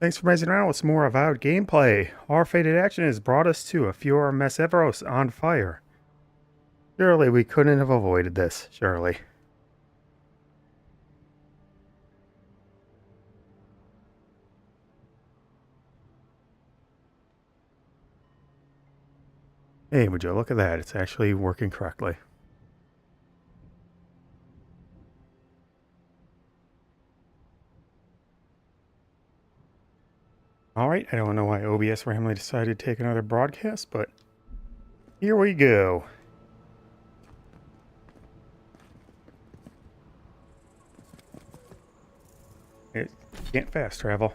Thanks for messing around with some more Avowed gameplay. Our fated action has brought us to a Fior Mezzying on fire. Surely we couldn't have avoided this, surely. Hey, would you look at that? It's actually working correctly. Alright, I don't know why OBS randomly decided to take another broadcast, but here we go. It can't fast travel.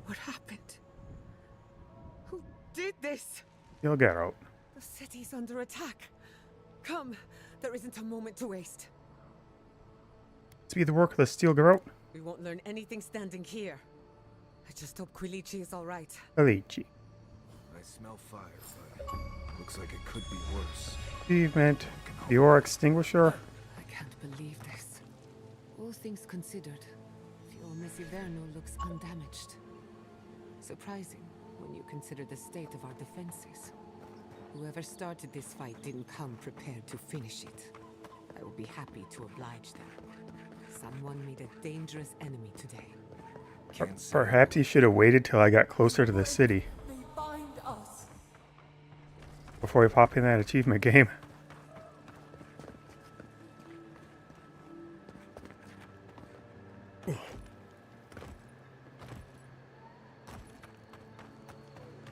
What happened? Who did this? You'll get out. The city's under attack. Come, there isn't a moment to waste. It's be the work of the Steel Garrote. We won't learn anything standing here. I just hope Quilici is all right. Quilici. I smell fire, but looks like it could be worse. Achievement. Fior Extinguisher. I can't believe this. All things considered, Fior Mezzying looks undamaged. Surprising when you consider the state of our defenses. Whoever started this fight didn't come prepared to finish it. I will be happy to oblige them. Someone made a dangerous enemy today. Perhaps he should have waited till I got closer to the city They bind us. before he popped in that achievement game.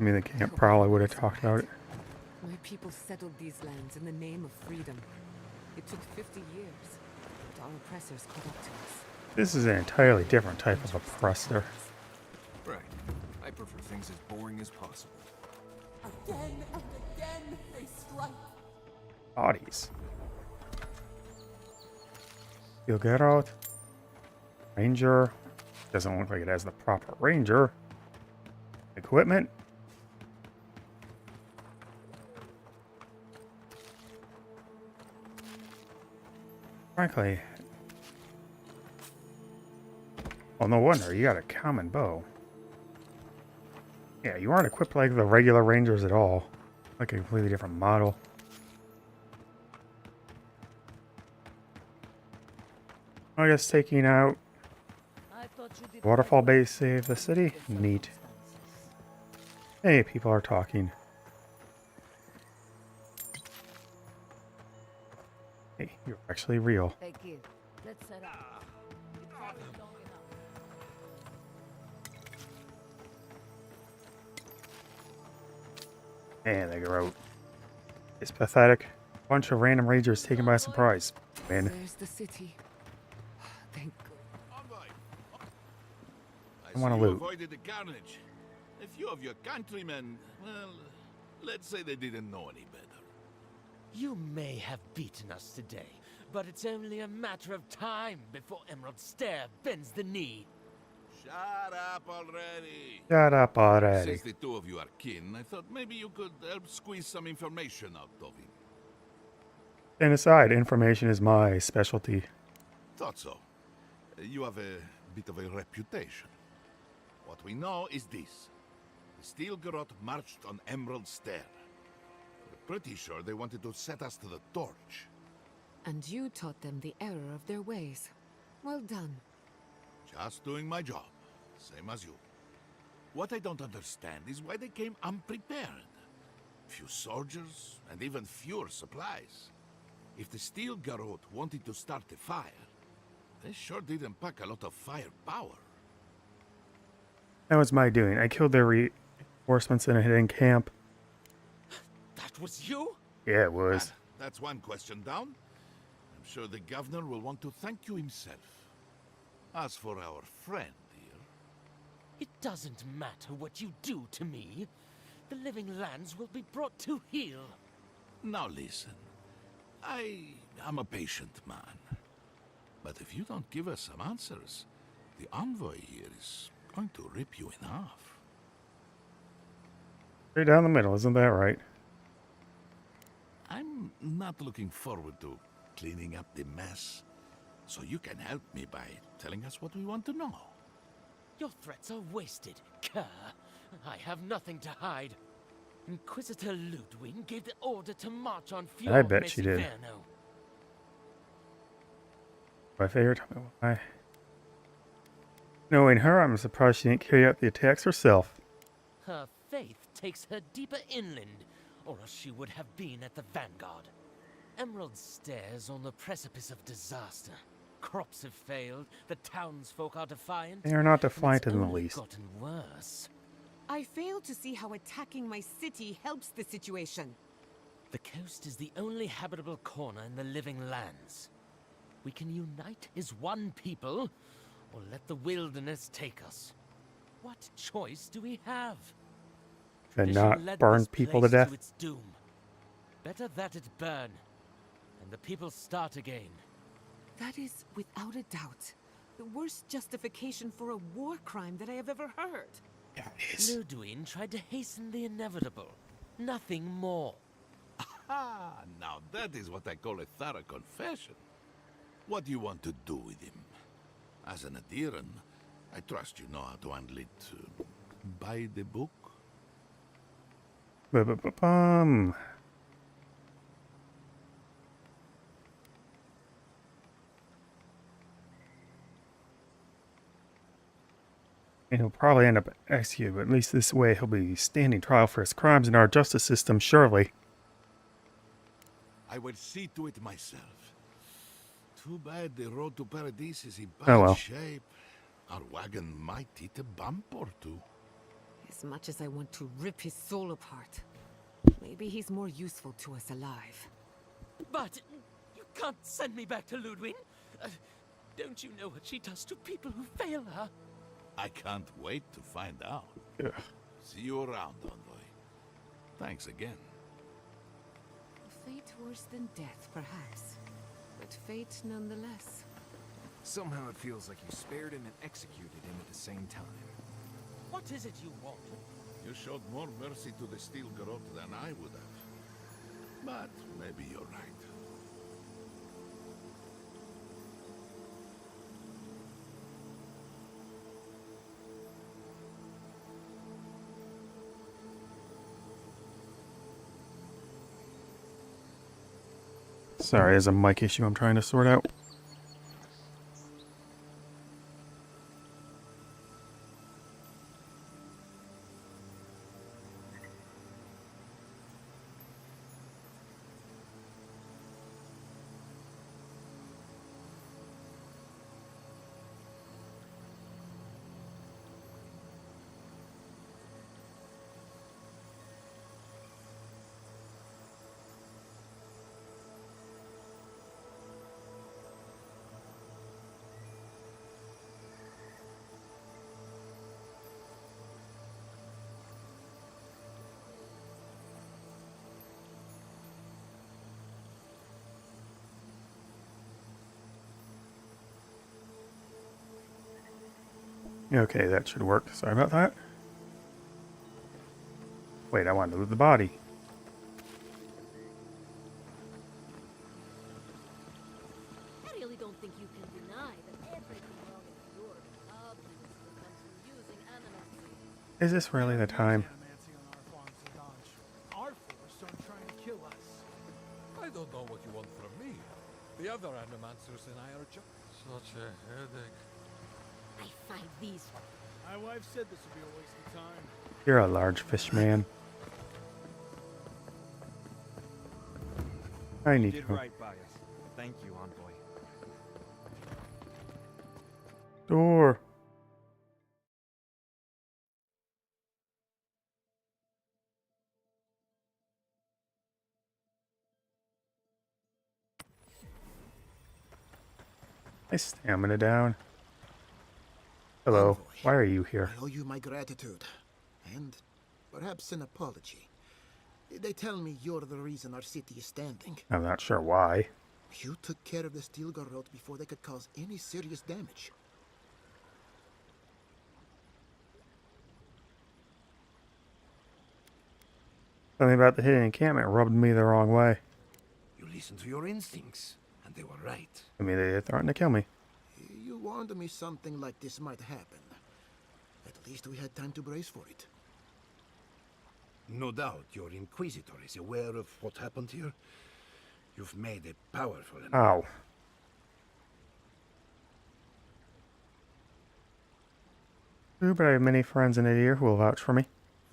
I mean, the camp probably would have talked about it. My people settled these lands in the name of freedom. It took 50 years, but our oppressors caught up to us. This is an entirely different type of oppressor. Right. I prefer things as boring as possible. Again and again they strike. Bodies. You'll get out. Ranger. Doesn't look like it has the proper ranger. Equipment. Frankly. Well, no wonder. You got a common bow. Yeah, you aren't equipped like the regular rangers at all. Like a completely different model. I guess taking out waterfall base save the city. Neat. Hey, people are talking. Hey, you're actually real. Thank you. Let's set up. And they wrote, it's pathetic. Bunch of random rangers taken by surprise. Man, There's the city. Thank God. I want to loot. Avoided the carnage. A few of your countrymen, well, let's say they didn't know any better. You may have beaten us today, but it's only a matter of time before Emerald Stair bends the knee. Shut up already. Shut up already. Since the two of you are kin, I thought maybe you could help squeeze some information out of him. And aside, information is my specialty. Thought so. You have a bit of a reputation. What we know is this. The Steel Garrote marched on Emerald Stair. We're pretty sure they wanted to set us to the torch. And you taught them the error of their ways. Well done. Just doing my job, same as you. What I don't understand is why they came unprepared. Few soldiers, and even fewer supplies. If the Steel Garrote wanted to start a fire, they sure didn't pack a lot of firepower. That was my doing. I killed their reinforcements in a hidden camp. That was you? Yeah, it was. That's one question down. I'm sure the governor will want to thank you himself. As for our friend here... It doesn't matter what you do to me. The living lands will be brought to heel. Now listen. I am a patient man. But if you don't give us some answers, the envoy here is going to rip you in half. Straight down the middle, isn't that right? I'm not looking forward to cleaning up the mess. So you can help me by telling us what we want to know. Your threats are wasted, Kerr. I have nothing to hide. Inquisitor Ludwig gave the order to march on Fior. I bet she did. Mezzying. My favorite. Tell me why. Knowing her, I'm surprised she didn't carry out the attacks herself. Her faith takes her deeper inland, or else she would have been at the vanguard. Emerald Stair's on the precipice of disaster. Crops have failed, the townsfolk are defiant. They are not and defiant it's in the only least. gotten worse. I fail to see how attacking my city helps the situation. The coast is the only habitable corner in the living lands. We can unite as one people, or let the wilderness take us. What choice do we have? And Tradition not led burn this people to place death. its doom. Better that it burn, and the people start again. That is, without a doubt, the worst justification for a war crime that I have ever heard. Yeah, it is. Ludwig tried to hasten the inevitable. Nothing more. Ah, now that is what I call a thorough confession. What do you want to do with him? As an adherent, I trust you know how to handle it by the book. Ba-ba-ba-bum. And he'll probably end up executed, but at least this way he'll be standing trial for his crimes in our justice system, surely. I will see to it myself. Too bad the road to Paradise is in Oh, bad well. shape. Our wagon might hit a bump or two. As much as I want to rip his soul apart, maybe he's more useful to us alive. But you can't send me back to Ludwig. Don't you know what she does to people who fail her? I can't wait to find out. Ugh. See you around, Envoy. Thanks again. A fate worse than death, perhaps. But fate nonetheless. Somehow it feels like you spared him and executed him at the same time. What is it you want? You showed more mercy to the Steel Garrote than I would have. But maybe you're right. Sorry, there's a mic issue I'm trying to sort out. Okay, that should work. Sorry about that. Wait, I want to move the body. I really don't think you can deny that everything wrong in Fior obviously comes from using animals. Is this really the time? Our force are trying to kill us. I don't know what you want from me. The other animancers and I are just such a headache. I find these. My wife said this would be a waste of time. You're a large fish man. I You need did to. right by us. Thank you, Envoy. Door. My stamina down. Hello. Envoy, Why are you here? I owe you my gratitude, and perhaps an apology. They tell me you're the reason our city is standing. I'm not sure why. You took care of the Steel Garrote before they could cause any serious damage. Something about the hidden encampment rubbed me the wrong way. You listen to your instincts. and they were right. I mean, they threatened to kill me. You warned me something like this might happen. At least we had time to brace for it. No doubt your Inquisitor is aware of what happened here. You've made a powerful enemy. Ow. Ooh, but I have many friends in Adir who will vouch for me.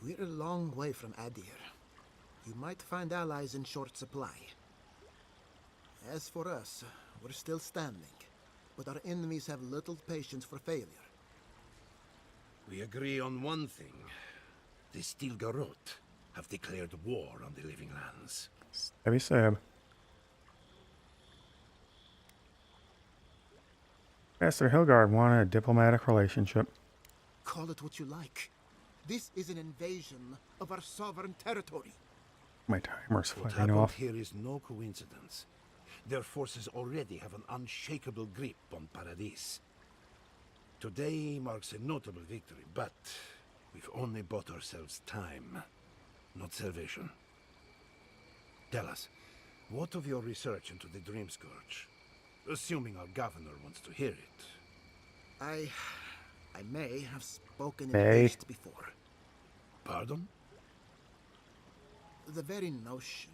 We're a long way from Adir. You might find allies in short supply. As for us, we're still standing, but our enemies have little patience for failure. We agree on one thing. The Stilgarot have declared war on the Living Lands. Stabby stab. Master Hilgard wanted a diplomatic relationship. Call it what you like. This is an invasion of our sovereign territory. My timer's What flaring happened off. here is no coincidence. Their forces already have an unshakable grip on Paradis. Today marks a notable victory, but we've only bought ourselves time, not salvation. Tell us, what of your research into the Dream Scourge? Assuming our governor wants to hear it. I may have spoken in May. haste before. Pardon? The very notion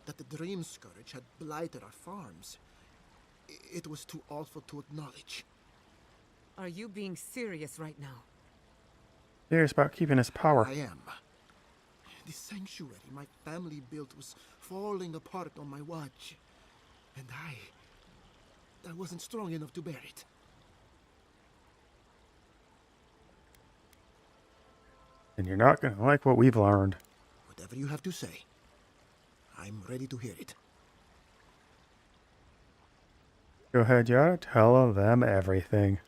that the Dream Scourge had blighted our farms, it was too awful to acknowledge. Are you being serious right now? Serious about keeping his power. I am. The sanctuary my family built was falling apart on my watch. And I wasn't strong enough to bear it. And you're not going to like what we've learned. Whatever you have to say, I'm ready to hear it. Go ahead, Yara. Tell them everything.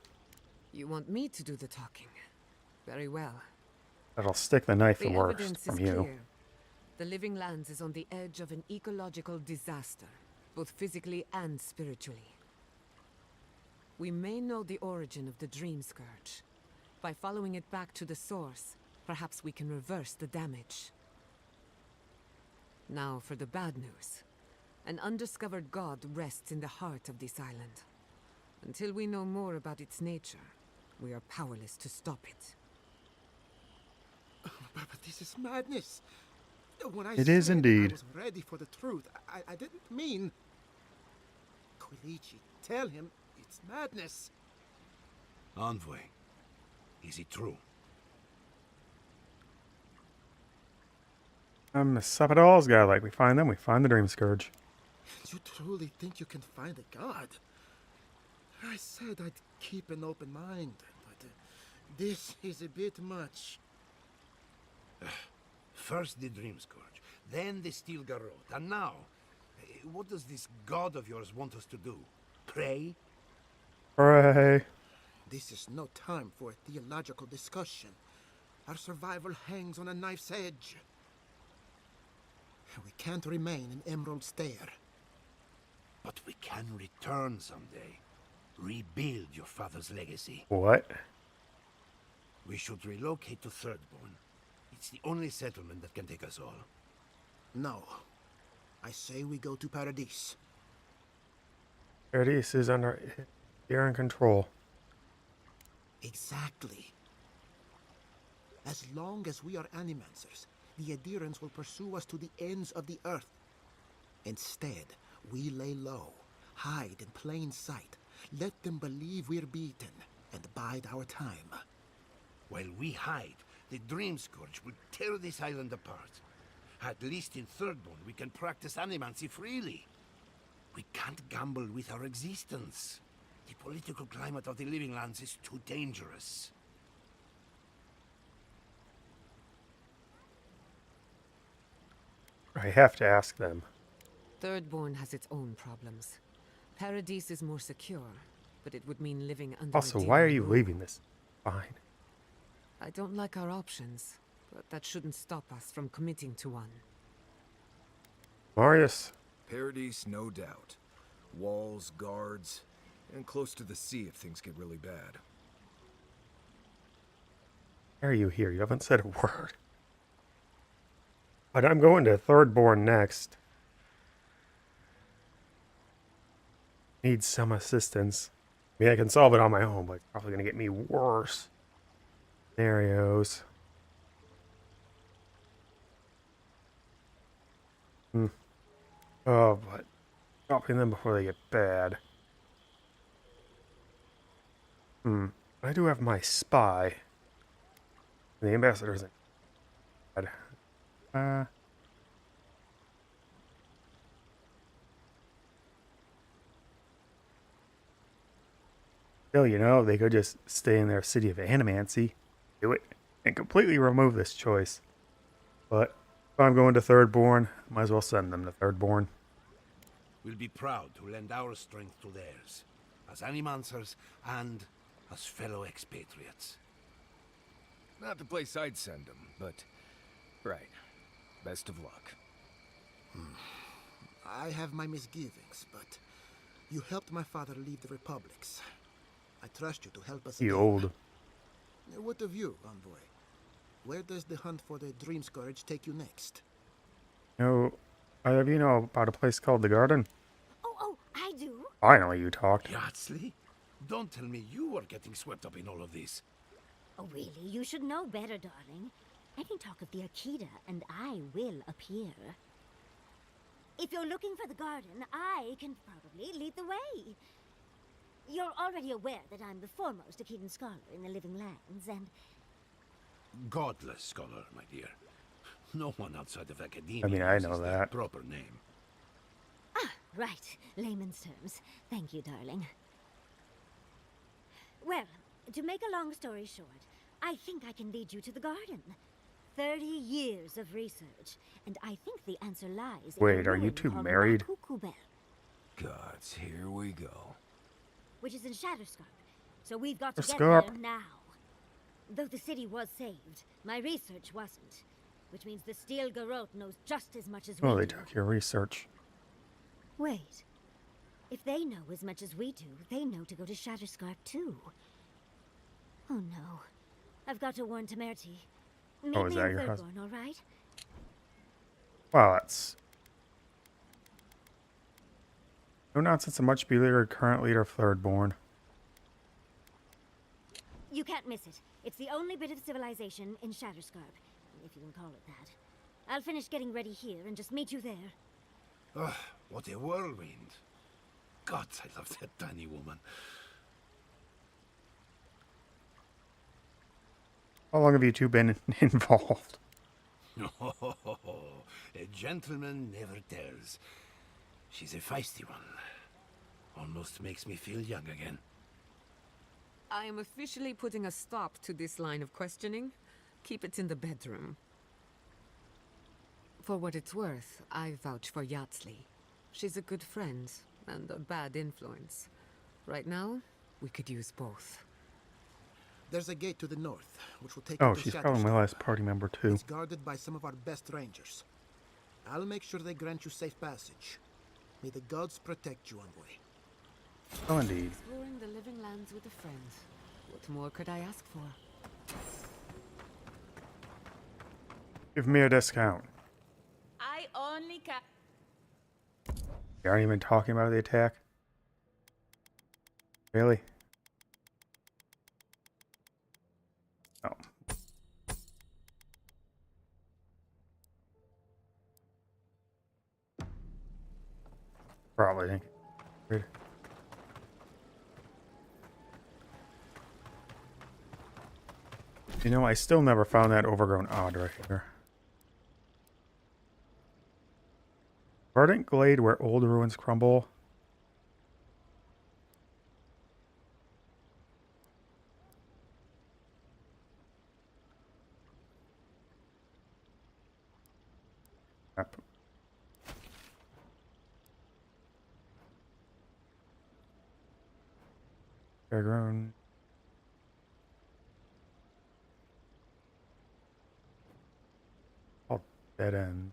You want me to do the talking? Very well. That'll stick the knife the The worst evidence from is you. clear. The Living Lands is on the edge of an ecological disaster, both physically and spiritually. We may know the origin of the Dream Scourge. By following it back to the source, perhaps we can reverse the damage. Now for the bad news. An undiscovered god rests in the heart of this island. Until we know more about its nature, we are powerless to stop it. But this is madness. When I It is said indeed. I was ready for the truth, I didn't mean... Koichi, tell him it's madness. Envoy, is it true? I'm a Sapadol's guy. Like, we find them, we find the Dream Scourge. You truly think you can find a god? I said I'd keep an open mind, but this is a bit much. First the Dream Scourge, then the Stilgarot, and now, what does this god of yours want us to do? Pray? Hooray. This is no time for a theological discussion. Our survival hangs on a knife's edge. We can't remain in Emerald Stair. But we can return someday. Rebuild your father's legacy. What? We should relocate to Thirdborn. It's the only settlement that can take us all. No. I say we go to Paradis. Paradis is under Aaron control. Exactly. As long as we are animancers, the adherents will pursue us to the ends of the earth. Instead, we lay low, hide in plain sight, let them believe we're beaten, and bide our time. While we hide, the Dream Scourge will tear this island apart. At least in Thirdborn, we can practice animancy freely. We can't gamble with our existence. The political climate of the Living Lands is too dangerous. I have to ask them. Thirdborn has its own problems. Paradis is more secure, but it would mean living under Also, a why are daily you rule. leaving this? Fine. I don't like our options, but that shouldn't stop us from committing to one. Marius. Paradis, no doubt. Walls, guards, and close to the sea if things get really bad. Why are you here? You haven't said a word. But I'm going to Thirdborn next. Need some assistance. I mean, I can solve it on my own, but it's probably going to get me worse scenarios. Oh, but stopping them before they get bad. I do have my spy. The ambassador isn't bad. Still, you know, they could just stay in their city of Animancy, do it, and completely remove this choice. But if I'm going to Thirdborn, might as well send them to Thirdborn. We'll be proud to lend our strength to theirs, as Animancers and as fellow expatriates. Not the place I'd send them, but... right. Best of luck. I have my misgivings, but you helped my father leave the republics. I trust you to help us The again. old. What of you, Envoy? Where does the hunt for the Dream Scourge take you next? No, either of you know about a place called the Garden? Oh, I do. Finally, you talked. Yardsley? Don't tell me you were getting swept up in all of this. Oh, really? You should know better, darling. Any talk of the Akita, and I will appear. If you're looking for the garden, I can probably lead the way. You're already aware that I'm the foremost Akitan scholar in the Living Lands, and... Godless scholar, my dear. No one outside of academia I mean, I uses know their that. proper name. Ah, right. Layman's terms. Thank you, darling. Well, to make a long story short, I think I can lead you to the garden. 30 years of research, and I think the answer lies in Wait, a are you ruin two called married? Cuckoo Bell, Gods, here we go. which is in Shatterscarp. So we've got to get Shatterscarp. there now. Though the city was saved, my research wasn't. Which means the Steel Garrote knows just as much as we Oh, they do. took your research. Wait. If they know as much as we do, they know to go to Shatterscarp too. Oh no. I've got to warn Temerity. Meet Oh, is me that in your Thirdborn, husband? all right? Wow, that's... No nonsense, a much beleaguered current leader of Thirdborn. You can't miss it. It's the only bit of civilization in Shatterscarp, if you can call it that. I'll finish getting ready here and just meet you there. Ugh, what a whirlwind. Gods, I love that tiny woman. How long have you two been involved? A gentleman never tells. She's a feisty one. Almost makes me feel young again. I am officially putting a stop to this line of questioning. Keep it in the bedroom. For what it's worth, I vouch for Yardsley. She's a good friend and a bad influence. Right now, we could use both. There's a gate to the north, which will take you Oh, to she's probably my Shatterscarp. last party member too. It's guarded by some of our best rangers. I'll make sure they grant you safe passage. May the gods protect you, Envoy. Oh, indeed. Exploring the living lands with a friend. What more could I ask for? Give me a discount. I only can. You aren't even talking about the attack? Really? Oh. Probably. Weird. You know, I still never found that overgrown odd right here. Verdant glade where old ruins crumble. Crap. Fairground. All dead end.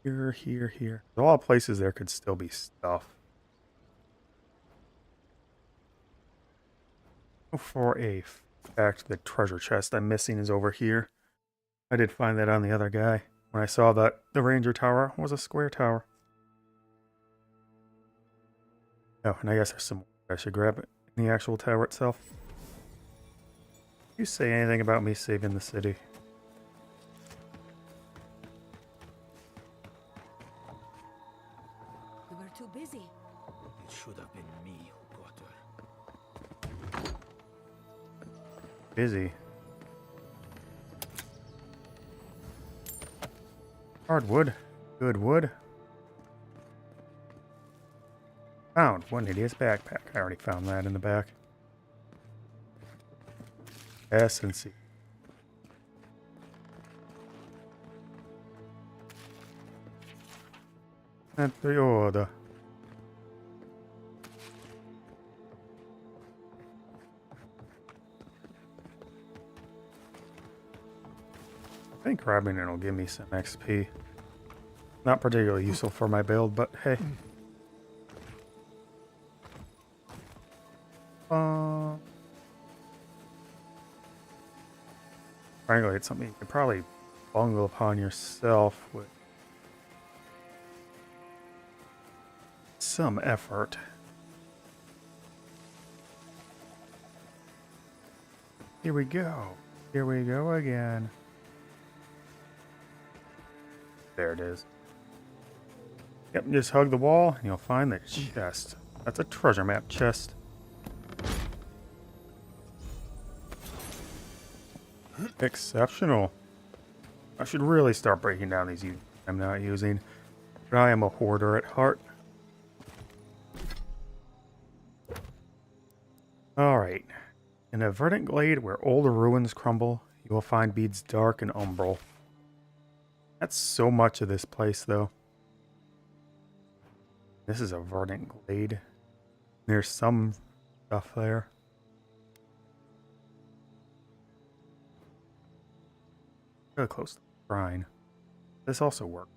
Here. There's a lot of places there could still be stuff. For a fact, the treasure chest I'm missing is over here. I did find that on the other guy when I saw that the ranger tower was a square tower. Oh, and I guess there's some more I should grab it in the actual tower itself. You say anything about me saving the city? We were too busy. It should have been me who got her. Busy. Hardwood. Good wood. Found one idiot's backpack. I already found that in the back. S and C. And the order. I think grabbing it will give me some XP. Not particularly useful for my build, but hey. Frankly, it's something you could probably bungle upon yourself with some effort. Here we go. Here we go again. There it is. Yep, just hug the wall and you'll find the chest. That's a treasure map chest. Exceptional. I should really start breaking down these I'm not using. But I am a hoarder at heart. Alright. In a verdant glade where older ruins crumble, you will find beads dark and umbral. That's so much of this place, though. This is a verdant glade. There's some stuff there. Really close to the shrine. This also works.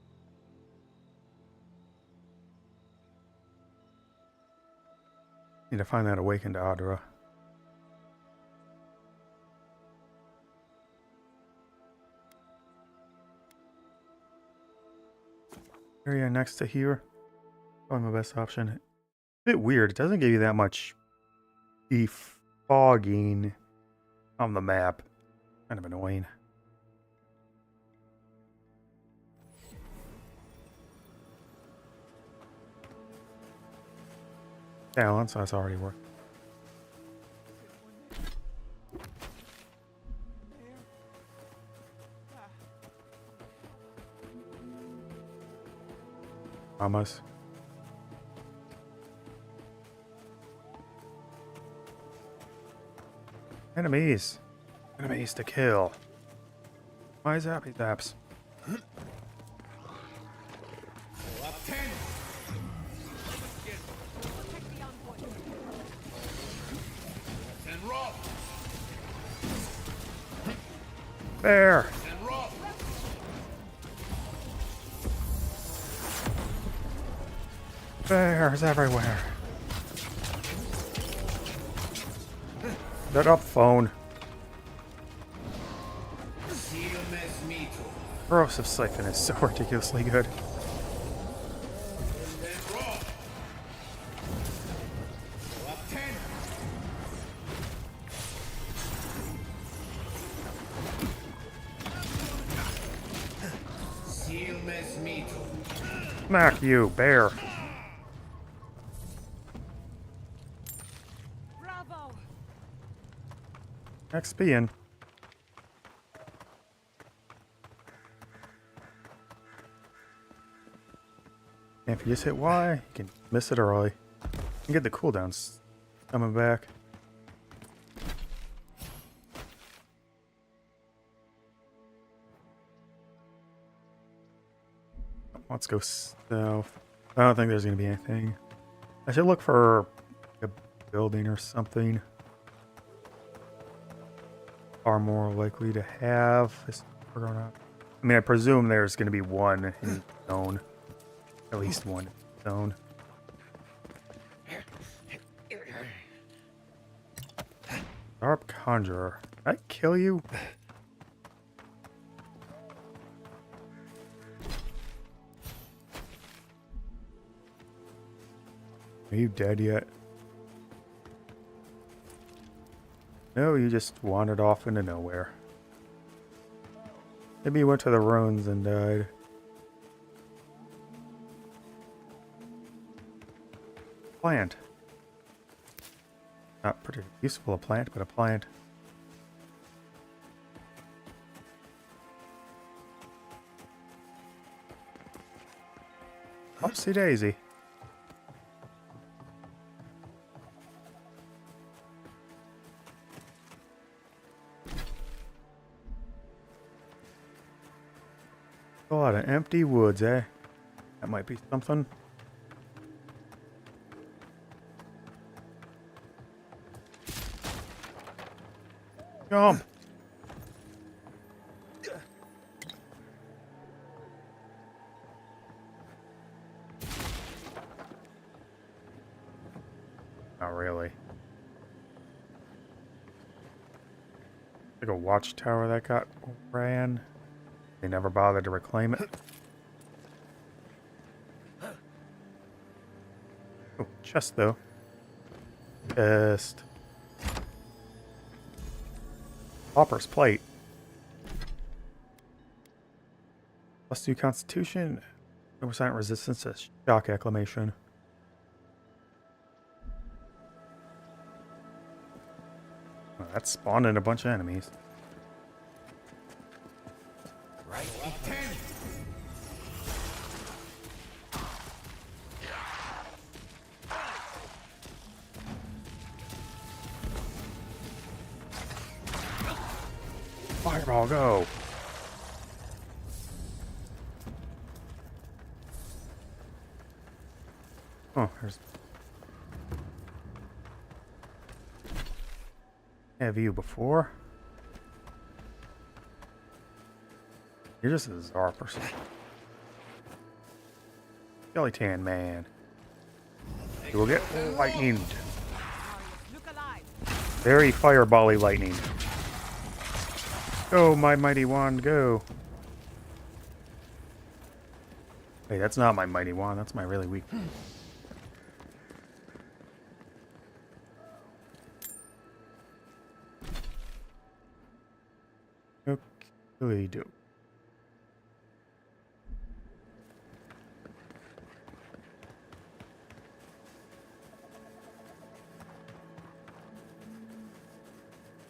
Need to find that awakened Adra. Area next to here. Probably my best option. A bit weird. It doesn't give you that much defogging on the map. Kind of annoying. Balance, that's already worked. Mamas. Enemies. Enemies to kill. Why zappy zaps? There. Bears everywhere. Shut up, phone. Corrosive Siphon is so ridiculously good. Smack you, bear. Bravo. XP in. And if you just hit Y, you can miss it early. And get the cooldowns coming back. Let's go south. I don't think there's going to be anything. I should look for a building or something. Far more likely to have. I mean, I presume there's going to be one in each zone. At least one zone. Sharp Conjurer. Did I kill you? Are you dead yet? No, you just wandered off into nowhere. Maybe you went to the ruins and died. Plant. Not pretty useful a plant, but a plant. Oopsie daisy. A lot of empty woods, eh? That might be something. Jump! Not really. Like a watchtower that got ran. They never bothered to reclaim it. Oh, chest though. Chest. Hopper's plate. +2 constitution. 0% resistance to shock acclamation. Oh, that spawned in a bunch of enemies. Fireball, go! Oh, there's... Have you before? You're just a bizarre person. Skeleton man. You will get lightninged. Very fireball-y lightning. Go, my mighty wand, go. Hey, that's not my mighty wand, that's my really weak. Okay, do.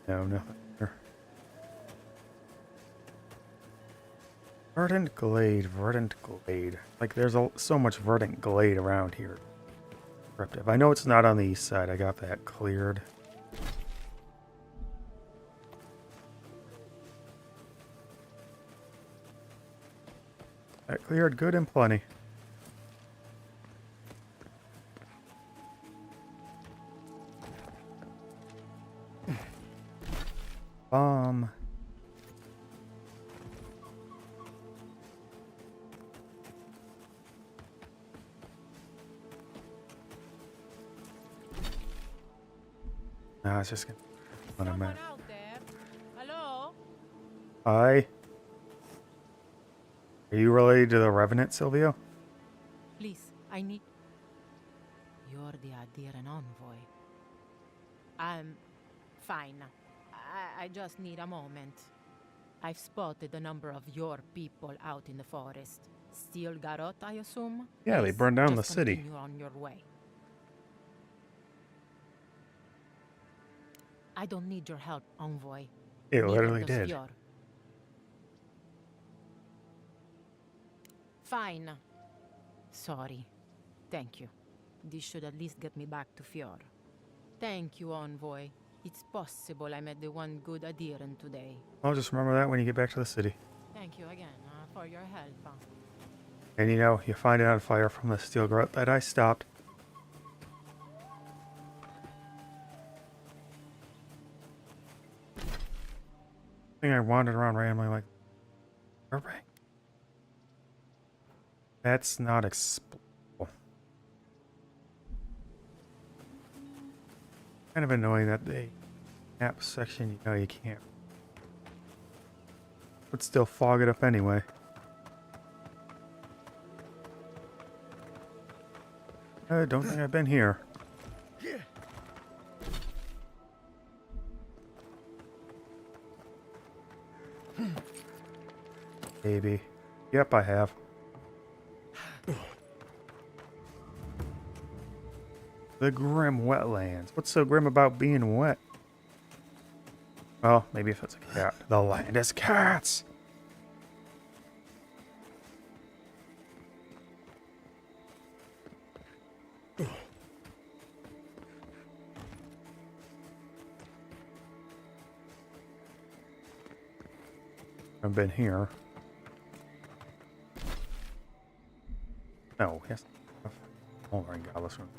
No, nothing here. Verdant glade, verdant glade. Like there's so much verdant glade around here. I know it's not on the east side. I got that cleared. That cleared good and plenty. Bomb. Nah, it's just gonna. Someone out there? Hello? Hi. Are you related to the Revenant, Silvio? Please, I need... You're the Adiran envoy. I'm fine. I just need a moment. I've spotted a number of your people out in the forest. Still Garot, I assume? Yeah, they Please, burned down the just city. continue on your way. I don't need your help, envoy. It Neither literally does did. Fior. Fine. Sorry. Thank you. This should at least get me back to Fior. Thank you, envoy. It's possible I met the one good adherent today. I'll just remember that when you get back to the city. Thank you again for your help. And you know, you find it on fire from the steel growth that I stopped. I think I wandered around randomly like... Perfect. That's not explodable. Kind of annoying that the map section, you know, you can't. But still fog it up anyway. I don't think I've been here. Maybe. Yep, I have. The grim wetlands. What's so grim about being wet? Well, maybe if it's a cat. The land is cats! I've been here. No, yes. Oh my god, this one.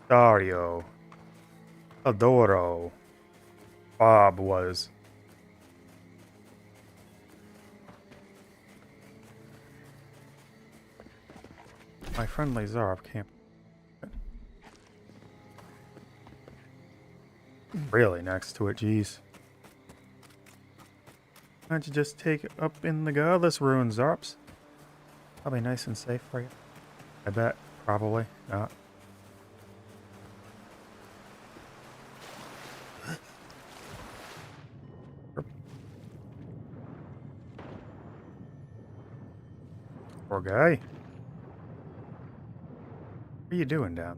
Dario. Adoro. Bob was. My friendly Zarb can't. Really next to it, jeez. Why don't you just take it up in the godless ruins, Zarps? Probably nice and safe for you. I bet. Probably not. Poor guy. What are you doing down?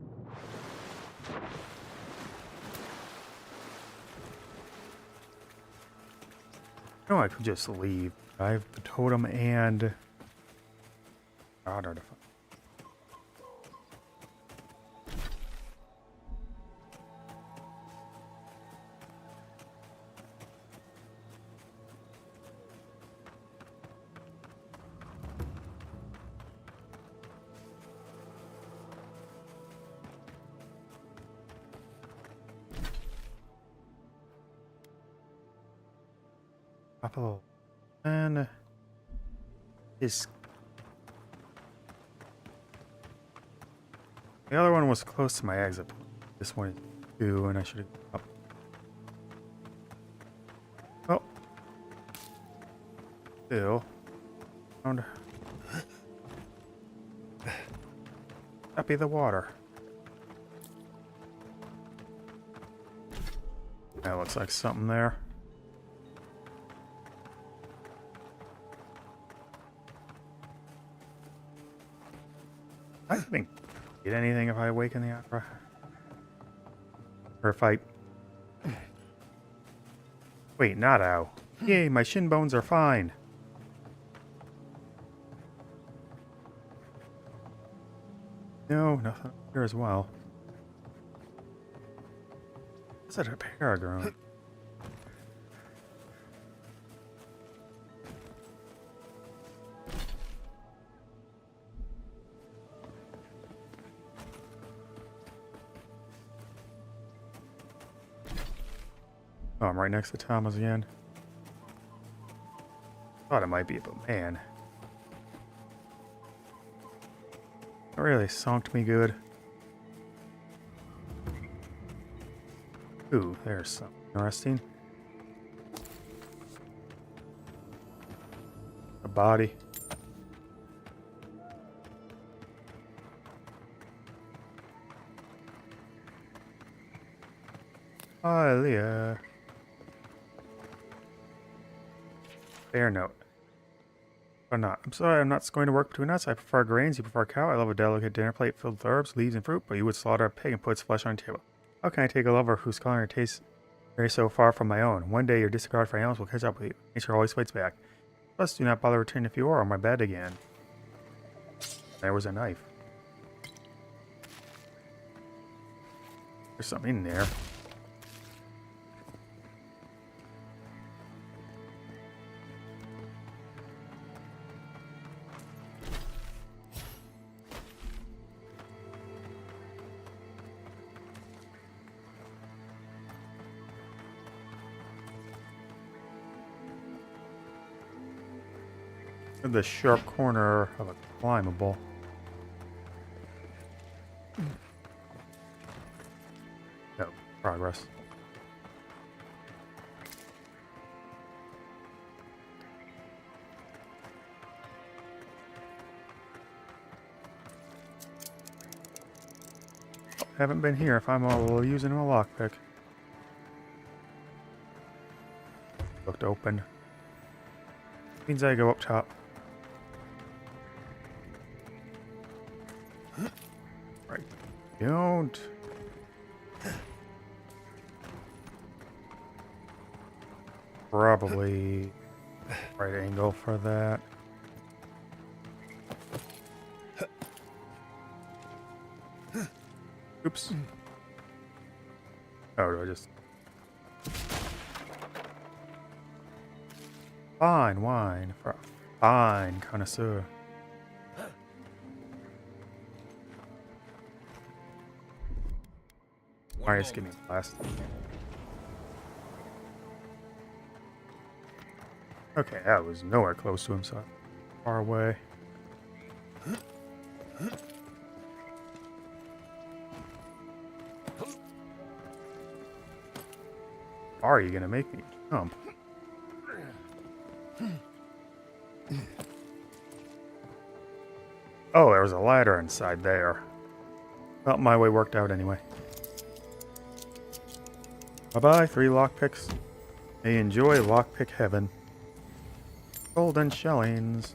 No, I could just leave. I have the totem and God artifact. Apple. And his. The other one was close to my exit. This one is 2, and I should have. Oh. Still. Found. Happy the water. That looks like something there. I think get anything if I awaken the opera. Or if I wait, not ow. Yay, my shin bones are fine. No, nothing here as well. Is that a paragon? Oh, I'm right next to Thomas again. Thought it might be, but man. It really sonked me good. Ooh, there's something interesting. A body. Hallelujah. Fair note. Or not. I'm sorry, I'm not going to work between us. I prefer grains, you prefer cow. I love a delicate dinner plate filled with herbs, leaves, and fruit, but you would slaughter a pig and put its flesh on your table. How can I take a lover whose culinary tastes vary so far from my own? One day your disregard for animals will catch up with you. Nature always fights back. Plus, do not bother returning to Fior or my bed again. There was a knife. There's something in there. The sharp corner of a climbable. No progress. haven't been here if I'm using a lockpick. Looked open. Means I go up top. Right. Don't. Probably right angle for that. Oops. Oh, do I just... Fine wine for a fine connoisseur. Alright, just give me a blast. Okay, that was nowhere close to him, so far away. Are you gonna make me jump? Oh, there was a ladder inside there. Well, my way worked out anyway. Bye-bye, 3 lockpicks. May enjoy lockpick heaven. Golden shellings.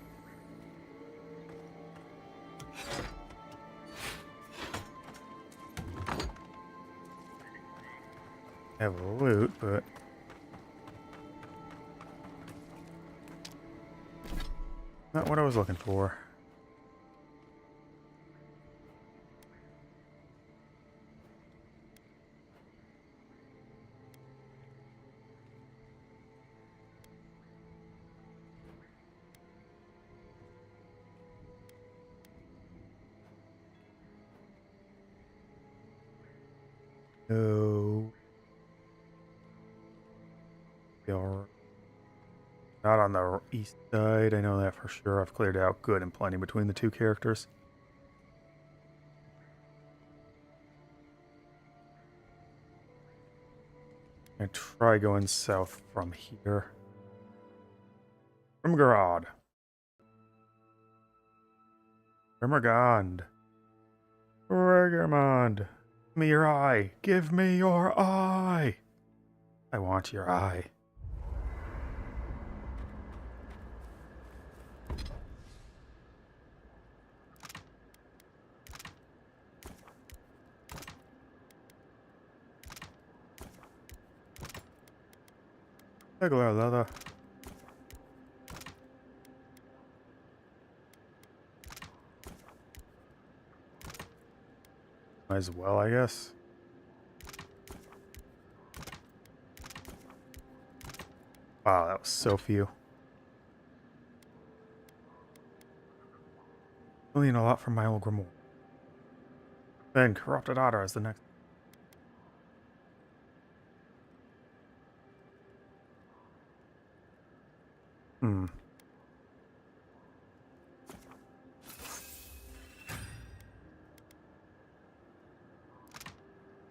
Have loot, but... not what I was looking for. No. You're not on the east side, I know that for sure. I've cleared out good and plenty between the 2 characters. I try going south from here. Grimgarod. Grimmergond. Regermond. Give me your eye. Give me your eye. I want your eye. Regular leather. Might as well, I guess. Wow, that was so few. Really need a lot from my old grimoire. Then Corrupted Otter is the next.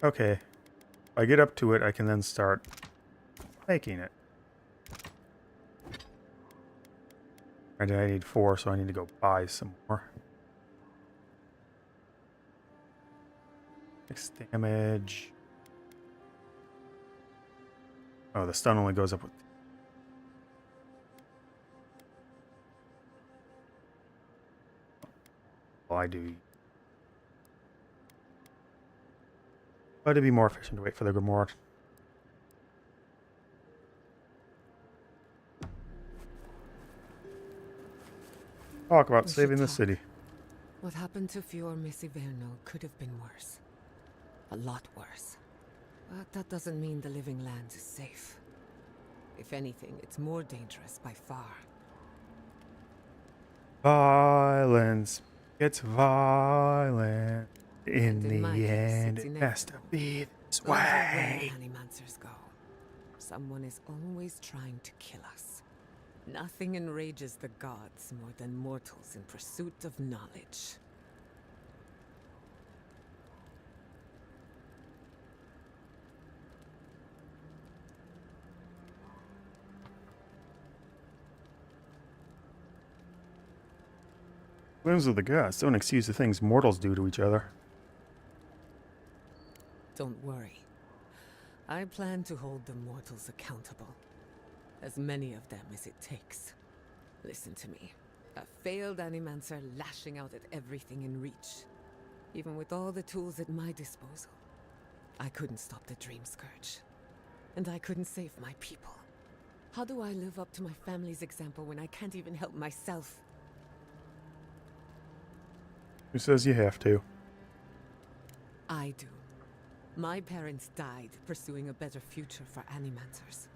Okay. If I get up to it, I can then start making it. And I need 4, so I need to go buy some more. 6 damage. Oh, the stun only goes up with... well, I do. But it'd be more efficient to wait for the Grimoire. Talk about saving the city. What happened to Fior Mezzying could have been worse. A lot worse. But that doesn't mean the living land is safe. If anything, it's more dangerous by far. Violence gets violent. In the case, end, it's it has to inevitable. be this Wherever way. animancers go, someone is always trying to kill us. Nothing enrages the gods more than mortals in pursuit of knowledge. Whims of the gods don't excuse the things mortals do to each other. Don't worry. I plan to hold the mortals accountable. As many of them as it takes. Listen to me. A failed animancer lashing out at everything in reach. Even with all the tools at my disposal. I couldn't stop the Dream Scourge. And I couldn't save my people. How do I live up to my family's example when I can't even help myself? Who says you have to? I do. My parents died pursuing a better future for animancers.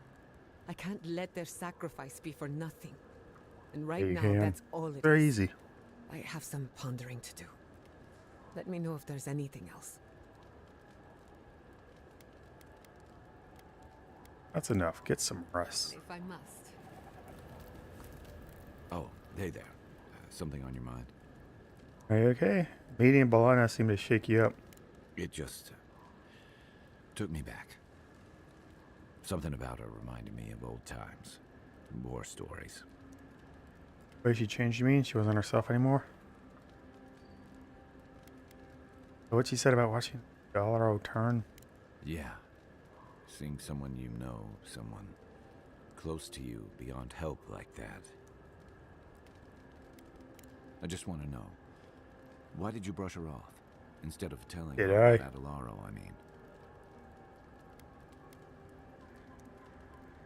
I can't let their sacrifice be for nothing. And right You now, can. that's all it is. Very easy. I have some pondering to do. Let me know if there's anything else. That's enough. Get some rest. If I must. Oh, hey there. Something on your mind? Are you okay? Meeting Bologna seemed to shake you up. It just took me back. Something about her reminded me of old times. War stories. The way she changed, you mean? She wasn't herself anymore? What she said about watching Dollar turn? Yeah. Seeing someone you know, someone close to you, beyond help like that. I just want to know, why did you brush her off? Instead of telling Did her I? about Alaro, I mean.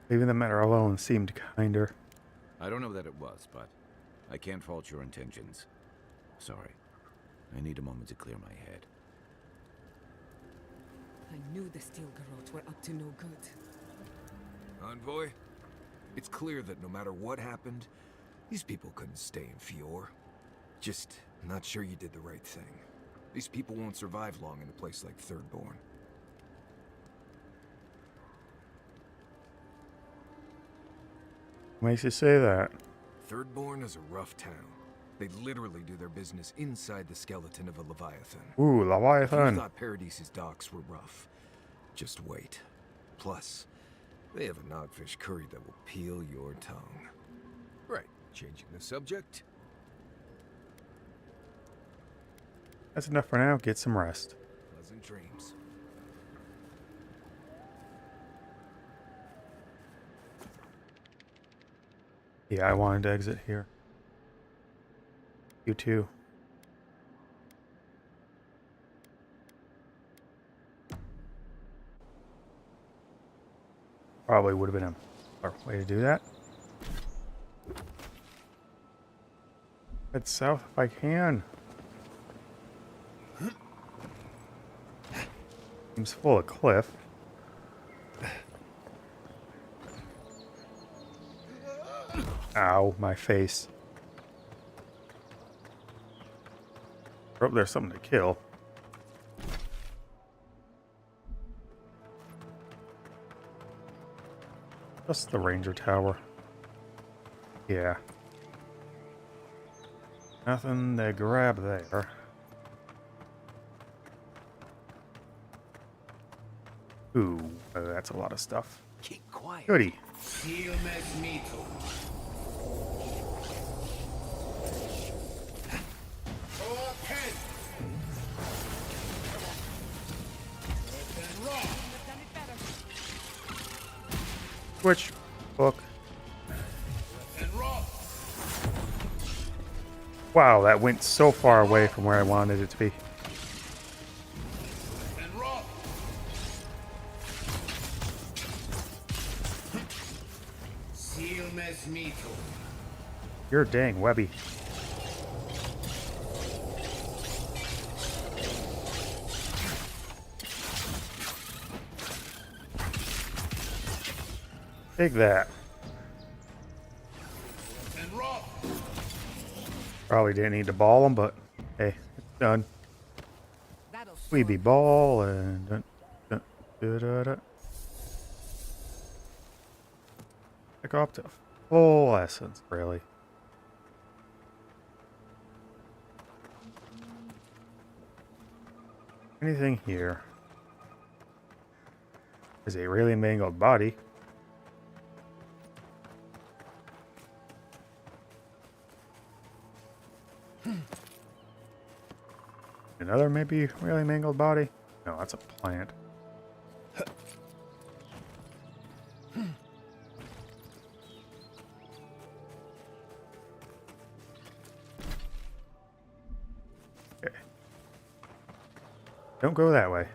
Leaving the matter alone seemed kinder. I don't know that it was, but I can't fault your intentions. Sorry. I need a moment to clear my head. I knew the Steel Garrote were up to no good. Envoy, it's clear that no matter what happened, these people couldn't stay in Fior. Just not sure you did the right thing. These people won't survive long in a place like Thirdborn. What makes you say that? Thirdborn is a rough town. They literally do their business inside the skeleton of a Leviathan. Ooh, If Leviathan. you thought Paradise's docks were rough, just wait. Plus, they have a nogfish curry that will peel your tongue. Right, changing the subject. That's enough for now. Get some rest. Pleasant dreams. Yeah, I wanted to exit here. You too. Probably would have been a better way to do that. Head south if I can. Seems full of cliff. Ow, my face. Oh, there's something to kill. Just the ranger tower. Yeah. Nothing to grab there. Ooh, that's a lot of stuff. Keep quiet. Goody. Switch book. Wow, that went so far away from where I wanted it to be. You're dang webby. Take that. Probably didn't need to ball them, but hey, it's done. We be ball and dun, dun, dun, dun, dun. Back up to full essence, really. Anything here? Is a really mangled body. Another maybe really mangled body? No, that's a plant. Okay. Don't go that way.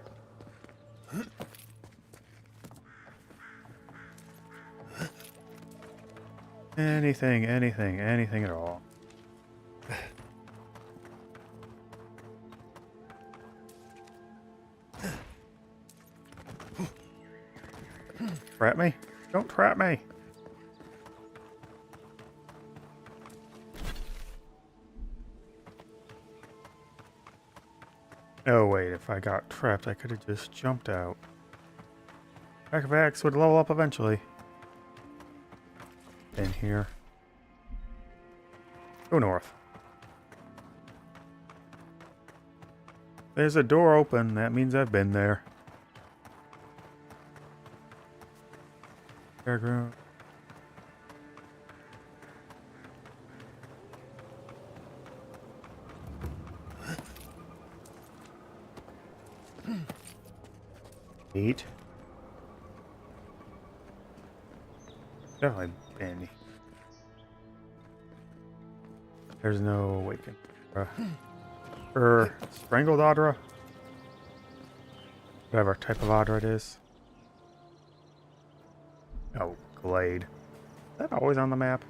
Anything at all. Trap me? Don't trap me! Oh wait, if I got trapped I could have just jumped out. Acrobatics would level up eventually. In here. Go north. There's a door open, that means I've been there. Fairground. Eight. Definitely been. There's no awaken. Strangled Audra. Whatever type of Audra it is. Oh, Glade. Is that always on the map?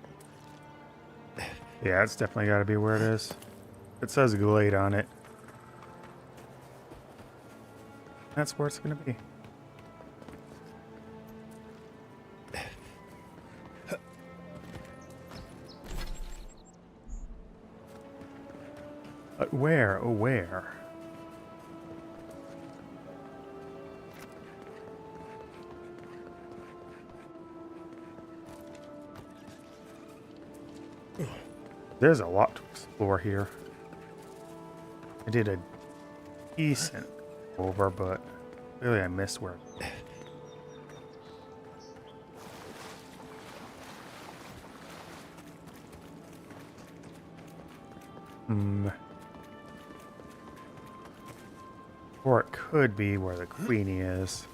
Yeah, it's definitely got to be where it is. It says Glade on it. That's where it's going to be. But where? Oh, where? There's a lot to explore here. I did a decent over, but really I missed where. Or it could be where the Queenie is.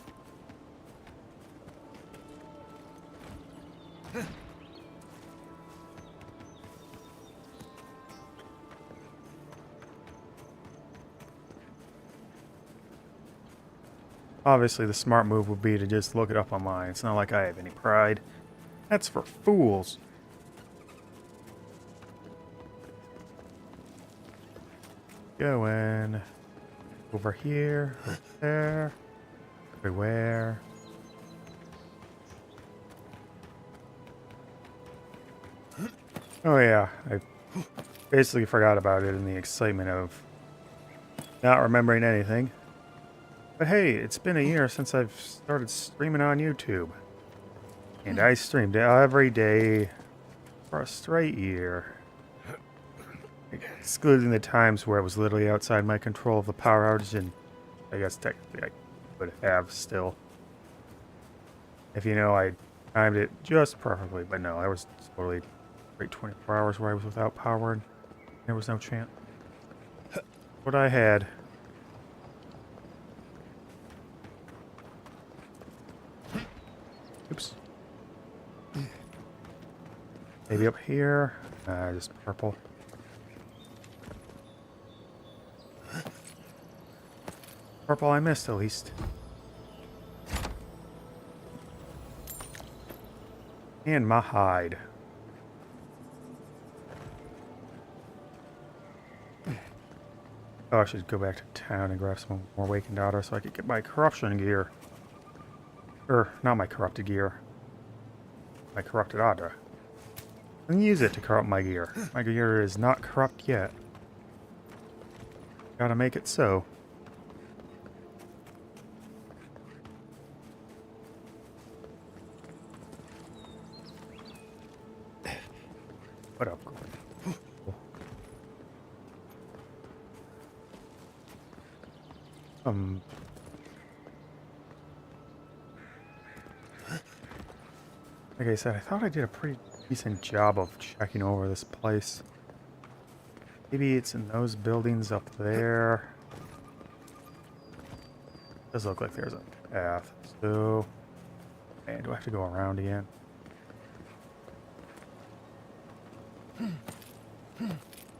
Obviously, the smart move would be to just look it up online. It's not like I have any pride. That's for fools. Going over here, over there, everywhere. Oh yeah, I basically forgot about it in the excitement of not remembering anything. But hey, it's been a year since I've started streaming on YouTube. And I streamed every day for a straight year. Excluding the times where it was literally outside my control of the power outage, and I guess technically I would have still. If you know, I timed it just perfectly, but no, I was totally straight 24 hours where I was without power and there was no chance. What I had. Oops. Maybe up here. Just purple. Purple I missed at least. And my hide. Oh, I should go back to town and grab some more Awakened Otter so I could get my corruption gear. Not my corrupted gear. My corrupted Otter. And use it to corrupt my gear. My gear is not corrupt yet. Gotta make it so. What up, like I said, I thought I did a pretty decent job of checking over this place. Maybe it's in those buildings up there. Does look like there's a path. So Man, do I have to go around again?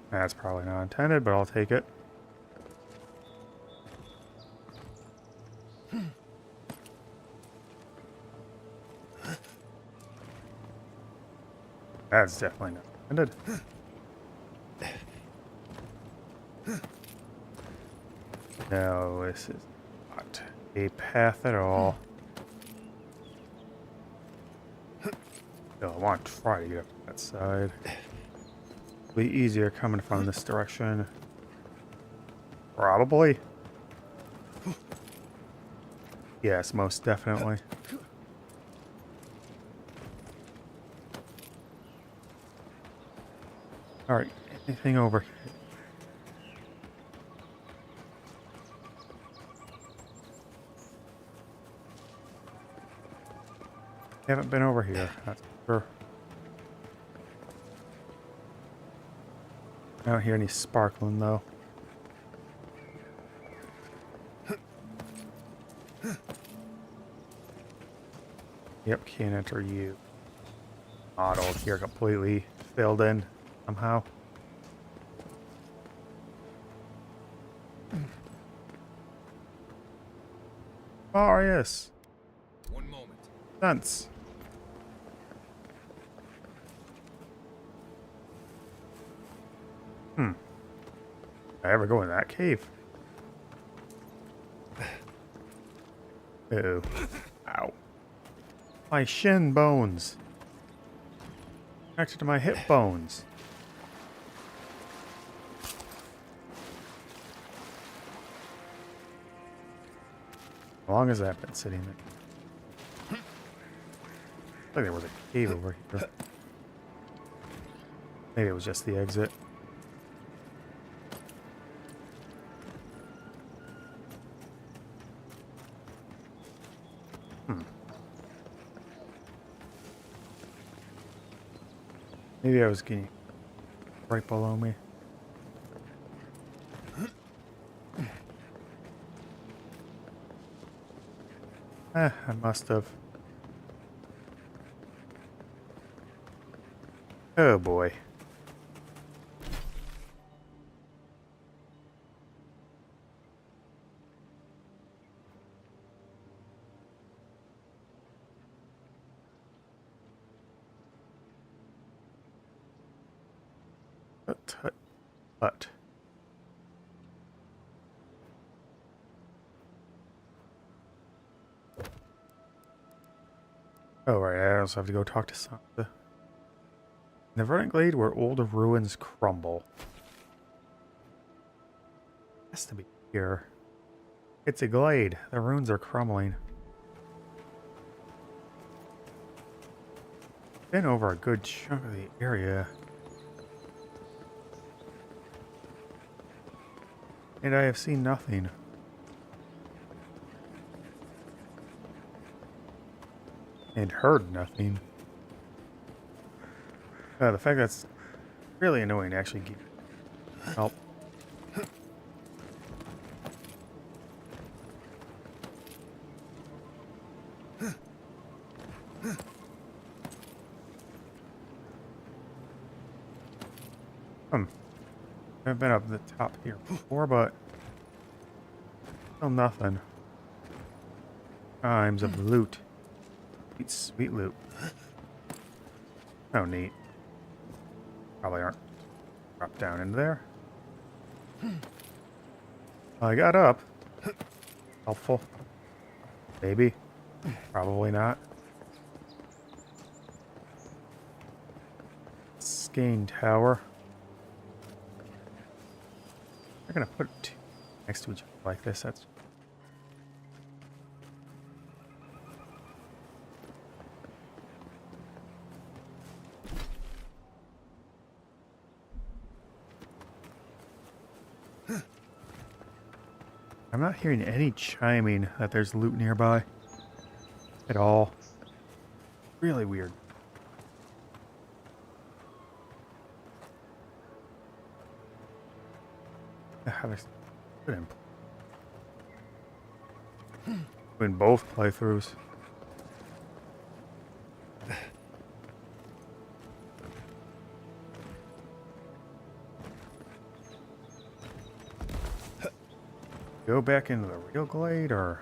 That's probably not intended, but I'll take it. That's definitely not intended. No, this is not a path at all. No, I want to try to get up that side. It'll be easier coming from this direction. Probably. Yes, most definitely. Alright, anything over here? Haven't been over here, that's for sure. I don't hear any sparkling though. Yep, can't enter you. Model here completely filled in somehow. Oh, yes. One moment. Sense. Did I ever go in that cave? Ew. Ow. My shin bones. Connected to my hip bones. How long has that been sitting there? Like there was a cave over here. Maybe it was just the exit. Maybe I was getting right below me. I must have. Oh boy. But. Oh, right, I also have to go talk to Sansa. In the verdant glade where old ruins crumble. Has to be here. It's a glade. The ruins are crumbling. Been over a good chunk of the area. And I have seen nothing. And heard nothing. The fact that's really annoying to actually keep help. I've been up the top here before, but still nothing. Times of loot. Sweet, sweet loot. Oh, neat. Probably aren't dropped down into there. I got up. Helpful. Maybe. Probably not. Skane Tower. They're gonna put two next to each other like this. That's. I'm not hearing any chiming that there's loot nearby at all. Really weird. In both playthroughs. Go back into the real glade, or...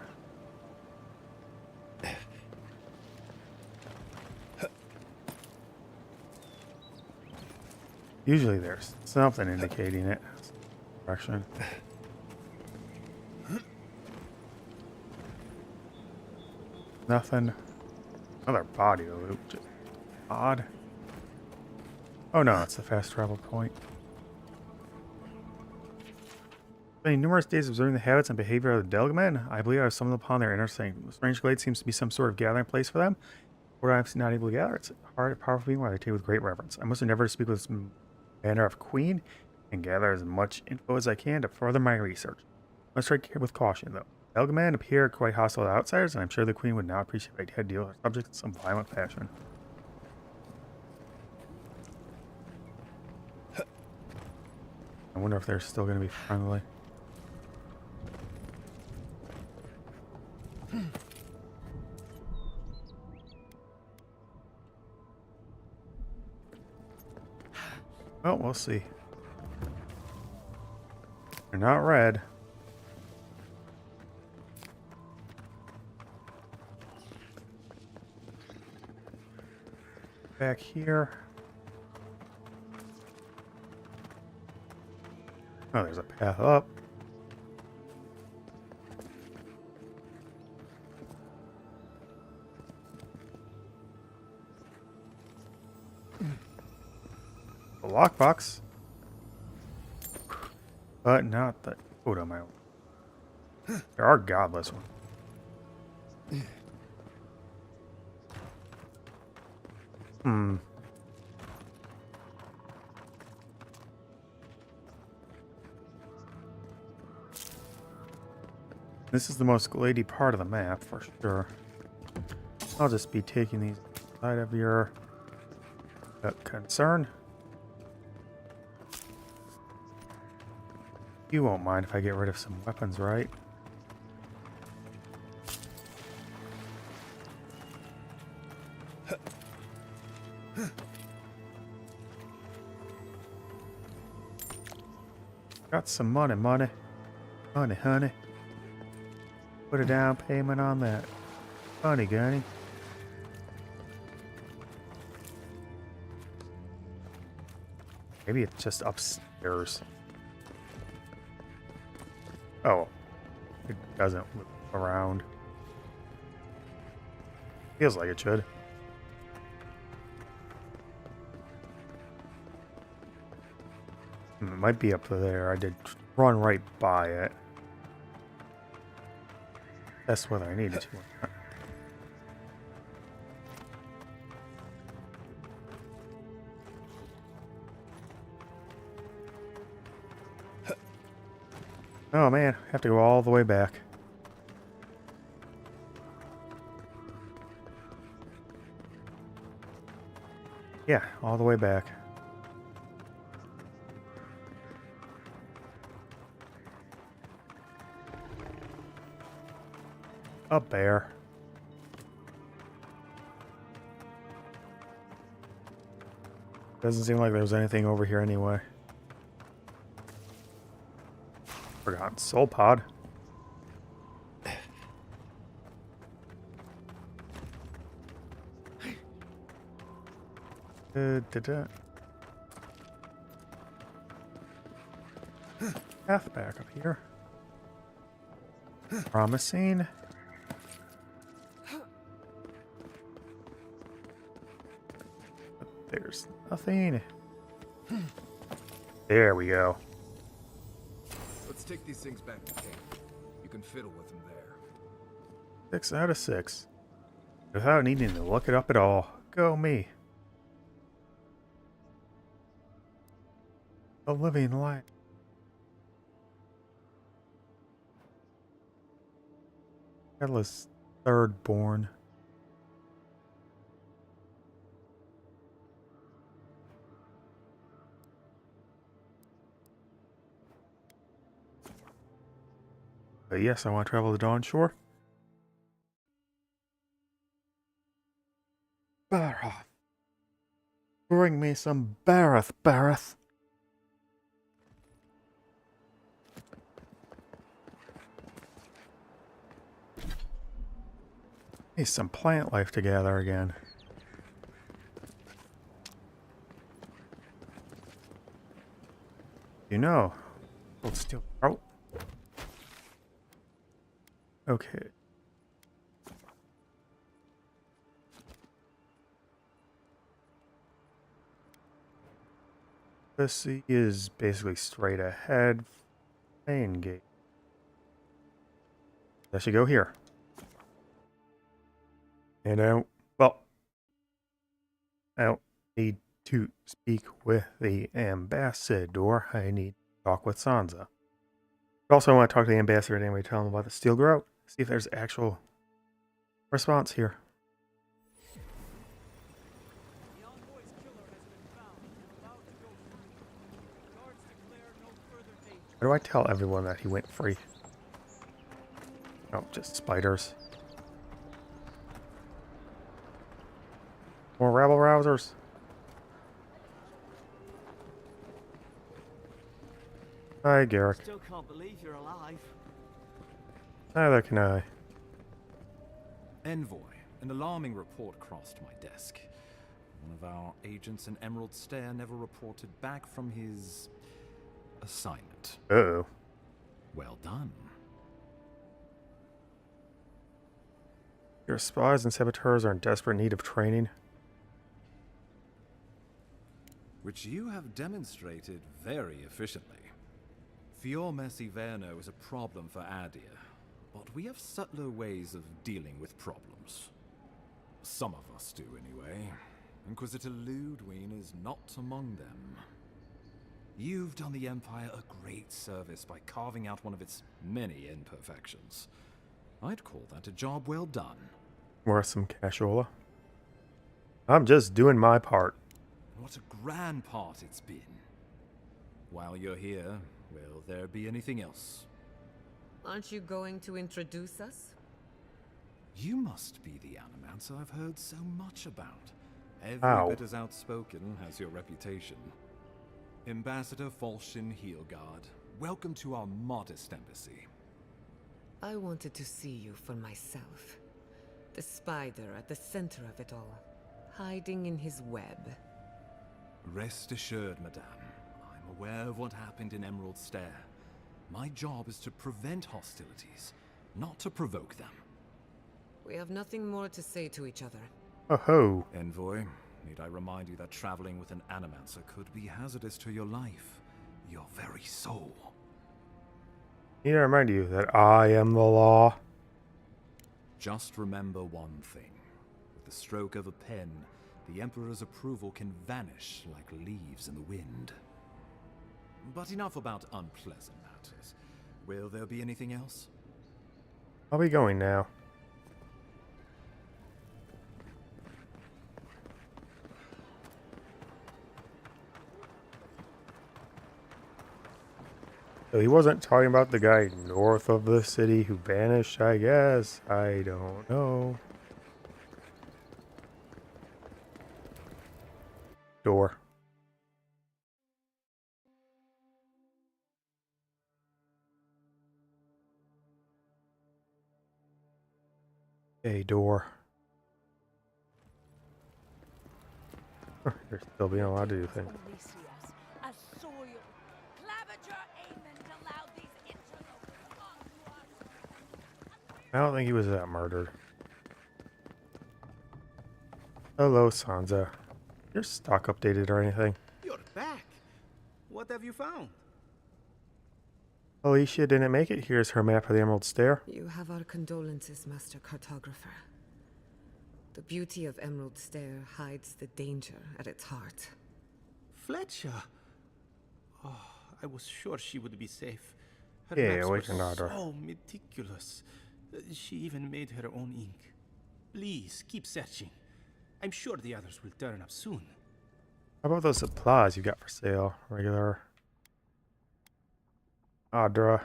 Usually there's something indicating it. Direction. Nothing. Another body loop. Just odd. Oh no, it's the fast travel point. Spending numerous days observing the habits and behavior of the Delgamen, I believe I have stumbled upon their inner sanctum. The strange glade seems to be some sort of gathering place for them. Where I'm not able to gather, it's hard, powerful being where I take with great reverence. I must endeavor to speak with this manner of queen and gather as much info as I can to further my research. I must tread with caution, though. Delgamen appear quite hostile to outsiders, and I'm sure the queen would not appreciate if I had to deal with her subjects in some violent fashion. I wonder if they're still going to be friendly. Well, we'll see. They're not red. Back here. Oh, there's a path up. A lockbox. But not the totem. There are godless ones. This is the most glady part of the map for sure. I'll just be taking these out of your concern. You won't mind if I get rid of some weapons, right? Got some money. Honey, honey. Put a down payment on that. Funny, Gunny. Maybe it's just upstairs. Oh. It doesn't look around. Feels like it should. It might be up there. I did run right by it. That's whether I needed to or not. Oh man, I have to go all the way back. Yeah, all the way back. A bear. Doesn't seem like there's anything over here anyway. Forgotten soul pod. Path back up here. Promising. But there's nothing. There we go. Let's take these things back to camp. You can fiddle with them there. 6 out of 6. Without needing to look it up at all. Go me. A living light. Headless Thirdborn. But yes, I want to travel to Dawn Shore. Barath. Bring me some Barath, Barath. Hey, some plant life to gather again. You know, hold still. Oh. Okay. This is basically straight ahead. Main gate. I should go here. And well, I don't need to speak with the ambassador. I need to talk with Sansa. Also, I want to talk to the ambassador anyway, tell him about the steel grout. See if there's actual response here. The envoy's killer has been found and allowed to go free. Guards declare no further danger. How do I tell everyone that he went free? Oh, just spiders. More rabble rousers. Hi, Garrick. Still can't believe you're alive. Neither can I. Envoy, an alarming report crossed my desk. One of our agents in Emerald Stair never reported back from his assignment. Uh-oh. Well done. Your spies and saboteurs are in desperate need of training. Which you have demonstrated very efficiently. Fior Mezzying is a problem for Adir, but we have subtler ways of dealing with problems. Some of us do, anyway. Inquisitor Ludwig is not among them. You've done the Empire a great service by carving out one of its many imperfections. I'd call that a job well done. Worth some cashola. I'm just doing my part. What a grand part it's been. While you're here, will there be anything else? Aren't you going to introduce us? You must be the Animancer I've heard so much about. Every Ow. bit as outspoken as your reputation. Ambassador Falshin Heelguard, welcome to our modest embassy. I wanted to see you for myself. The spider at the center of it all, hiding in his web. Rest assured, madame. I'm aware of what happened in Emerald Stair. My job is to prevent hostilities, not to provoke them. We have nothing more to say to each other. Oh ho. Envoy, need I remind you that traveling with an Animancer could be hazardous to your life, your very soul. Need to remind you that I am the law. Just remember one thing. With the stroke of a pen, the Emperor's approval can vanish like leaves in the wind. But enough about unpleasant matters. Will there be anything else? I'll be going now. So he wasn't talking about the guy north of the city who vanished, I guess. I don't know. Door. A door. You're still being allowed to do things. I don't think he was that murdered. Hello, Sansa. Your stock updated or anything? You're back. What have you found? Alicia didn't make it. Here's her map of the Emerald Stair. You have our condolences, Master Cartographer. The beauty of Emerald Stair hides the danger at its heart. Fletcher. Oh, I was sure she would be safe. Her Yeah, maps we were can order. so meticulous. She even made her own ink. Please, keep searching. I'm sure the others will turn up soon. How about those supplies you got for sale? Regular Adra.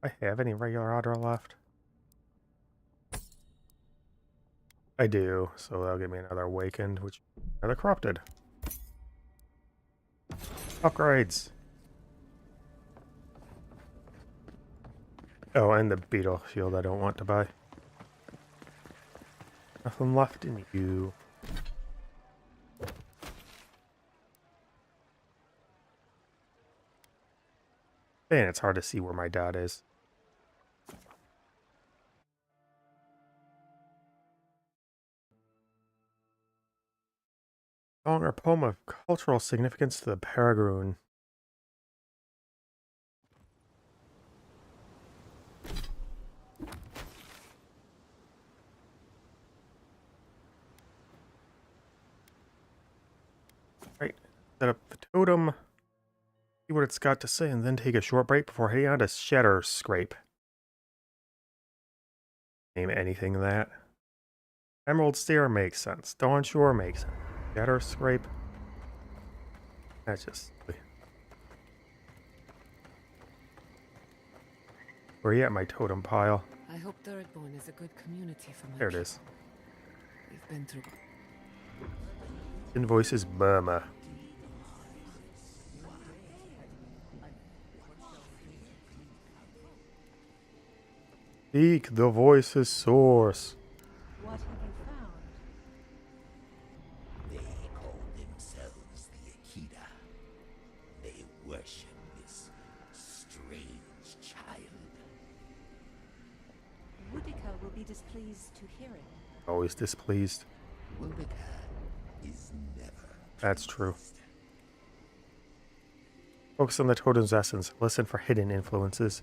I have any regular Adra left? I do, so that'll give me another awakened, which another corrupted. Upgrades. Oh, and the beetle shield I don't want to buy. Nothing left in you. Man, it's hard to see where my dot is. Song or poem of cultural significance to the Paragoon. Right, set up the totem, see what it's got to say, and then take a short break before heading on to Shatterscarp. Name anything that. Emerald Stair makes sense. Dawn Shore makes sense. Shatterscarp. That's just... Where are you at, my totem pile? I hope Thirdborn is a good community for my There it people. is. We've been through. Invoices Burma. Seek the voice's source. What have you found? They call themselves the Akita. They worship this strange child. Woodica will be displeased to hear it. Always displeased. Woodica is never. That's true. Focus on the totem's essence. Listen for hidden influences.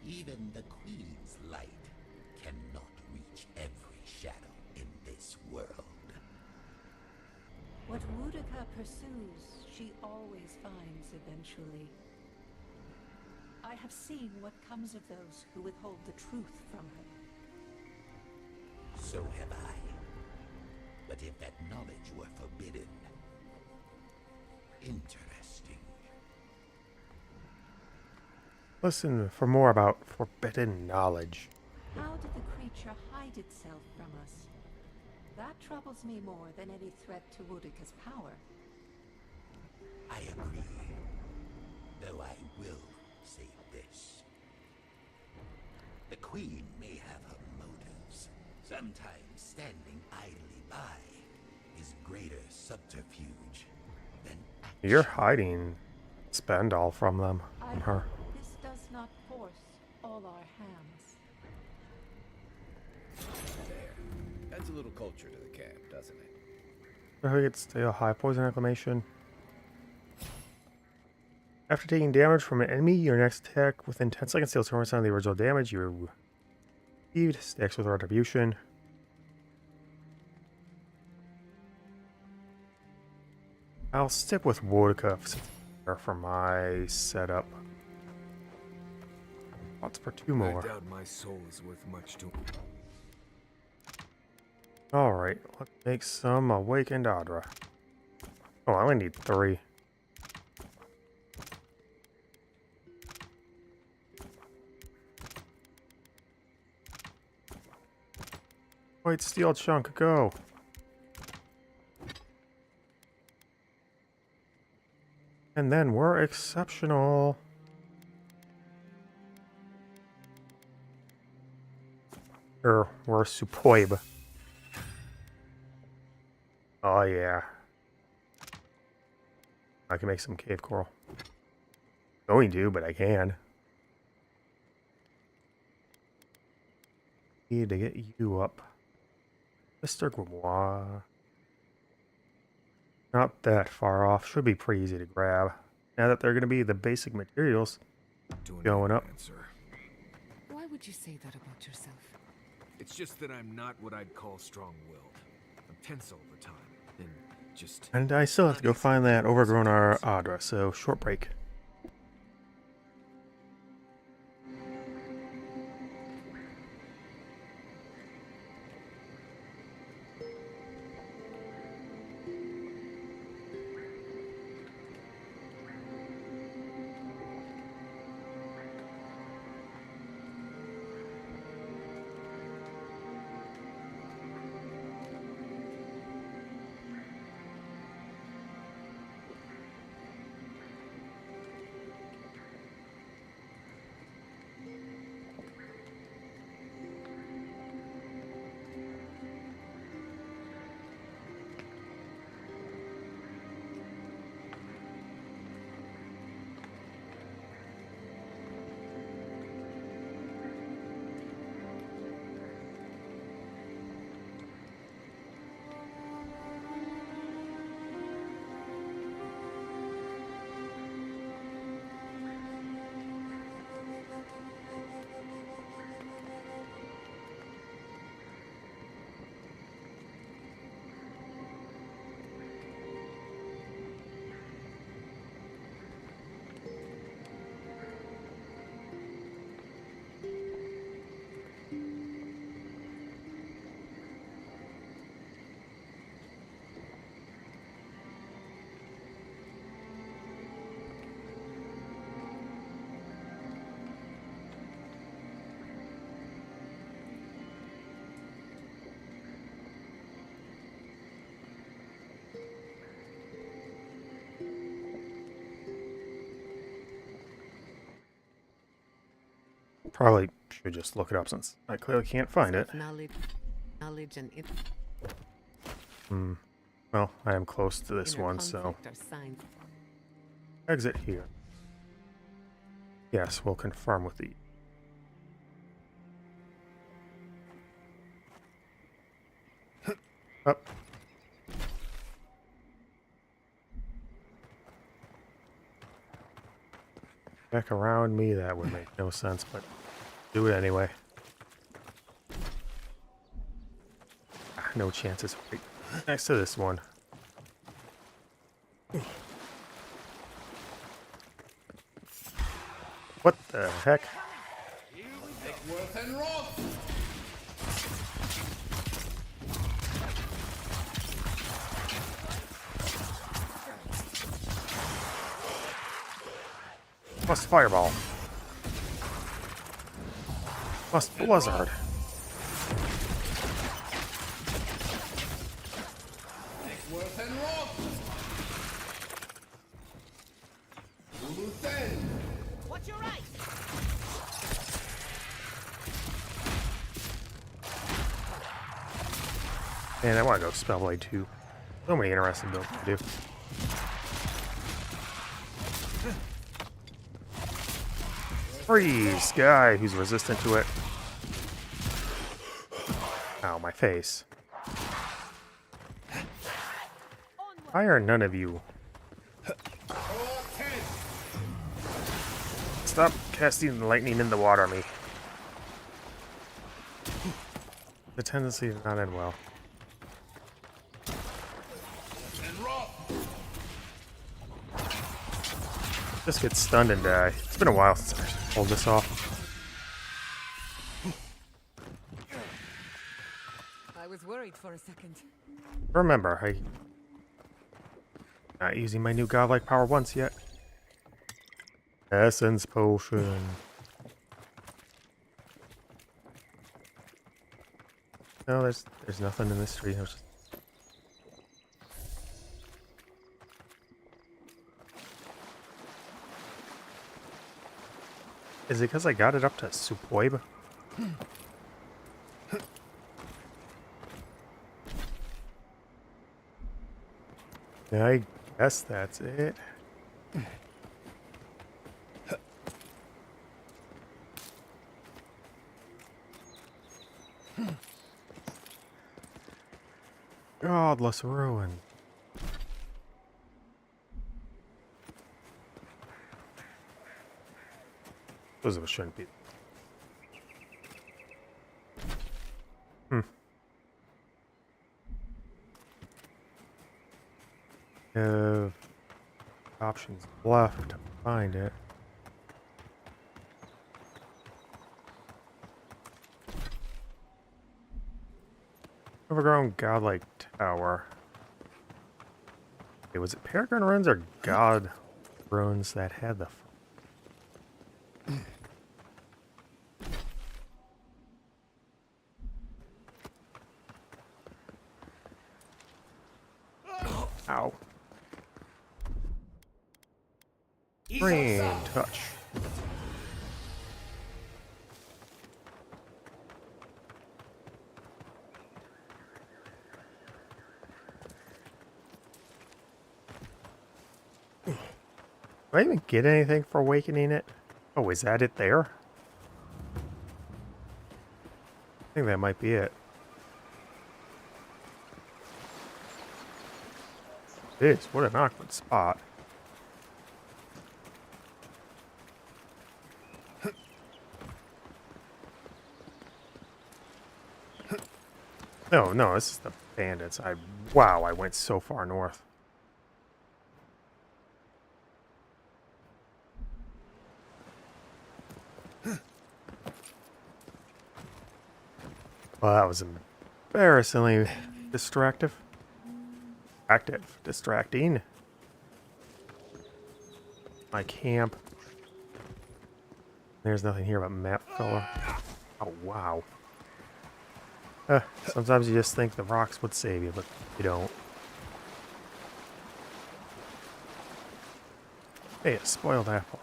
Even the Queen's light cannot reach every shadow in this world. What Woodica pursues, she always finds eventually. I have seen what comes of those who withhold the truth from her. So have I. But if that knowledge were forbidden... Interesting. Listen for more about forbidden knowledge. How did the creature hide itself from us? That troubles me more than any threat to Woodica's power. I agree. Though I will say this. The Queen may have her motives. Sometimes standing idly by is greater subterfuge than action. You're hiding Spendall from them. From her. This does not force all our hands. There. Adds a little culture to the camp, doesn't it? Target stale high poison acclamation. After taking damage from an enemy, your next attack within 10 seconds deals 20% of the original damage you received. Stacks with retribution. I'll stick with Woodica for my setup. Lots for two more. I doubt my soul is worth much to... Alright, let's make some Awakened Adra. Oh, I only need 3. White steel chunk, go! And then we're exceptional. Or we're superb. Oh yeah. I can make some cave coral. Going to, but I can. Need to get you up. Mr. Grimoire. Not that far off. Should be pretty easy to grab. Now that they're going to be the basic materials going up. Why would you say that about yourself? It's just that I'm not what I'd call strong-willed. I'm tense all the time, and just... And I still have to go find that overgrown Adra, so short break. Probably should just look it up since I clearly can't find it. Knowledge and Well, I am close to this one, so exit here. Yes, we'll confirm with the up. Back around me, that would make no sense, but do it anyway. No chances. Right next to this one. What the heck? Plus fireball. Plus blizzard. What's your right? Man, I want to go Spellblade too. So many interesting builds to do. Freeze! Guy who's resistant to it. Ow, my face. Why are none of you? Stop casting lightning in the water me. The tendency to not end well. Just get stunned and die. It's been a while since I pulled this off. I was worried for a second. Remember, I'm not using my new godlike power once yet. Essence potion. No, there's nothing in this tree. There's just... Is it because I got it up to Superb? Yeah, I guess that's it. Godless ruin. Those of us shouldn't be. Options left to find it. Overgrown godlike tower. Okay, was it Peregrine ruins or God ruins that had the? Ow. Green touch. Do I even get anything for awakening it? Oh, is that it there? I think that might be it. It is. What an awkward spot. No, this is the bandits. Wow, I went so far north. Well, that was embarrassingly distracting. My camp. There's nothing here but map filler. Oh, wow. Sometimes you just think the rocks would save you, but you don't. Hey, a spoiled apple.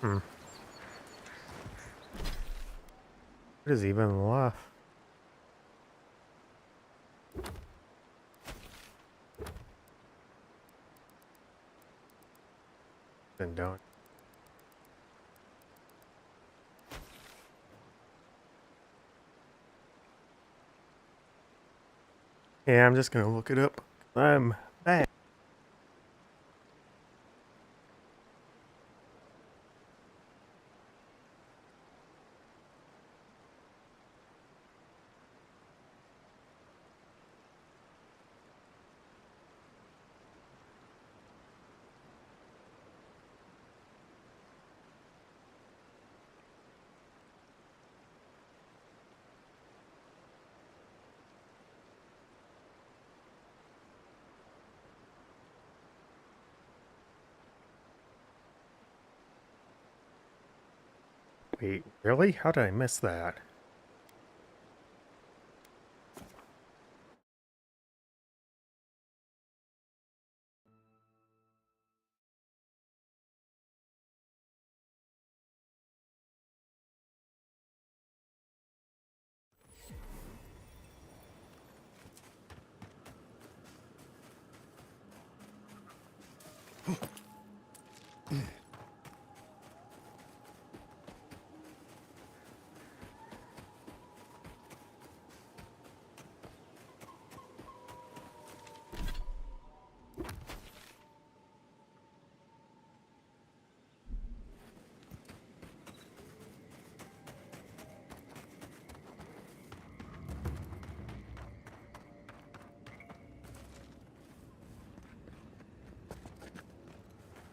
What is even left? Been done. Yeah, I'm just gonna look it up. I'm back. Wait, really? How did I miss that?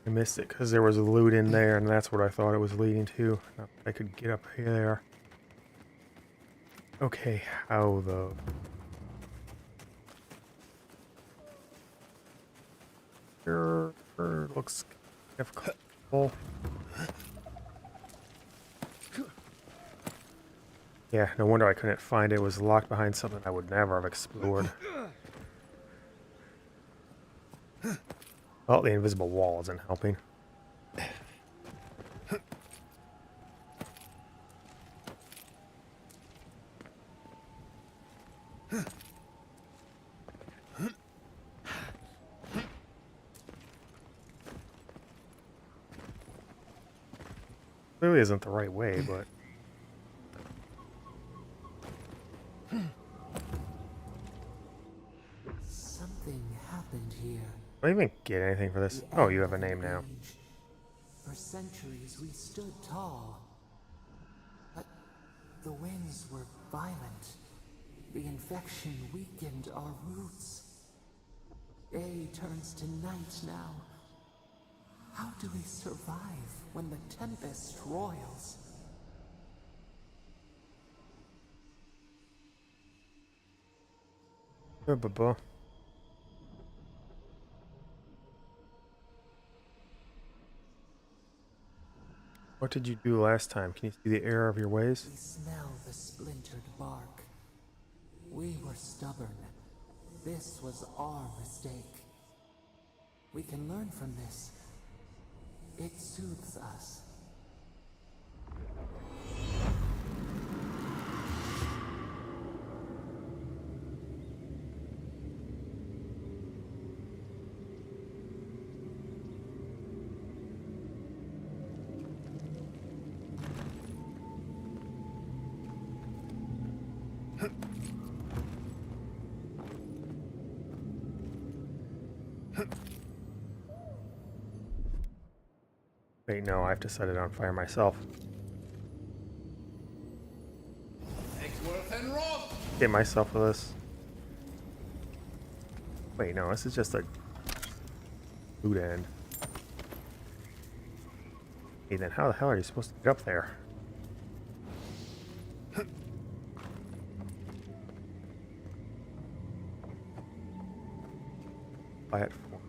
I missed it because there was a loot in there, and that's what I thought it was leading to. Not that I could get up here. Okay, how though? Looks difficult. Yeah, no wonder I couldn't find it. It was locked behind something I would never have explored. Oh, the invisible wall isn't helping. Clearly isn't the right way, but... Something happened here. Do I even get anything for this? Oh, you have a name now. For centuries we stood tall. But the winds were violent. The infection weakened our roots. Day turns to night now. How do we survive when the tempest roils? Blah. What did you do last time? Can you see the error of your ways? We smell the splintered bark. We were stubborn. This was our mistake. We can learn from this. It soothes us. Wait, no, I have to set it on fire myself. Get myself with this. Wait, no, this is just a loot end. Hey, then how the hell are you supposed to get up there? Platform.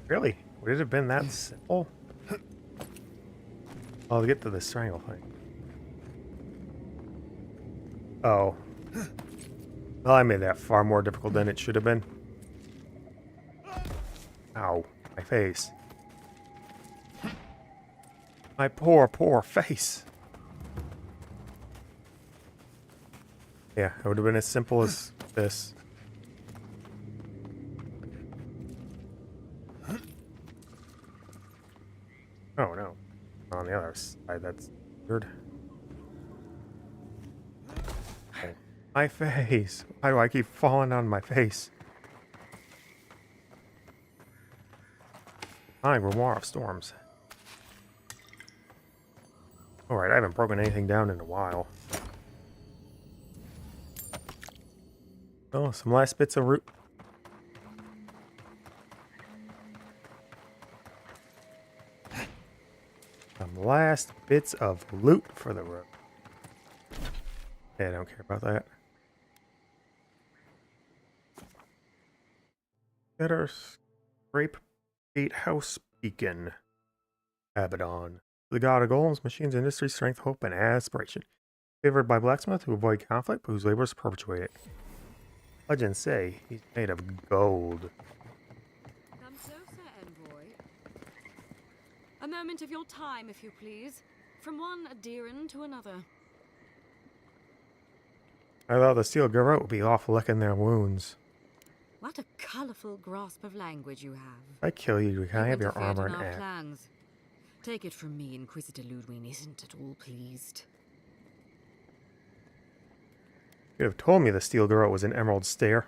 Really? Would it have been that simple? I'll get to this triangle thing. Oh. Well, I made that far more difficult than it should have been. Ow. My face. My poor, poor face. Yeah, it would have been as simple as this. Oh no. On the other side, that's weird. Oh, my face. Why do I keep falling on my face? My Grimoire of Storms. Alright, I haven't broken anything down in a while. Oh, some last bits of root. Some last bits of loot for the road. Yeah, I don't care about that. Shatterscarp Gatehouse Beacon. Abaddon. The god of golems, machines, industry, strength, hope, and aspiration. Favored by blacksmith to avoid conflict, but whose labors perpetuate it. Legends say he's made of gold. Come closer, envoy. A moment of your time, if you please. From one adherent to another. I thought the steel garrote would be off licking their wounds. What a colorful grasp of language you have. If I kill you, can I have your interfered armor in and our axe? plans. Take it from me, Inquisitor Ludwig isn't at all pleased. You'd have told me the steel garrote was an emerald stair.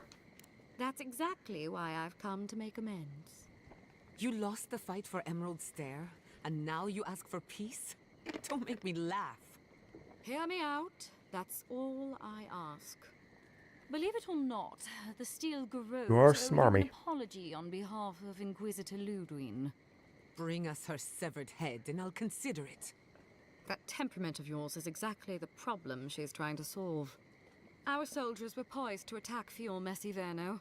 That's exactly why I've come to make amends. You lost the fight for Emerald Stair, and now you ask for peace? Don't make me laugh. Hear me out. That's all I ask. Believe it or not, the Steel Garrote You are owed smarmy. an apology on behalf of Inquisitor Ludwig. Bring us her severed head, and I'll consider it. That temperament of yours is exactly the problem she's trying to solve. Our soldiers were poised to attack Fior Mezzying.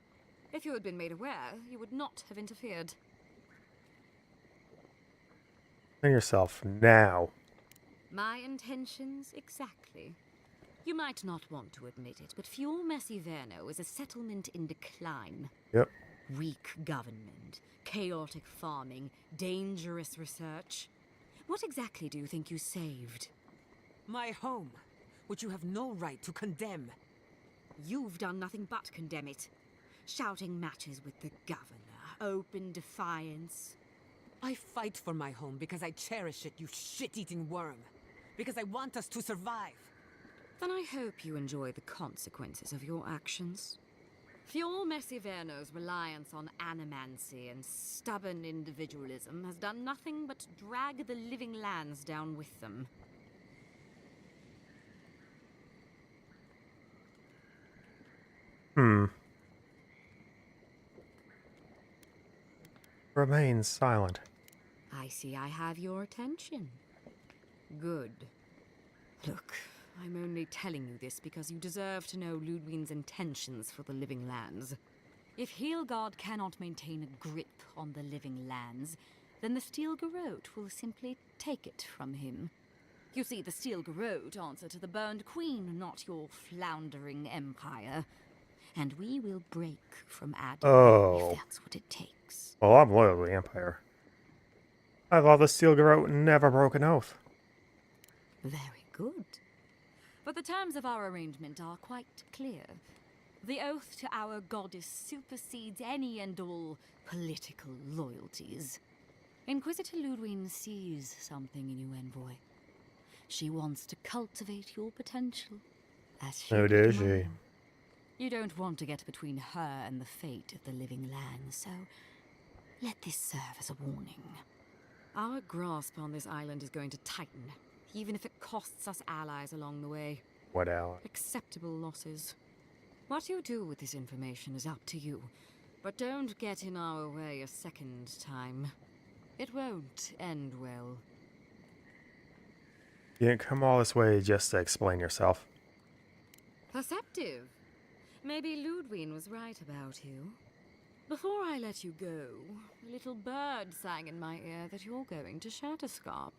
If you had been made aware, you would not have interfered. Explain yourself now. My intentions exactly. You might not want to admit it, but Fior Mezzying is a settlement in decline. Yep. Weak government, chaotic farming, dangerous research. What exactly do you think you saved? My home, which you have no right to condemn. You've done nothing but condemn it. Shouting matches with the governor, open defiance. I fight for my home because I cherish it, you shit-eating worm. Because I want us to survive. Then I hope you enjoy the consequences of your actions. Fior Mezzying's reliance on animancy and stubborn individualism has done nothing but drag the living lands down with them. Remain silent. I see I have your attention. Good. Look, I'm only telling you this because you deserve to know Ludwig's intentions for the living lands. If Heelgard cannot maintain a grip on the living lands, then the Steel Garrote will simply take it from him. You see, the Steel Garrote answer to the Burned Queen, not your floundering empire. And we will break from Adam if that's what it takes. Well, I'm loyal to the Empire. I thought the steel garrote never broke an oath. Very good. But the terms of our arrangement are quite clear. The oath to our goddess supersedes any and all political loyalties. Inquisitor Ludwig sees something in you, envoy. She wants to cultivate your potential. As she Oh, did does she? mine. You don't want to get between her and the fate of the living land, so let this serve as a warning. Our grasp on this island is going to tighten, even if it costs us allies along the way. What ally? Acceptable losses. What you do with this information is up to you, but don't get in our way a second time. It won't end well. You didn't come all this way just to explain yourself. Perceptive. Maybe Ludwig was right about you. Before I let you go, a little bird sang in my ear that you're going to Shatterscarp.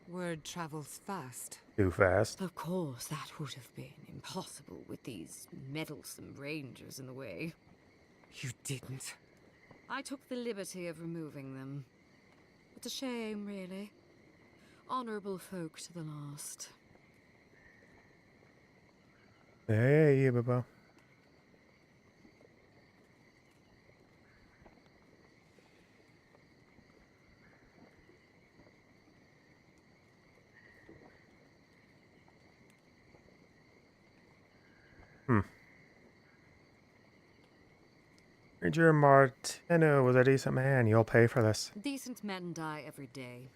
Word travels fast. Too fast. Of course, that would have been impossible with these meddlesome rangers in the way. You didn't. I took the liberty of removing them. It's a shame, really. Honorable folk to the last. Hey, Baba. Ranger Martino was a decent man. You'll pay for this. Decent men die every day.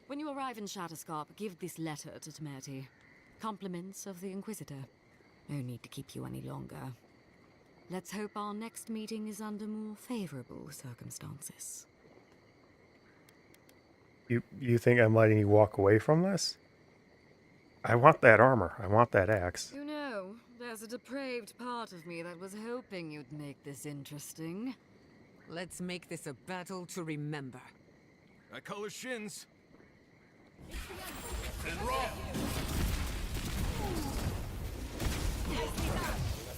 When you arrive in Shatterscarp, give this letter to Temerity. Compliments of the Inquisitor. No need to keep you any longer. Let's hope our next meeting is under more favorable circumstances. You think I'm letting you walk away from this? I want that armor. I want that axe. You know, there's a depraved part of me that was hoping you'd make this interesting. Let's make this a battle to remember. I color shins. And raw.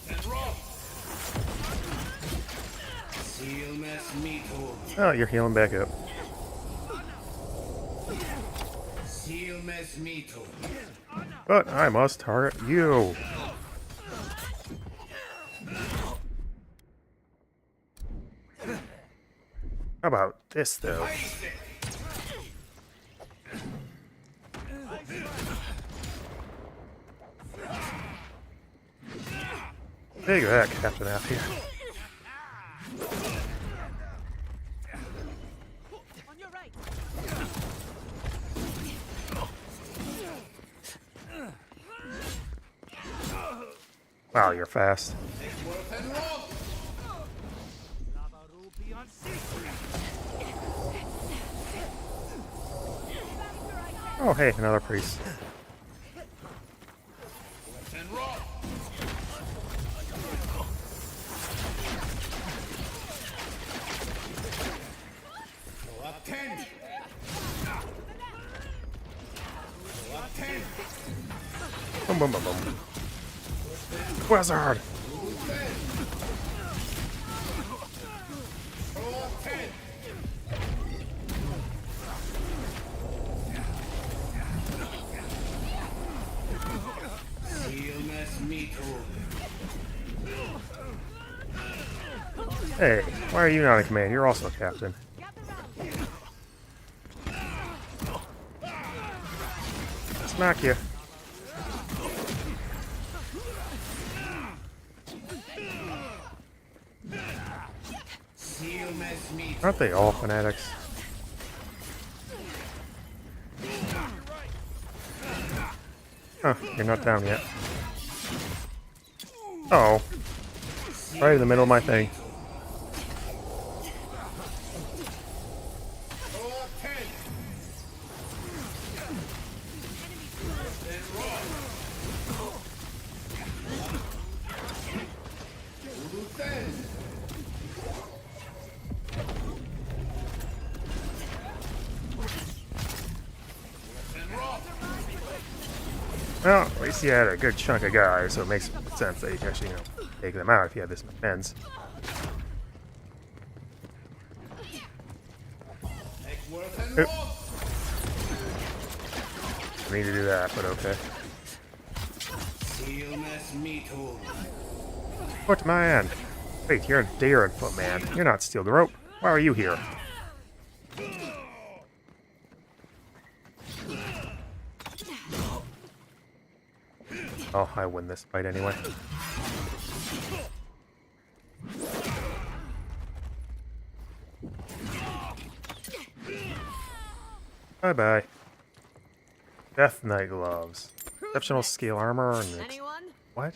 And raw. Oh, you're healing back up. But I must target you. How about this, though? Take that, Captain F here. On your right. Wow, you're fast. Oh, hey, another priest. Boom, boom, boom, boom. Wizard! Hey, why are you not in command? You're also a captain. Smack you. Aren't they all fanatics? Huh, you're not down yet. Uh oh. Right in the middle of my thing. Well, at least you had a good chunk of guys, so it makes sense that you can actually, take them out if you have this many men. Oop. I need to do that, but okay. Footman! Wait, you're a daring footman. You're not Steel the Rope. Why are you here? Oh, I win this fight anyway. Bye-bye. Death Knight gloves. Exceptional scale armor and what?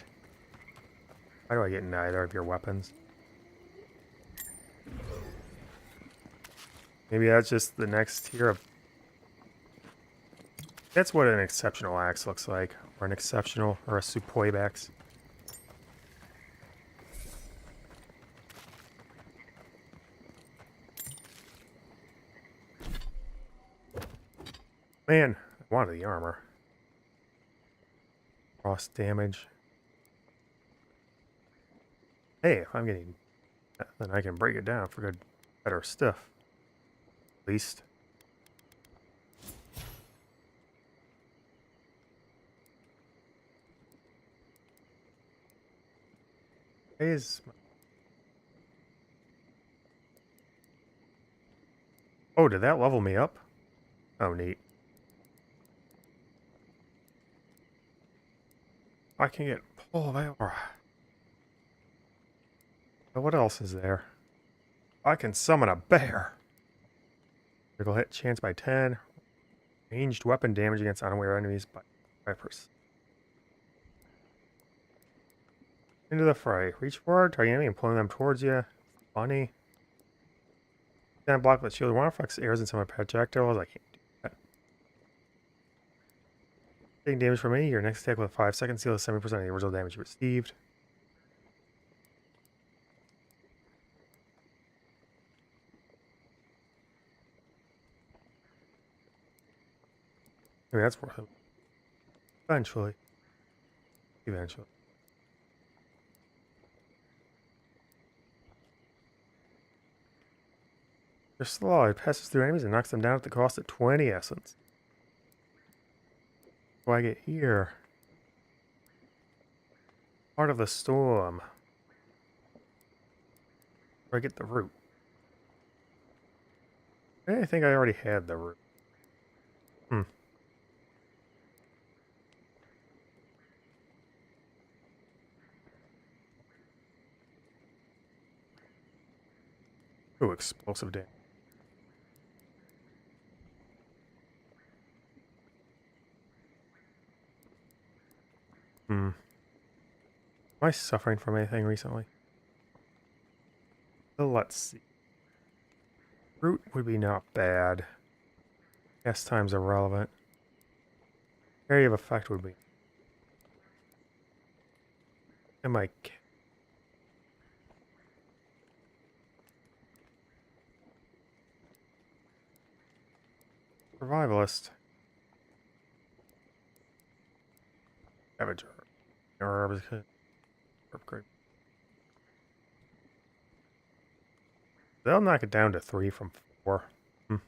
How do I get neither of your weapons? Maybe that's just the next tier of... That's what an exceptional axe looks like. Or an exceptional, or a superb axe. Man, I wanted the armor. Cross damage. Hey, if I'm getting... then I can break it down for good, better stuff. At least. Is oh, did that level me up? Oh, neat. I can get pull of aura. But what else is there? I can summon a bear. Critical hit chance by 10. Ranged weapon damage against unaware enemies by 5%. Into the fray. Reach forward, target enemy, and pulling them towards you. Funny. Then block with shield. One reflects airs and some projectiles. I can't do that. Taking damage from me. Your next attack with 5 seconds deals 70% of the original damage you received. I mean, that's worth it. Eventually. Eventually. They're slow. It passes through enemies and knocks them down at the cost of 20 essence. What do I get here? Part of the storm. Where do I get the root? I think I already had the root. Ooh, explosive damage. Am I suffering from anything recently? So let's see. Root would be not bad. Cast time's irrelevant. Area of effect would be. Am I? Survivalist. Scavenger. Herbs. Upgrade. They'll knock it down to 3 from 4. This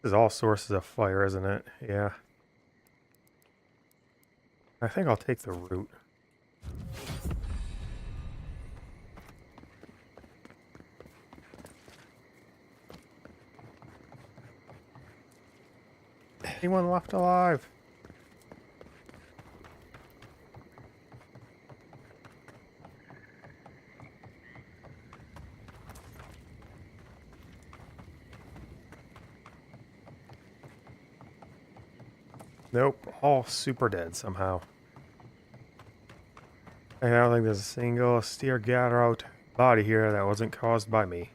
is all sources of fire, isn't it? Yeah. I think I'll take the root. Anyone left alive? Nope, all super dead somehow. I don't think there's a single Stair gather out body here that wasn't caused by me.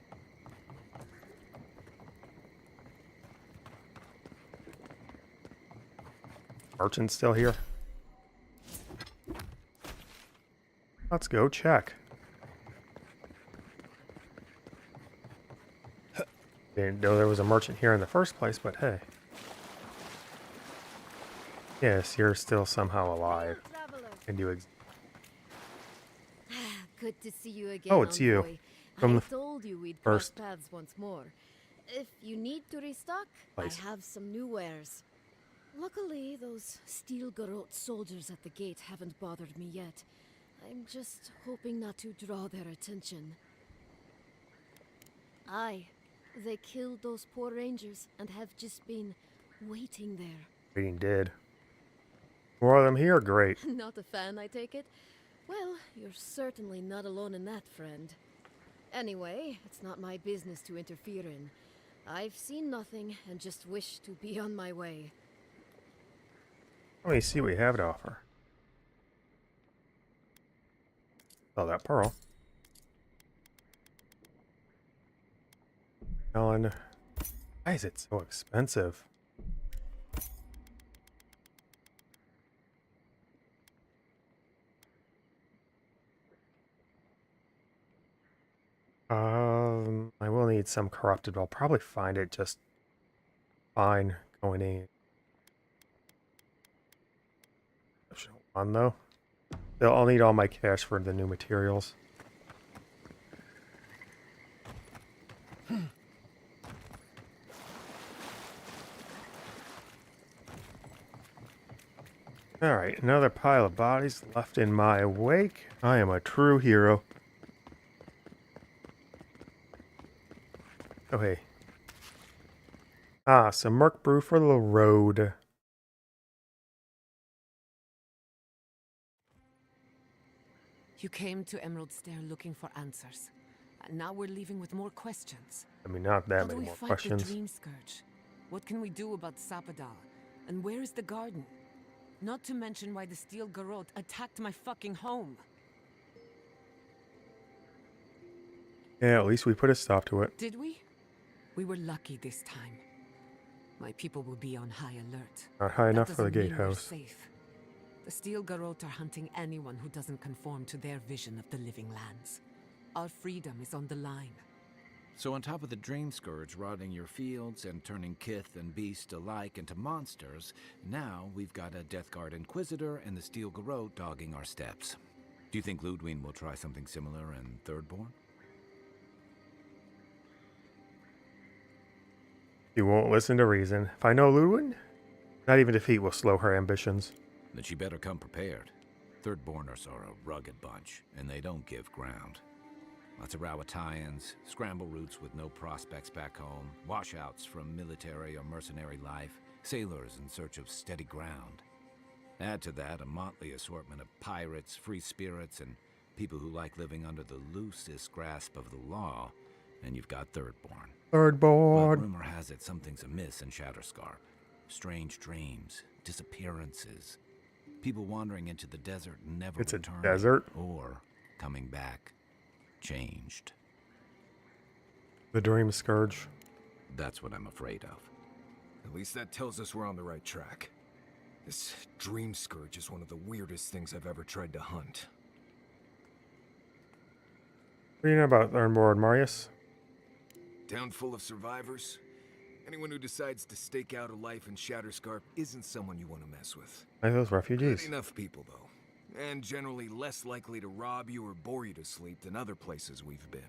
Merchant's still here. Let's go check. Didn't know there was a merchant here in the first place, but hey. Yes, you're still somehow alive. And you Good to see you again. Oh, it's you. Envoy. From I the told you we'd first cross paths once more. If you need to restock, place. I have some new wares. Luckily, those steel garrote soldiers at the gate haven't bothered me yet. I'm just hoping not to draw their attention. Aye, they killed those poor rangers and have just been waiting there. Being dead. More of them here, great. Not a fan, I take it? Well, you're certainly not alone in that, friend. Anyway, it's not my business to interfere in. I've seen nothing and just wish to be on my way. Let me see what we have to offer. Oh, that pearl. Ellen. Why is it so expensive? I will need some corrupted. I'll probably find it just fine going in. Optional 1 though. I'll need all my cash for the new materials. Alright, another pile of bodies left in my wake. I am a true hero. Oh, hey. Ah, some Merc Brew for the road. You came to Emerald Stair looking for answers. And now we're leaving with more questions. I mean, not that How do many we more fight questions. the Dream Scourge? What can we do about Sapadal? And where is the garden? Not to mention why the Steel Garrote attacked my fucking home. Yeah, at least we put a stop to it. Did we? We were lucky this time. My people will be on high alert. Not high enough for the That doesn't mean we're gatehouse. safe. The Steel Garrote are hunting anyone who doesn't conform to their vision of the living lands. Our freedom is on the line. So on top of the Dream Scourge rotting your fields and turning kith and beast alike into monsters, now we've got a Death Guard Inquisitor and the Steel Garrote dogging our steps. Do you think Ludwig will try something similar in Thirdborn? You won't listen to reason. If I know Ludwig, not even defeat will slow her ambitions. Then she better come prepared. Thirdborners are a rugged bunch, and they don't give ground. Lots of Rawatayans, scramble routes with no prospects back home, washouts from military or mercenary life, sailors in search of steady ground. Add to that a motley assortment of pirates, free spirits, and people who like living under the loosest grasp of the law, and you've got Thirdborn. Thirdborn. But rumor has it something's amiss in Shatterscarp. Strange dreams, disappearances, people wandering into the desert and never returning. It's a desert? Or coming back. Changed. The Dream Scourge. That's what I'm afraid of. At least that tells us we're on the right track. This Dream Scourge is one of the weirdest things I've ever tried to hunt. What do you know about Thirdborn, Marius? Town full of survivors. Anyone who decides to stake out a life in Shatterscarp isn't someone you want to mess with. Like those refugees. Not enough people, though. And generally less likely to rob you or bore you to sleep than other places we've been.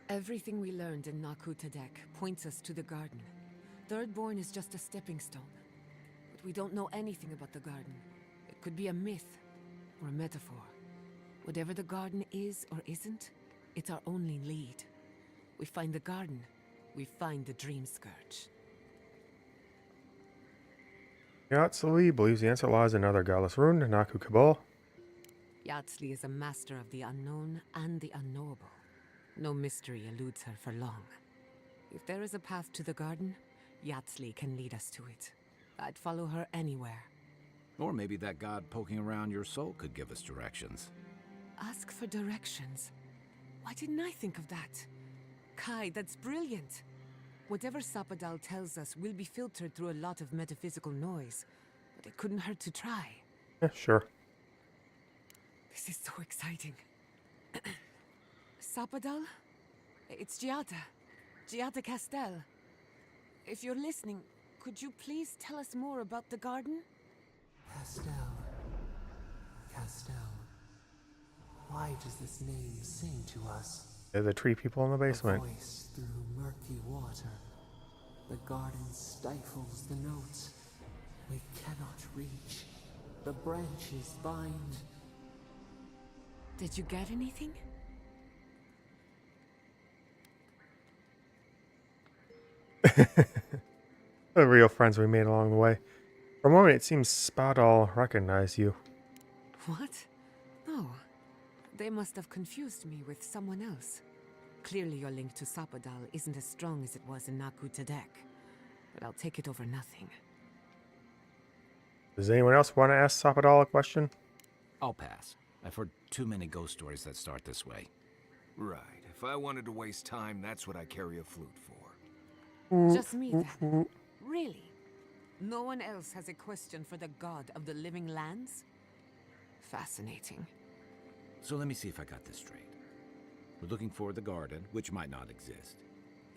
Everything we learned in Nakutadek points us to the garden. Thirdborn is just a stepping stone. But we don't know anything about the garden. It could be a myth or a metaphor. Whatever the garden is or isn't, it's our only lead. We find the garden, we find the Dream Scourge. Yatsli believes the answer lies in another godless rune, Naku Cabal. Yatsli is a master of the unknown and the unknowable. No mystery eludes her for long. If there is a path to the garden, Yatsli can lead us to it. I'd follow her anywhere. Or maybe that god poking around your soul could give us directions. Ask for directions. Why didn't I think of that? Kai, that's brilliant. Whatever Sapadal tells us will be filtered through a lot of metaphysical noise, but it couldn't hurt to try. Yeah, sure. This is so exciting. Sapadal? It's Giada Castel. If you're listening, could you please tell us more about the garden? Castel. Why does this name sing to us? They're the tree people in the basement. A voice through murky water. The garden stifles the notes. We cannot reach. The branches bind. Did you get anything? The real friends we made along the way. For a moment, it seems Spadal recognized you. What? No. They must have confused me with someone else. Clearly your link to Sapadal isn't as strong as it was in Nakutadek. But I'll take it over nothing. Does anyone else want to ask Sapadal a question? I'll pass. I've heard too many ghost stories that start this way. Right. If I wanted to waste time, that's what I carry a flute for. Just me then? Really? No one else has a question for the god of the living lands? Fascinating. So let me see if I got this straight. We're looking for the garden, which might not exist.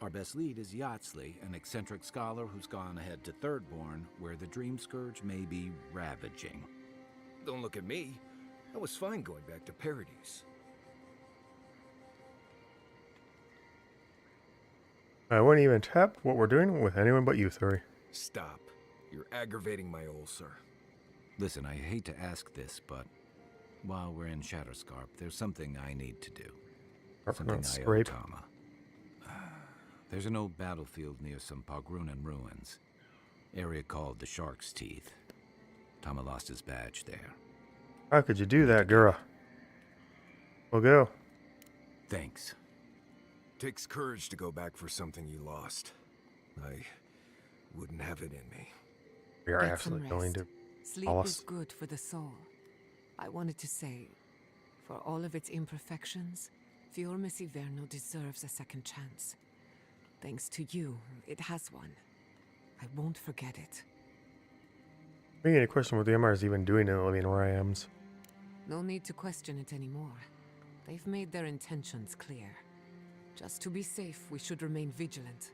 Our best lead is Yatsli, an eccentric scholar who's gone ahead to Thirdborn, where the Dream Scourge may be ravaging. Don't look at me. I was fine going back to Paradise. I wouldn't even tap what we're doing with anyone but you three. Stop. You're aggravating my old sir. Listen, I hate to ask this, but while we're in Shatterscarp, there's something I need to do. Something I owe Scrape. Tama. There's an old battlefield near some Pogrunan ruins. Area called the Shark's Teeth. Tama lost his badge there. How could you do that, girl? We'll go. Thanks. Takes courage to go back for something you lost. I wouldn't have it in me. We are Get absolutely some going rest. to Sleep Alice. is good for the soul. I wanted to say, for all of its imperfections, Fior Mezzyverno deserves a second chance. Thanks to you, it has one. I won't forget it. We get a question what the Empire is even doing in the Living Realms. No need to question it anymore. They've made their intentions clear. Just to be safe, we should remain vigilant.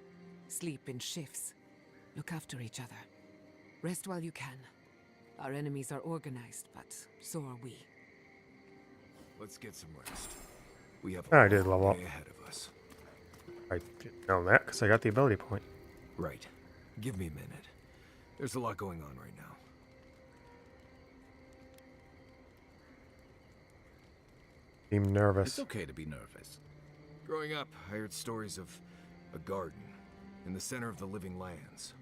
Sleep in shifts. Look after each other. Rest while you can. Our enemies are organized, but so are we. Let's get some rest. We have I a did long level up. day ahead of us. I didn't know that because I got the ability point. Right. Give me a minute. There's a lot going on right now. Seem nervous. It's okay to be nervous. Growing up, I heard stories of a garden in the center of the living lands.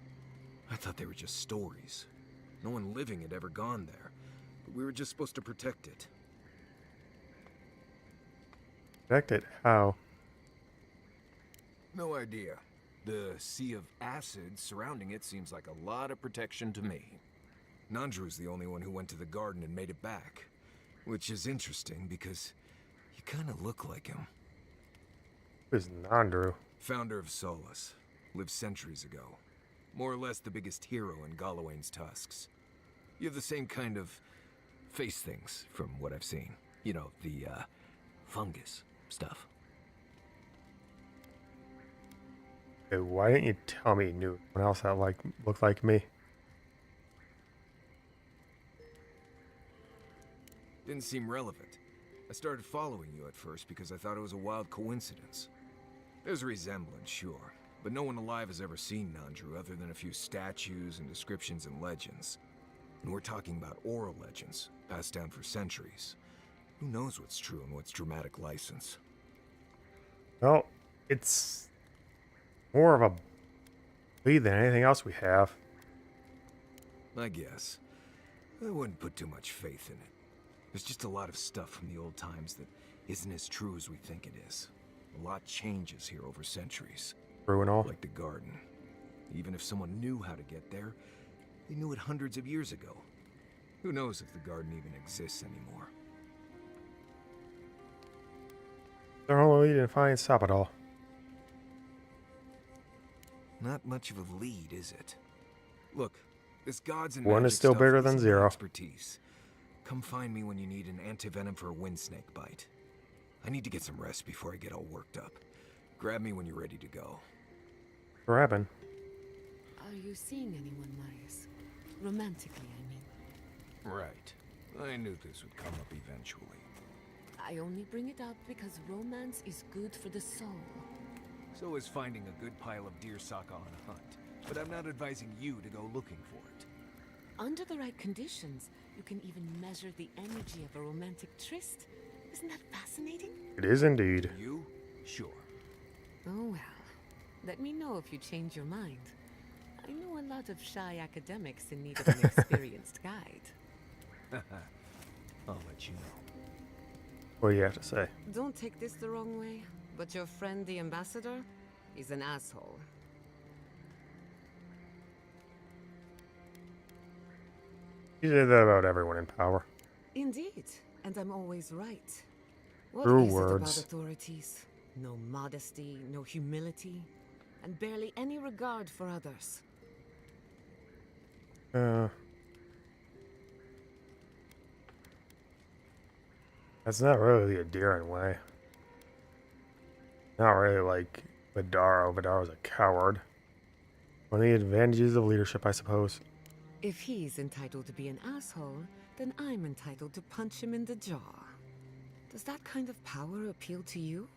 I thought they were just stories. No one living had ever gone there, but we were just supposed to protect it. Protect it? How? No idea. The sea of acid surrounding it seems like a lot of protection to me. Nandru's the only one who went to the garden and made it back, which is interesting because you kind of look like him. Who's Nandru? Founder of Solace. Lived centuries ago. More or less the biggest hero in Galawain's tusks. You have the same kind of face things from what I've seen. You know, the, fungus stuff. Hey, why didn't you tell me you knew anyone else that looked like me? Didn't seem relevant. I started following you at first because I thought it was a wild coincidence. There's a resemblance, sure, but no one alive has ever seen Nandru other than a few statues and descriptions and legends. And we're talking about oral legends, passed down for centuries. Who knows what's true and what's dramatic license? Well, it's more of a lead than anything else we have. I guess. I wouldn't put too much faith in it. There's just a lot of stuff from the old times that isn't as true as we think it is. A lot changes here over centuries. True and all. Like the garden. Even if someone knew how to get there, they knew it hundreds of years ago. Who knows if the garden even exists anymore? They're only lead and find stop it all. Not much of a lead, is it? Look, this gods and One magic is still stuff bigger than isn't my zero. expertise. Come find me when you need an antivenom for a wind snake bite. I need to get some rest before I get all worked up. Grab me when you're ready to go. Grabbing. Are you seeing anyone, Marius? Romantically, I mean. Right. I knew this would come up eventually. I only bring it up because romance is good for the soul. So is finding a good pile of deer saka on a hunt. But I'm not advising you to go looking for it. Under the right conditions, you can even measure the energy of a romantic tryst. Isn't that fascinating? It is indeed. You? Sure. Oh well. Let me know if you change your mind. I know a lot of shy academics in need of an experienced guide. I'll let you know. What do you have to say? Don't take this the wrong way, but your friend the ambassador is an asshole. You did that about everyone in power. Indeed, and I'm always right. What True is it words. about authorities? No modesty, no humility, and barely any regard for others. That's not really the Adiran way. Not really like Vidaro. Vidaro's a coward. One of the advantages of leadership, I suppose. If he's entitled to be an asshole, then I'm entitled to punch him in the jaw. Does that kind of power appeal to you?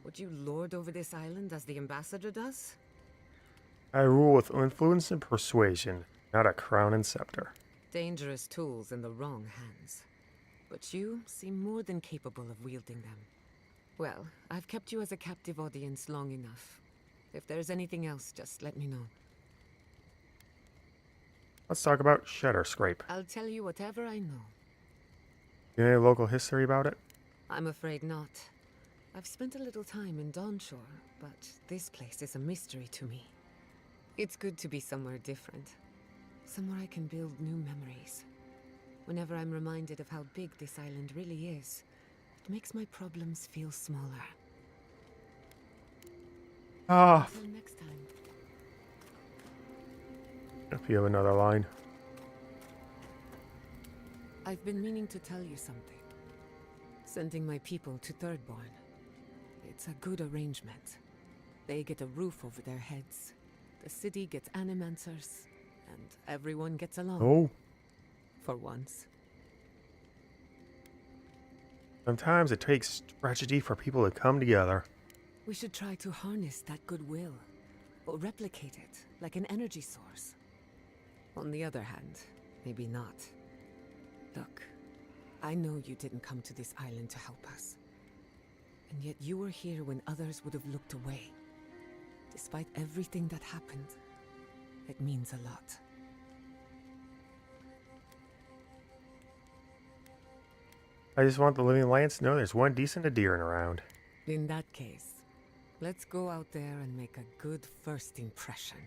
Would you lord over this island as the ambassador does? I rule with influence and persuasion, not a crown and scepter. Dangerous tools in the wrong hands. But you seem more than capable of wielding them. Well, I've kept you as a captive audience long enough. If there's anything else, just let me know. Let's talk about Shatterscarp. I'll tell you whatever I know. You know any local history about it? I'm afraid not. I've spent a little time in Dawnshore, but this place is a mystery to me. It's good to be somewhere different. Somewhere I can build new memories. Whenever I'm reminded of how big this island really is, it makes my problems feel smaller. Ah. Until next time. If you have another line. I've been meaning to tell you something. Sending my people to Thirdborn. It's a good arrangement. They get a roof over their heads. The city gets animancers. And everyone gets along. Oh. For once. Sometimes it takes tragedy for people to come together. We should try to harness that goodwill. Or replicate it, like an energy source. On the other hand, maybe not. Look, I know you didn't come to this island to help us. And yet you were here when others would have looked away. Despite everything that happened, it means a lot. I just want the living lands to know there's one decent Adiran around. In that case, let's go out there and make a good first impression.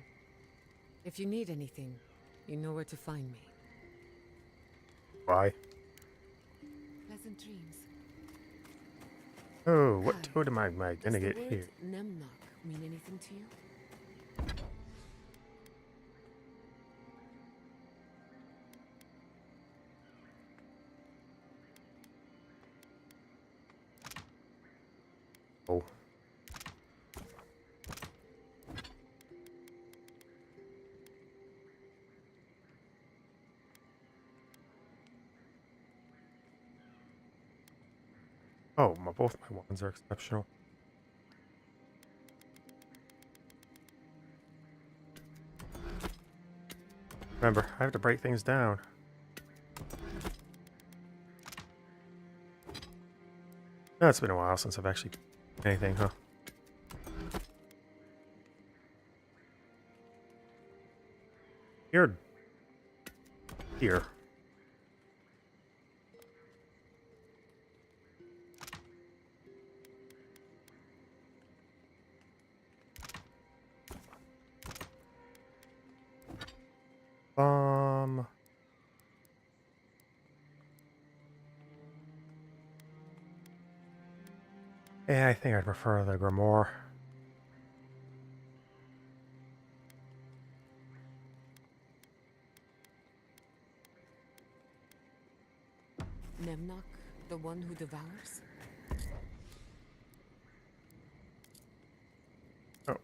If you need anything, you know where to find me. Bye. Pleasant dreams. Oh, what totem am I gonna get Does the here? word Nemnock mean anything to you? Oh. Oh, both my wands are exceptional. Remember, I have to break things down. No, it's been a while since I've actually done anything, huh? Here. Yeah, I think I'd prefer the Grimoire. Nemnock, the one who devours? Oh.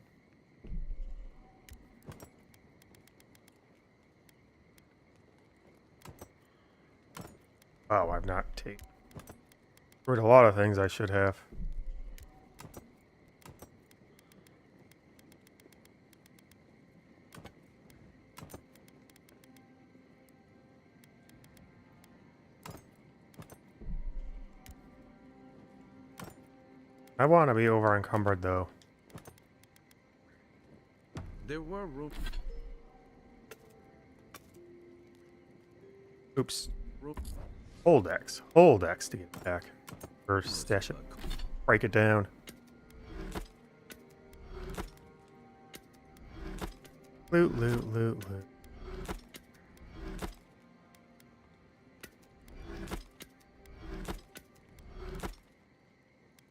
Oh, I've not taken. Read a lot of things I should have. I want to be over encumbered though. There were rope. Oops. Hold X. Hold X to get back. Or stash it. Break it down. Loot, loot, loot, loot.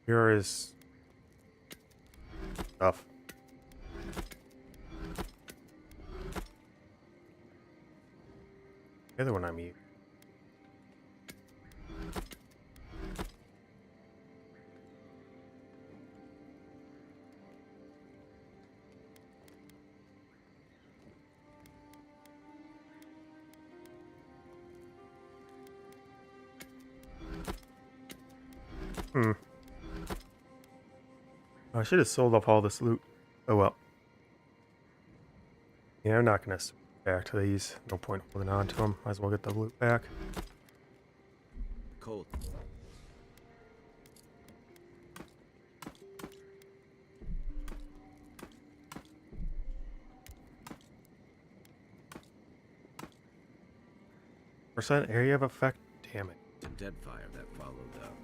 Here is stuff. The other one I'm using. I should have sold off all this loot. Oh well. Yeah, I'm not gonna switch back to these. No point holding on to them. Might as well get the loot back. Cold. Percent area of effect. Damn it. And dead fire that followed up.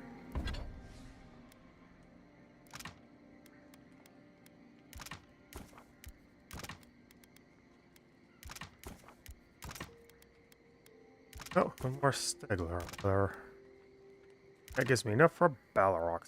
Oh, one more Stegler up there. That gives me enough for Balrog.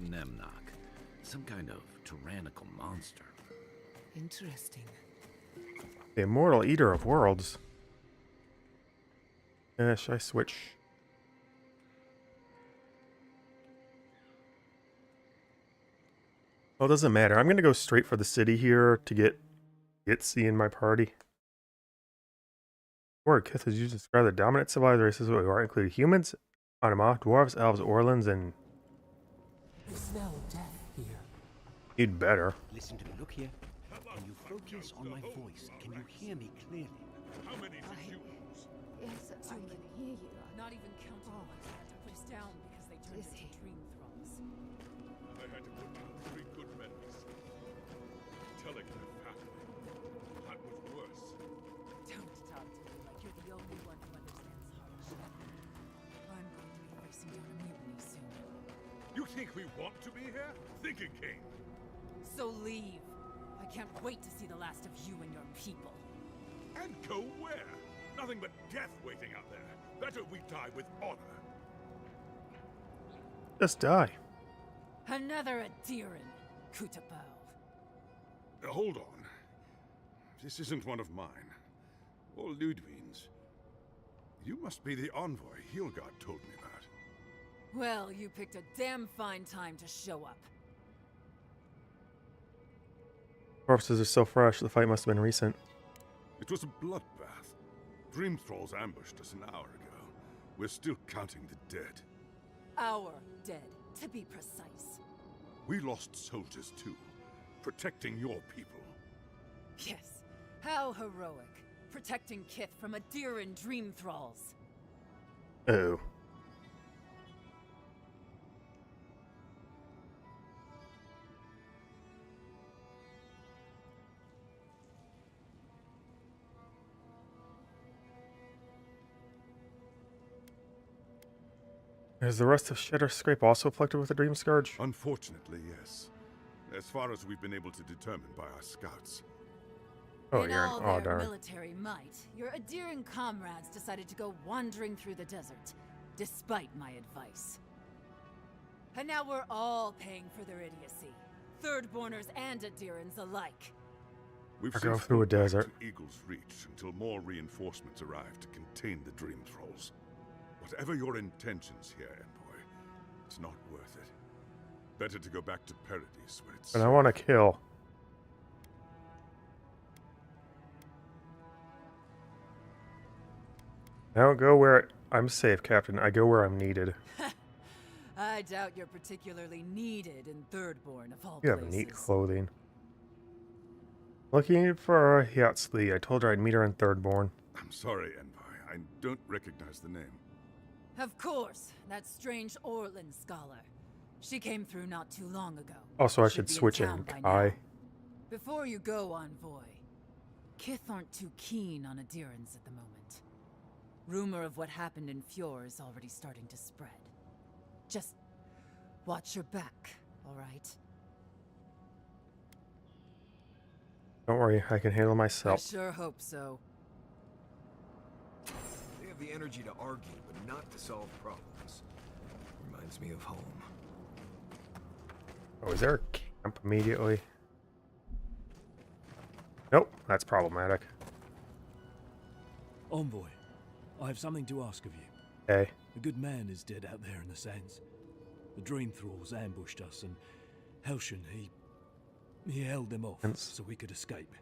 Nemnock. Some kind of tyrannical monster. Interesting. The immortal eater of worlds. Should I switch? Well, it doesn't matter. I'm going to go straight for the city here to get C in my party. Word Kith is used to describe the dominant civilized races we are, including humans, Anima, dwarves, elves, Orlans, and... I smell death here. You'd better. Listen to me. Look here. Can you focus on my voice? Can you hear me clearly? How many did you lose? Yes, I can hear you. Not even counting the ones that had to put us down because they turned into dream thralls. I had to put down 3 good members. Telling their family. That was worse. Don't talk to me like you're the only one who understands hardship. I'm going to be facing down a mutiny soon. You think we want to be here? Think again. So leave. I can't wait to see the last of you and your people. And go where? Nothing but death waiting out there. Better we die with honor. Just die. Another Adiran, Kutabao. Hold on. This isn't one of mine. Or Ludwig's. You must be the envoy Hilgard told me about. Well, you picked a damn fine time to show up. Corpses are so fresh, the fight must have been recent. It was a bloodbath. Dream Thralls ambushed us an hour ago. We're still counting the dead. Our dead, to be precise. We lost soldiers too, protecting your people. Yes, how heroic. Protecting Kith from Adiran Dream Thralls. Oh. Is the rest of Shatterscarp also afflicted with the Dream Scourge? Unfortunately, yes. As far as we've been able to determine by our scouts. Oh, In you're all oh, their darn. military might, your Adiran comrades decided to go wandering through the desert, despite my advice. And now we're all paying for their idiocy. Thirdborners and Adirans alike. We've Or go since through a pulled back desert. to Eagle's Reach until more reinforcements arrive to contain the Dream Thralls. Whatever your intentions here, Envoy, it's not worth it. Better to go back to Paradise where it's... And I want to kill. I don't go where I'm safe, Captain. I go where I'm needed. I doubt you're particularly needed in Thirdborn of all You places. have neat clothing. Looking for Yatsli. I told her I'd meet her in Thirdborn. I'm sorry, Envoy. I don't recognize the name. Of course, that strange Orlan scholar. She came through not too long ago. Also, I Should should be switch town in by Kai. now. Before you go, Envoy, Kith aren't too keen on Adirans at the moment. Rumor of what happened in Fior is already starting to spread. Just watch your back, all right? Don't worry, I can handle I myself. sure hope so. They have the energy to argue, but not to solve problems. Reminds me of home. Oh, is there a camp immediately? Nope, that's problematic. Envoy, I have something to ask of you. Hey. A good man is dead out there in the sands. The dream thralls ambushed us, and Helshin, he held them off so we could escape.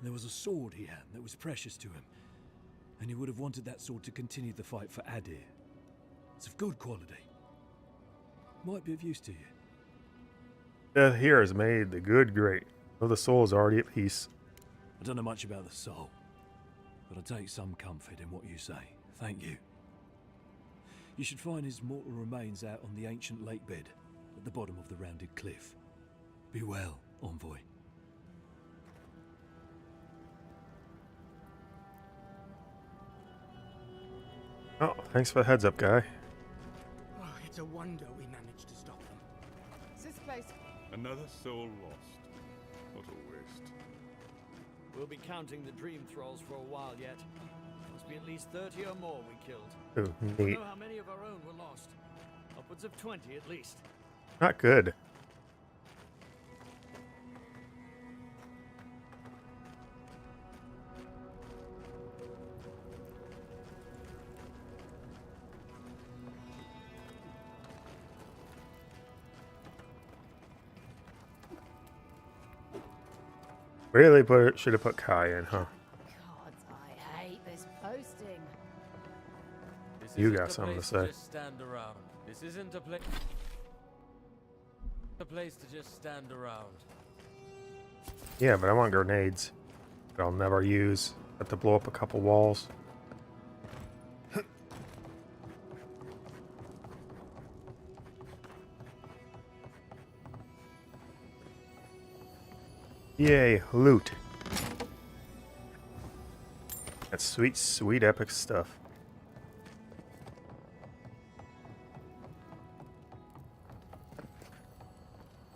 There was a sword he had that was precious to him, and he would have wanted that sword to continue the fight for Adir. It's of good quality. Might be of use to you. Death here has made the good great, though the soul is already at peace. I don't know much about the soul, but I take some comfort in what you say. Thank you. You should find his mortal remains out on the ancient lake bed at the bottom of the rounded cliff. Be well, envoy. Oh, thanks for the heads up, guy. Oh, it's a wonder we managed to stop them. Is this place? Another soul lost. What a waste. We'll be counting the dream thralls for a while yet. Must be at least 30 or more we killed. Ooh, I neat. know how many of our own were lost. Upwards of 20 at least. Not good. Really should have put Kai in, huh? God, I hate this posting. This You isn't got a something to place say. just stand around. This isn't a place to just stand around. Yeah, but I want grenades that I'll never use. Have to blow up a couple walls. Yay, loot. That's sweet, sweet epic stuff.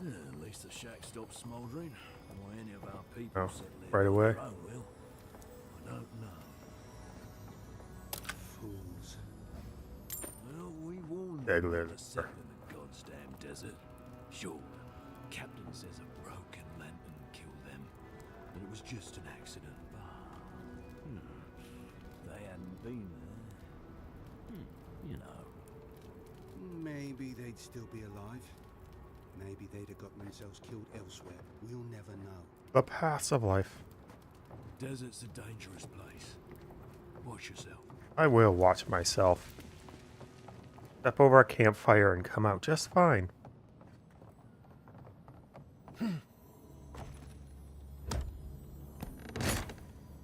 Yeah, at least the shack stopped smouldering. Why any of our people Oh, settle it right on away. their own will, I don't know. Fools. Well, we warned them Degler. not to settle in the God's damn desert. Sure, Captain says a broken lantern killed them, and it was just an accident. But if they hadn't been there, you know. Maybe they'd still be alive. Maybe they'd have gotten themselves killed elsewhere. We'll never know. The paths of life. Desert's a dangerous place. Watch yourself. I will watch myself. Step over a campfire and come out just fine.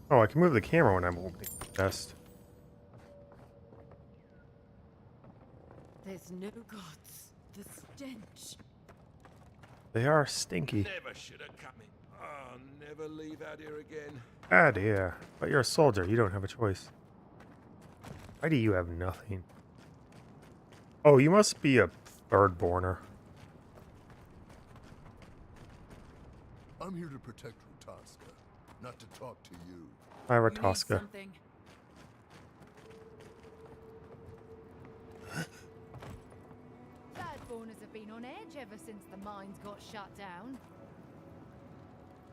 Oh, I can move the camera when I'm opening the chest. There's no gods. The stench. They are stinky. Never should have come in. Oh, never leave out here again. Ah, dear. But you're a soldier. You don't have a choice. Why do you have nothing? Oh, you must be a Thirdborner. I'm here to protect Rutaska, not to talk to you. Hi, Rataska. Thirdborners have been on edge ever since the mines got shut down.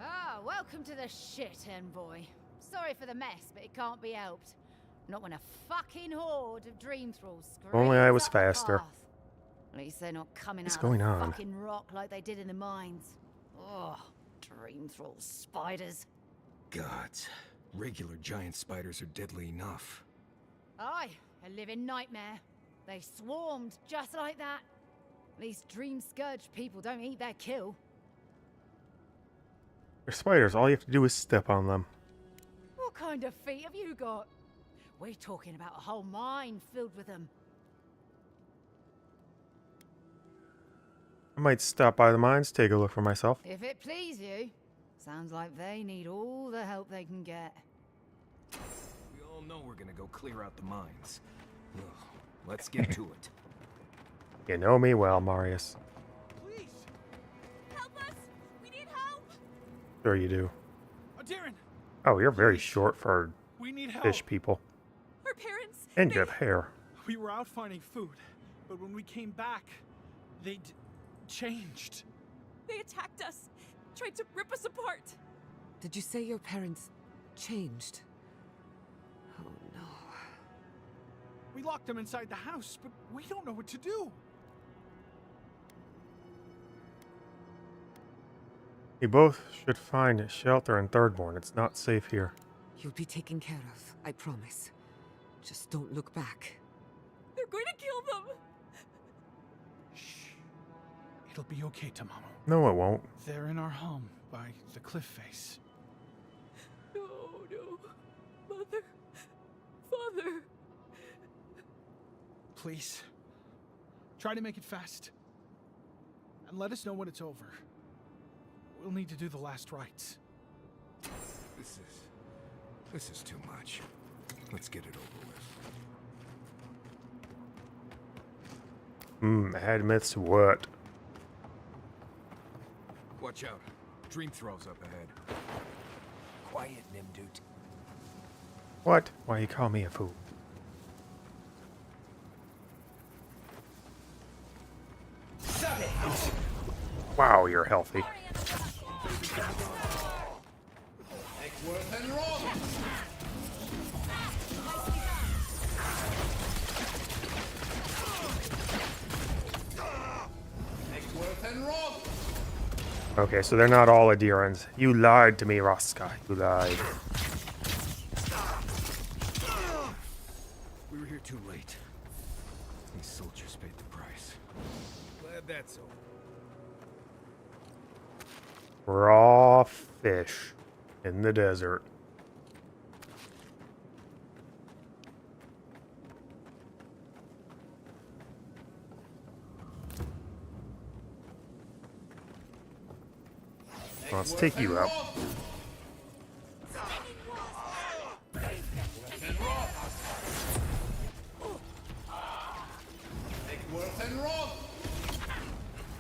Ah, welcome to the shit, envoy. Sorry for the mess, but it can't be helped. Not when a fucking horde of dream thralls screams Only I was up the faster. path. At least they're not coming What's out going of the on? fucking rock like they did in the mines. Oh, dream thrall spiders. Gods. Regular giant spiders are deadly enough. Aye, a living nightmare. They swarmed just like that. These dream scourge people don't eat their kill. They're spiders. All you have to do is step on them. What kind of feet have you got? We're talking about a whole mine filled with them. I might stop by the mines, take a look for myself. If it please you, sounds like they need all the help they can get. We all know we're gonna go clear out the mines. Ugh, let's get to it. You know me well, Marius. Please! Help us! We need help! Sure you do. Darren! Oh, you're very short for We need help! fish people. Our parents! And you have hair. We were out finding food, but when we came back, they'd changed. They attacked us, tried to rip us apart. Did you say your parents changed? Oh no. We locked them inside the house, but we don't know what to do. You both should find shelter in Thirdborn. It's not safe here. You'll be taken care of, I promise. Just don't look back. They're going to kill them! It'll be okay, Tamamo. No, it won't. They're in our home by the cliff face. No, no. Mother. Father. Please. Try to make it fast. And let us know when it's over. We'll need to do the last rites. This is too much. Let's get it over with. Add myths to what? Watch out. Dream throws up ahead. Quiet, Nimdut. What? Why you call me a fool? Wow, you're healthy. Okay, so they're not all Adirans. You lied to me, Roska. You lied. We were here too late. These soldiers paid the price. Glad that's over. Raw fish in the desert. Let's take you out.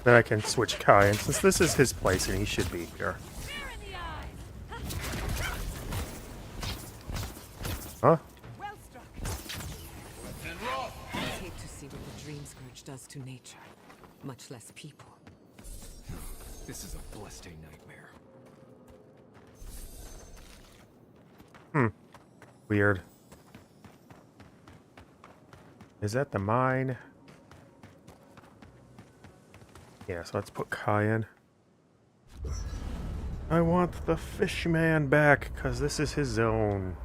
Then I can switch Kai, and since this is his place and he should be here. Huh? I hate to see what the Dream Scourge does to nature, much less people. This is a bloodstained nightmare. Weird. Is that the mine? Yeah, so let's put Kai in. I want the fishman back, because this is his zone.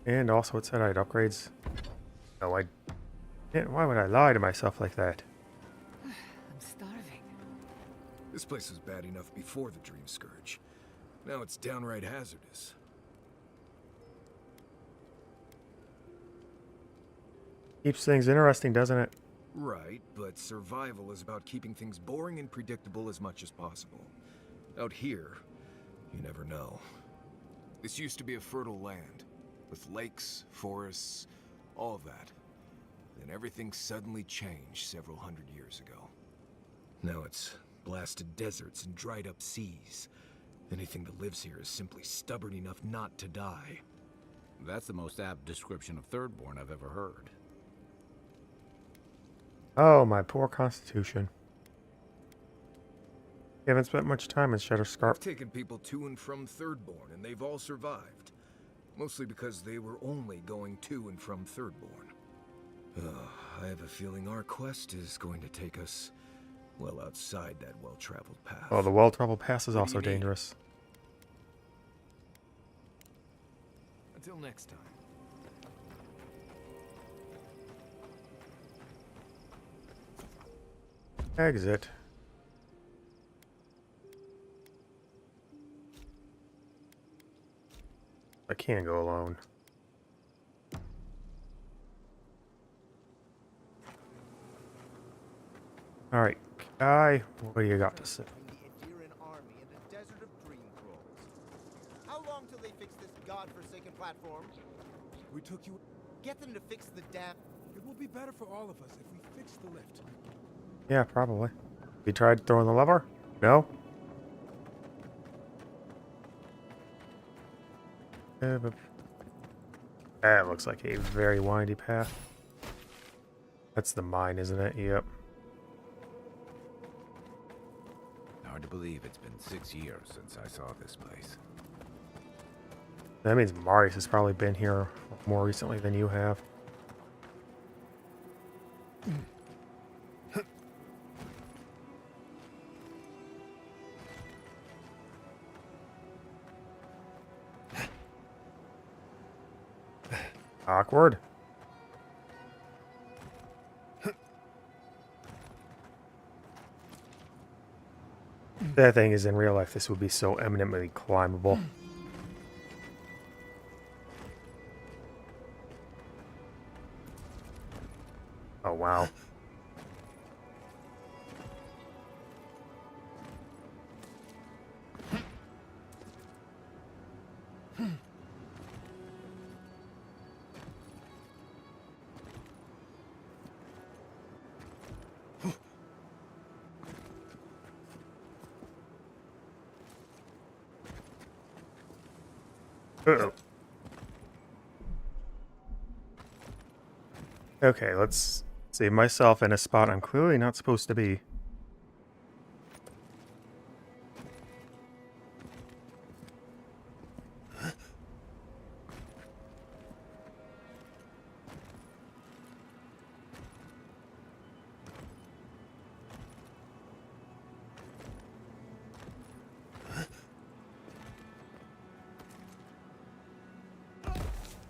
And also it said I had upgrades. No, I didn't. Why would I lie to myself like that? I'm starving. This place was bad enough before the Dream Scourge. Now it's downright hazardous. Keeps things interesting, doesn't it? Right, but survival is about keeping things boring and predictable as much as possible. Out here, you never know. This used to be a fertile land, with lakes, forests, all of that. Then everything suddenly changed several hundred years ago. Now it's blasted deserts and dried up seas. Anything that lives here is simply stubborn enough not to die. That's the most apt description of Thirdborn I've ever heard. Oh, my poor constitution. You haven't spent much time in Shatterscarp. I've taken people to and from Thirdborn, and they've all survived. Mostly because they were only going to and from Thirdborn. I have a feeling our quest is going to take us well outside that well-traveled path. Oh, the well-traveled path is also dangerous. Until next time. Exit. I can't go alone. Alright, Kai, what do you got to say? Army in the desert of dream trolls. How long till they fix this godforsaken platform? We took you. Get them to fix the damn. It will be better for all of us if we fix the lift. Yeah, probably. You tried throwing the lever? No? That looks like a very windy path. That's the mine, isn't it? Yep. Hard to believe. believe it's been 6 years since I saw this place. That means Marius has probably been here more recently than you have. Awkward. That thing is in real life, this would be so eminently climbable. Oh, wow. Uh-oh. Okay, let's save myself in a spot I'm clearly not supposed to be.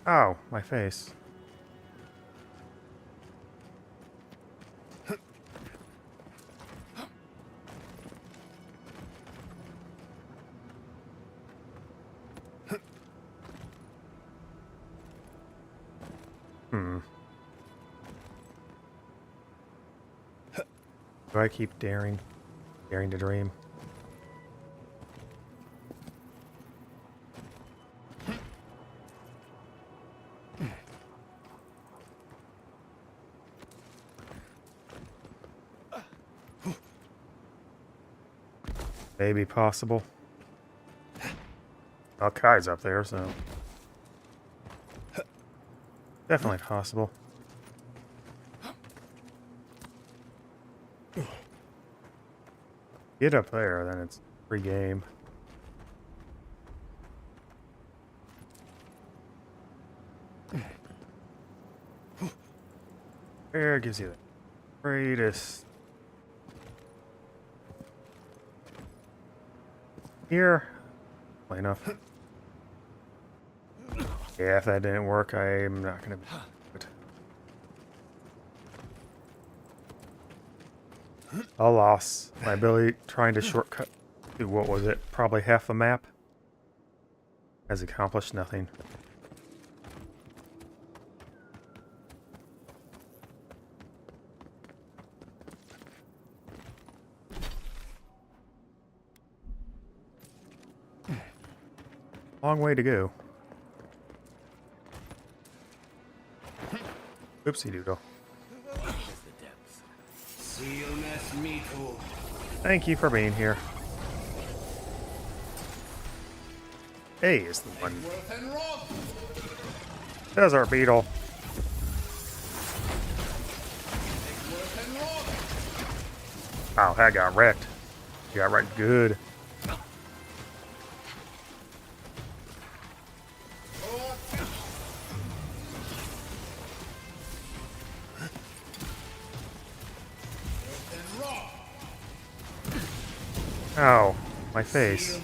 Ow, my face. Do I keep daring to dream? Maybe possible. Oh, Kai's up there, so definitely possible. Get up there, then it's free game. There gives you the greatest. Here, play enough. Yeah, if that didn't work, I'm not gonna be good. A loss. My ability trying to shortcut to, what was it, probably half the map, has accomplished nothing. Long way to go. Oopsie doodle. Thank you for being here. A is the one. Desert beetle. Oh, that got wrecked. You got wrecked good. Ow, my face.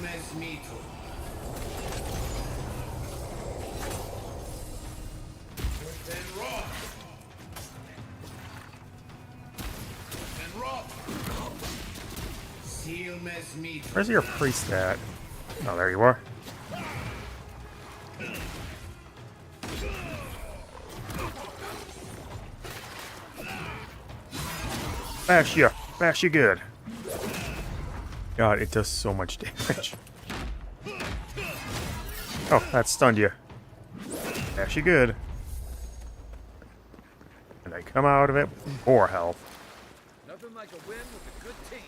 Where's your priest at? Oh, there you are. Bash you good. God, it does so much damage. Oh, that stunned you. Bash you good. And I come out of it with 4 health. Nothing like a win with a good team.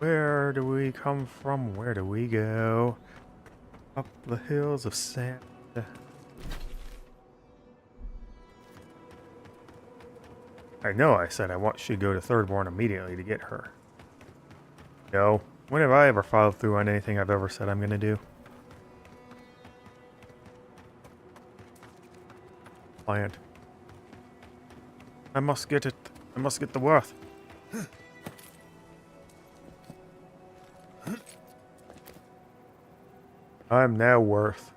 Where do we come from? Where do we go? Up the hills of sand. I know I said should go to Thirdborn immediately to get her. No. When have I ever followed through on anything I've ever said I'm going to do? Planned. I must get it. I must get the worth. I'm now worth.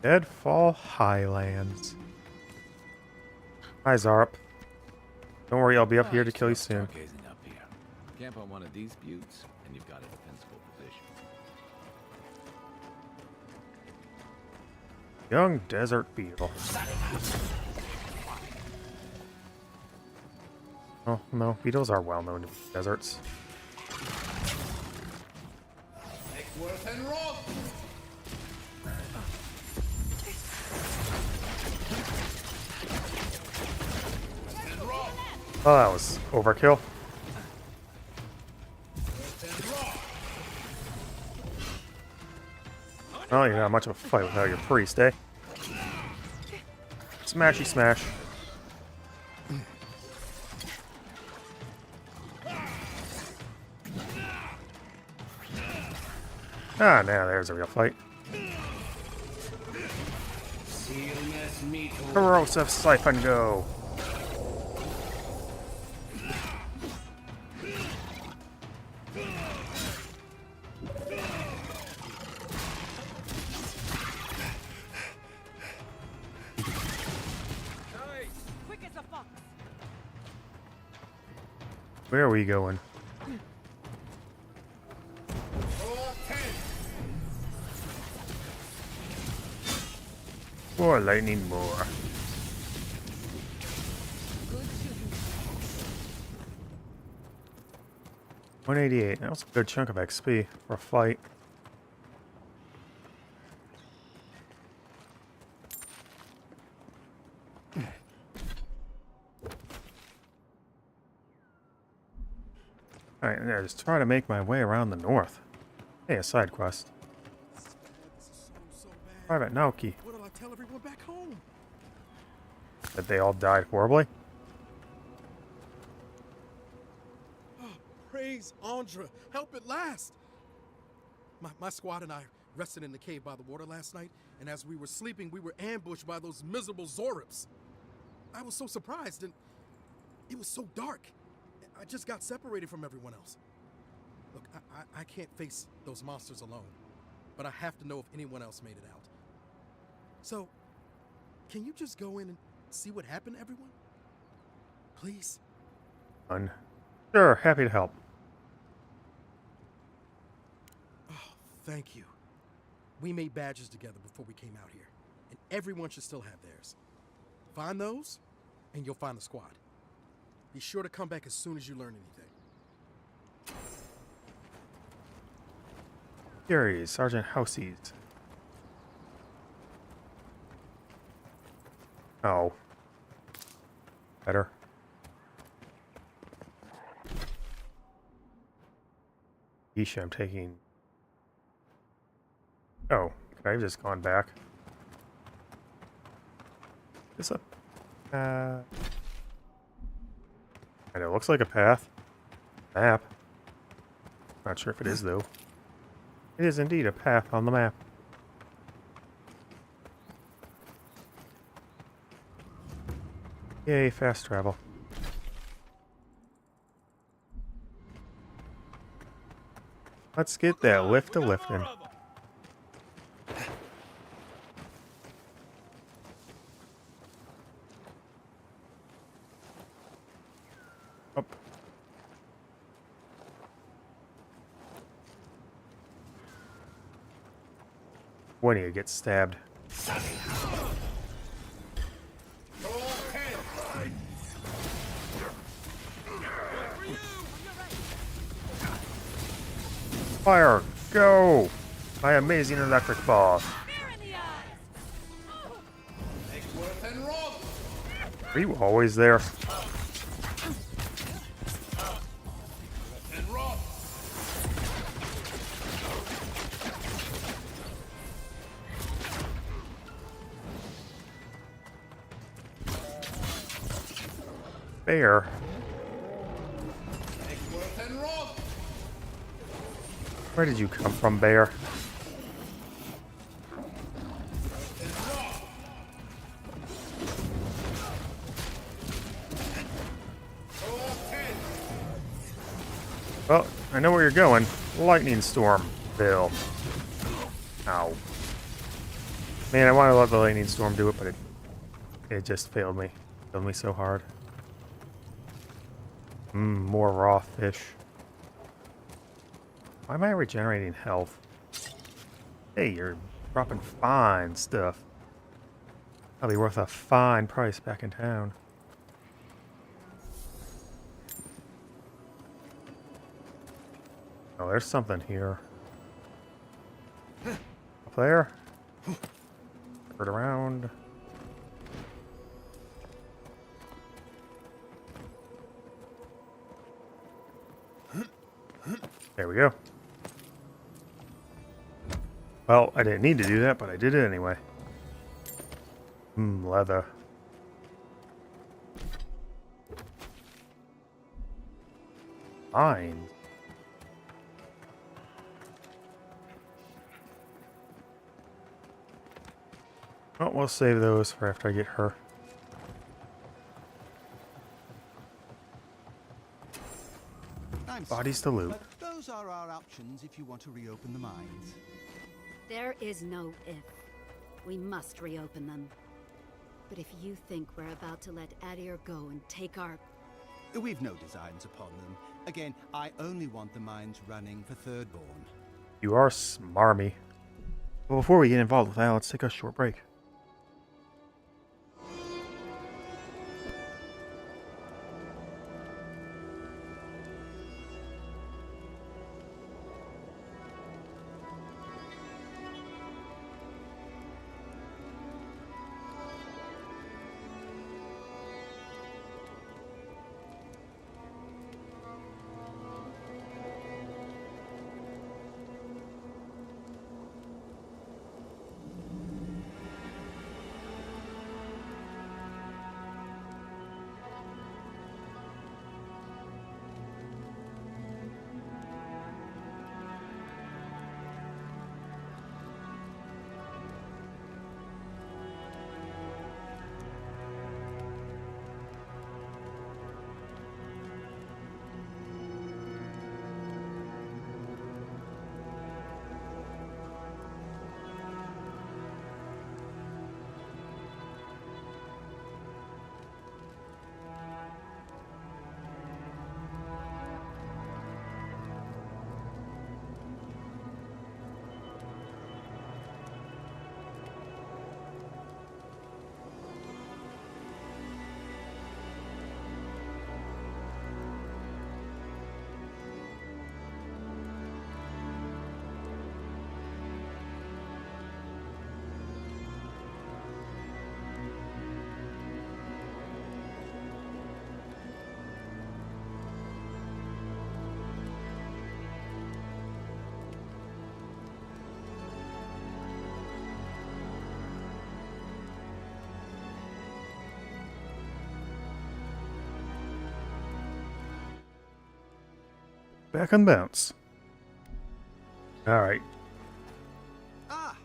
Deadfall Highlands. Hi, Zarp. Don't worry, I'll be up here to kill you soon. Stargazing up here. Camp on one of these buttes, and you've got a defensible position. Young desert beetle. Oh, no, beetles are well known in deserts. Oh, that was overkill. Oh, you're not much of a fight without your priest, eh? Smashy smash. Ah, now there's a real fight. Corrosive Siphon go! Where are we going? More lightning, more. $188. That was a good chunk of XP for a fight. Alright, now just try to make my way around the north. Hey, a side quest. Private Naoki. What do I tell everyone back home? That they all died horribly? Oh, praise Andra. Help at last. My squad and I rested in the cave by the water last night, and as we were sleeping, we were ambushed by those miserable Zorips. I was so surprised, and it was so dark. I just got separated from everyone else. Look, I can't face those monsters alone, but I have to know if anyone else made it out. So, can you just go in and see what happened to everyone? Please? Sure, happy to help. Oh, thank you. We made badges together before we came out here, and everyone should still have theirs. Find those, and you'll find the squad. Be sure to come back as soon as you learn anything. Fury, Sergeant Housey's. Oh. Better. Yeesh, I'm taking... Oh, could I have just gone back? Is this a... And it looks like a path. Map. Not sure if it is, though. It is indeed a path on the map. Yay, fast travel. Let's get that lift to lifting. Oh. When do you get stabbed? Fire! Go! My amazing electric ball. Are you always there? Bear. Where did you come from, Bear? Well, I know where you're going. Lightning storm, Bill. Ow. Man, I want to let the lightning storm do it, but it just failed me. Failed me so hard. More raw fish. Why am I regenerating health? Hey, you're dropping fine stuff. That'll be worth a fine price back in town. Oh, there's something here. Up there. Turn around. There we go. Well, I didn't need to do that, but I did it anyway. Leather. Fine. Well, we'll save those for after I get her. Bodies to loot. But those are our options if you want to reopen the mines. There is no if. We must reopen them. But if you think we're about to let Adir go and take our... We've no designs upon them. Again, I only want the mines running for Thirdborn. You are smarmy. But before we get involved with that, let's take a short break. Back on bounce. Alright. Ah,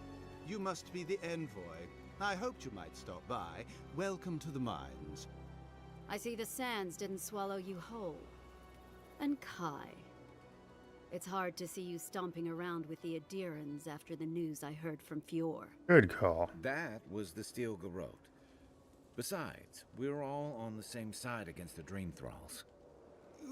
you must be the envoy. I hoped you might stop by. Welcome to the mines. I see the sands didn't swallow you whole. And Kai. It's hard to see you stomping around with the Adirans after the news I heard from Fior. Good call. That was the Steel Garrote. Besides, we're all on the same side against the Dream Thralls.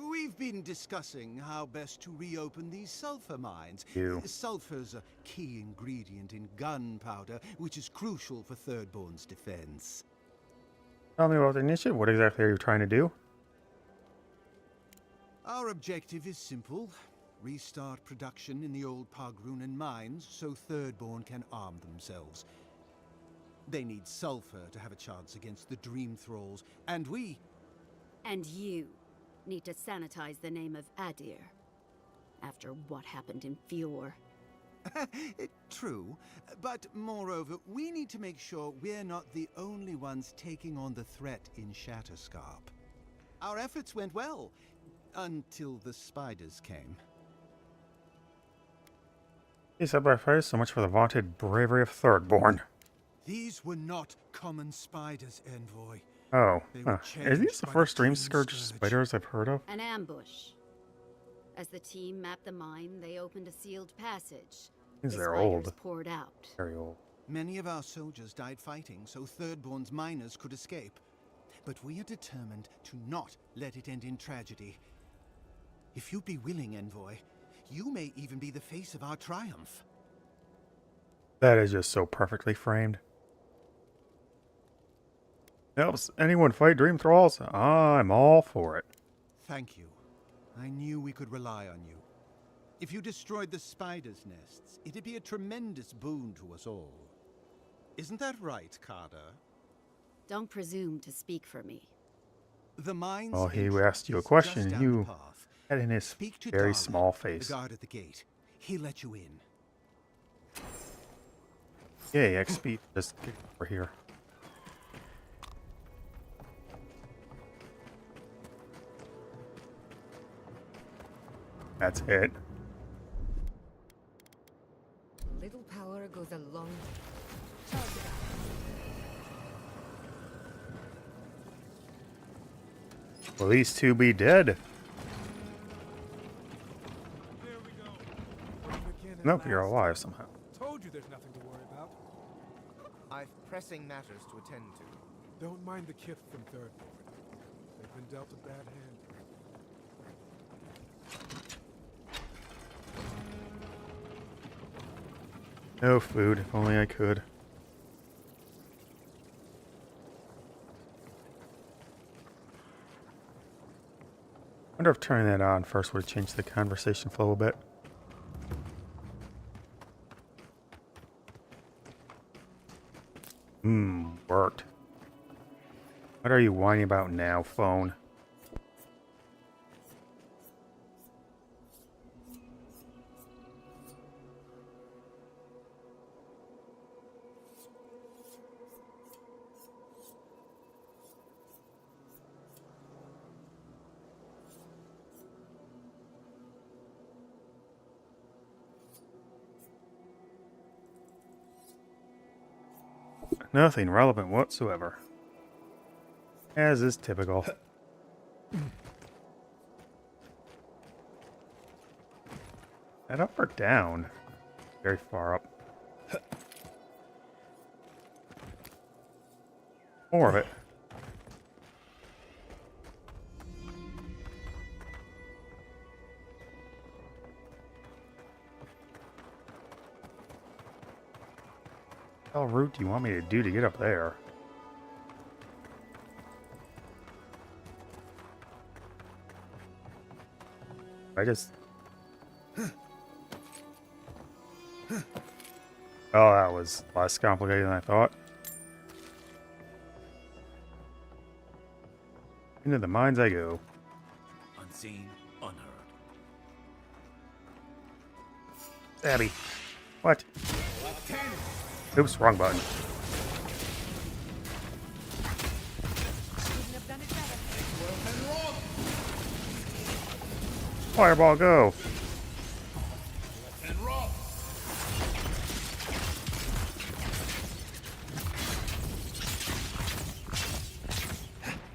We've been discussing how best to reopen these sulfur mines. Sulfur's a key ingredient in gunpowder, which is crucial for Thirdborn's defense. Tell me about the initiative. What exactly are you trying to do? Our objective is simple. Restart production in the old Pogrunan mines so Thirdborn can arm themselves. They need Sulfur to have a chance against the Dream Thralls, and we... And you need to sanitize the name of Adir. After what happened in Fior. True, but moreover, we need to make sure we're not the only ones taking on the threat in Shatterscarp. Our efforts went well, until the spiders came. He said by fire, so much for the vaunted bravery of Thirdborn. These were not common spiders, Envoy. Oh, They were are these the by first Dream Dream Scourge spiders I've heard of? An ambush. As the team mapped the mine, they opened a sealed passage. These The are spiders old. poured out. Very old. Many of our soldiers died fighting, so Thirdborn's miners could escape. But we are determined to not let it end in tragedy. If you'd be willing, Envoy, you may even be the face of our triumph. That is just so perfectly framed. Helps anyone fight Dream Thralls? I'm all for it. Thank you. I knew we could rely on you. If you destroyed the spiders' nests, it'd be a tremendous boon to us all. Isn't that right, Carter? Don't presume to speak for me. The mine's Well, he entrance asked you a is question, just and down the you path. had in his Speak to very Darla, small face. the guard at the gate. He'll let you in. Yay, XP. Just get over here. That's it. Little power goes a long way. Will these two be dead? Nope, you're alive somehow. Told you there's nothing to worry about. I've pressing matters to attend to. Don't mind the kith from Thirdborn. They've been dealt a bad hand. No food, if only I could. Wonder if turning that on first would change the conversation flow a bit. Worked. What are you whining about now, phone? Nothing relevant whatsoever. As is typical. That up or down? Very far up. More of it. What the hell route do you want me to do to get up there? I just... Oh, that was less complicated than I thought. Into the mines I go. Unseen, unheard. Abby. What? Oops, wrong button. Fireball, go!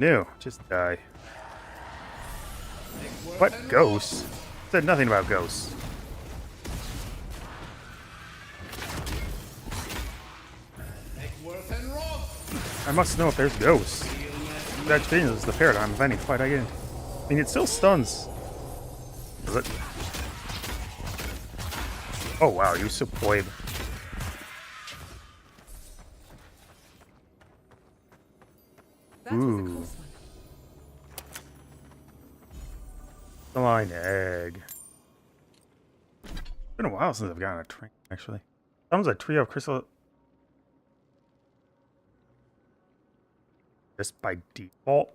No, just die. What? Ghosts? Said nothing about ghosts. I must know if there's ghosts. That changes the paradigm of any fight I get in. I mean, it still stuns. Does it? Oh wow, you so played. Ooh. Line egg. It's been a while since I've gotten a train, actually. Sounds like a trio of crystal. Just by default.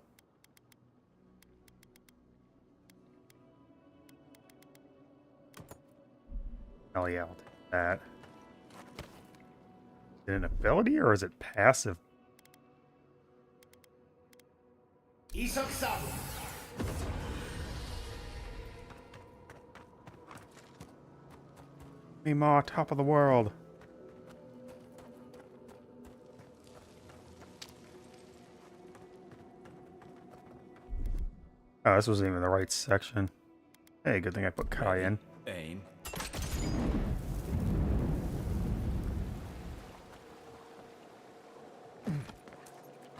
Oh yeah, I'll take that. Is it an ability or is it passive? Mima, top of the world. Oh, this wasn't even the right section. Hey, good thing I put Kai in. Aim.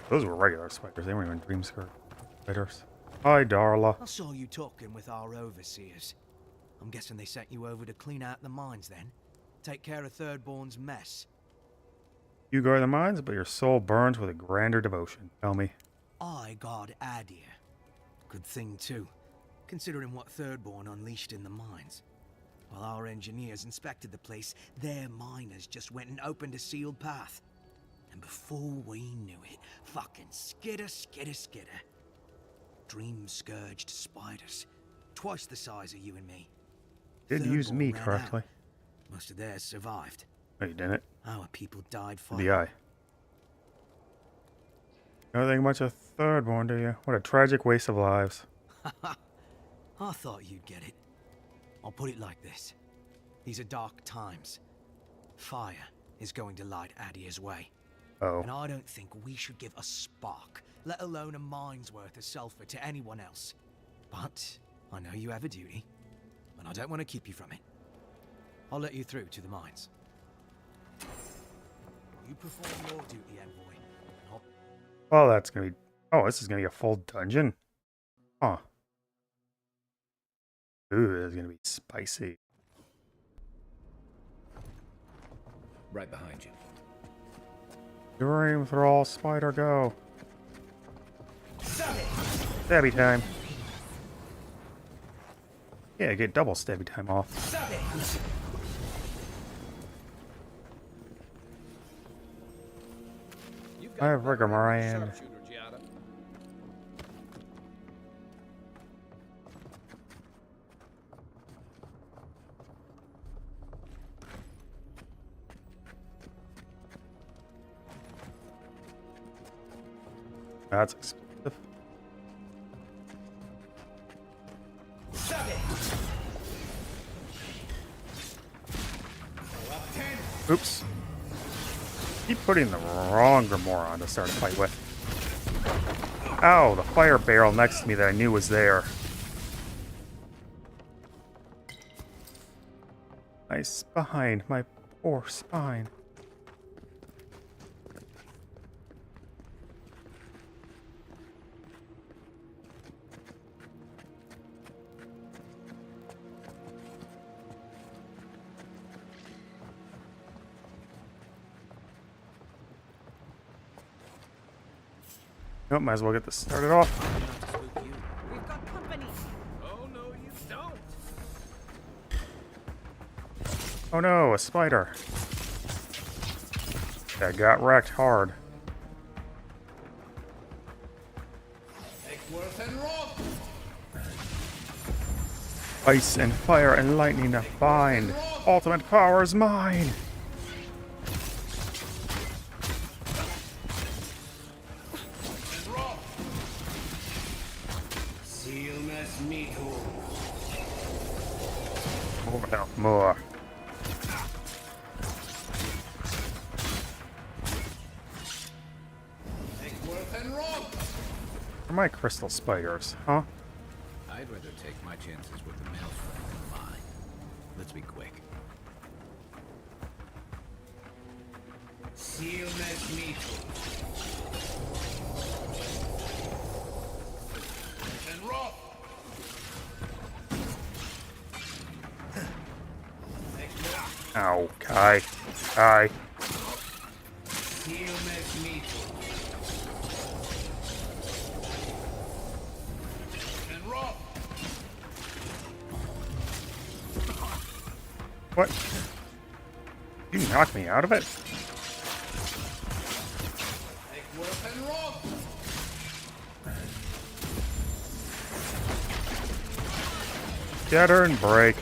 Those were regular spiders. They weren't even dream spiders. Hi, Darla. I saw you talking with our overseers. I'm guessing they sent you over to clean out the mines then? Take care of Thirdborn's mess. You guard the mines, but your soul burns with a grander devotion. Tell me. I guard Adir. Good thing too, considering what Thirdborn unleashed in the mines. While our engineers inspected the place, their miners just went and opened a sealed path. And before we knew it, fucking skitter. Dream-scourged spiders. Twice the size of you and me. Didn't use me correctly. Most of theirs survived. No, you didn't. Our people died The fighting. eye. You don't think much of Thirdborn, do you? What a tragic waste of lives. I thought you'd get it. I'll put it like this. These are dark times. Fire is going to light Adir's way. Oh. And I don't think we should give a spark, let alone a mine's worth of sulfur to anyone else. But I know you have a duty, and I don't want to keep you from it. I'll let you through to the mines. You perform your duty, envoy. And I'll... Well, that's gonna be... Oh, this is gonna be a full dungeon? Huh. Ooh, this is gonna be spicy. Right behind you. Dream Thrall Spider, go. Stabby time. Yeah, get double stabby time off. I have Rigmarole. That's expensive. Oops. Keep putting the wrong Grimoire on to start a fight with. Ow, the fire barrel next to me that I knew was there. My spine, my poor spine. Nope, might as well get this started off. We've got company. Oh no, you don't. Oh no, a spider. That got wrecked hard. Ice and fire and lightning to bind. Ultimate power is mine. More. Where are my crystal spiders, huh? I'd rather take my chances with the maelstrom than mine. Let's be quick. Ow, Kai. Kai. What? You knocked me out of it? Scatter and break.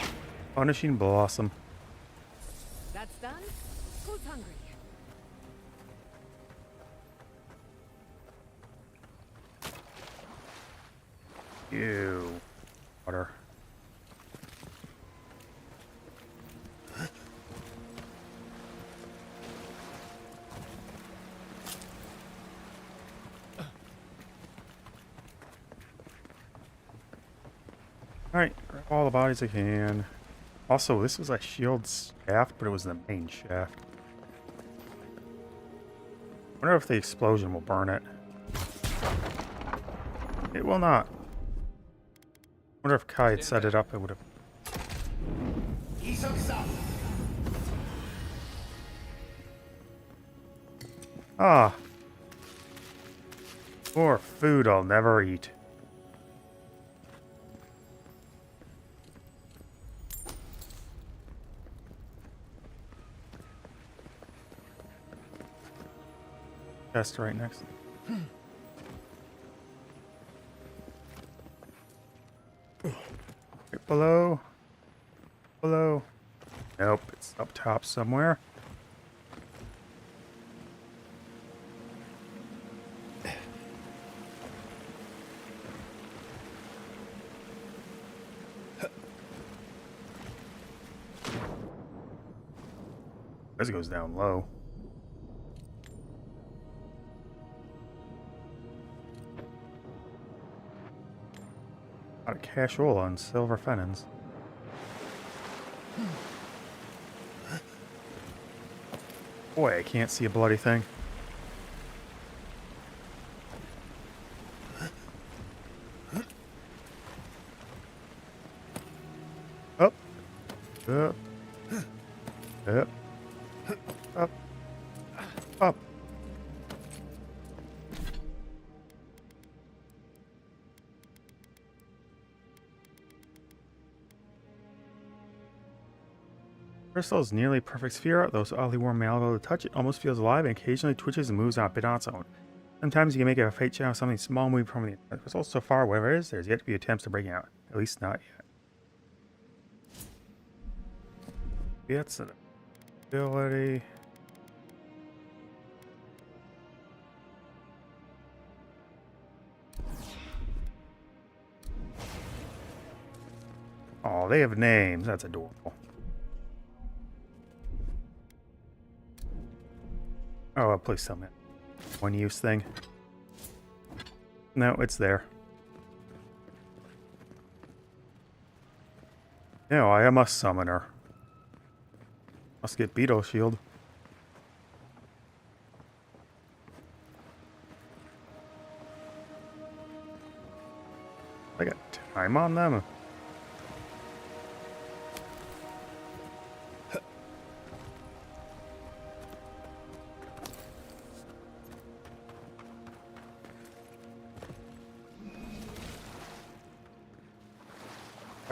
Punishing Blossom. That's done? Who's hungry? Ew. Water. Alright, grab all the bodies I can. Also, this was a shield shaft, but it was the main shaft. Wonder if the explosion will burn it. It will not. Wonder if Kai had set it up, it would have. Ah. More food I'll never eat. Chest right next. Right below. Below. Nope, it's up top somewhere. This goes down low. Got a casserole on silver fennins. Boy, I can't see a bloody thing. Up. Up. Up. Up. Up. Crystal is nearly perfect sphere, though it's oddly warm malleable to touch. It almost feels alive and occasionally twitches and moves out a bit on its own. Sometimes you can make a fate channel something small moving from the result so far, whatever it is, there's yet to be attempts to break out. At least not yet. That's an ability. Oh, they have names. That's adorable. Oh, please tell me. One use thing. No, it's there. No, I am a summoner. Must get Beetle Shield. I got time on them.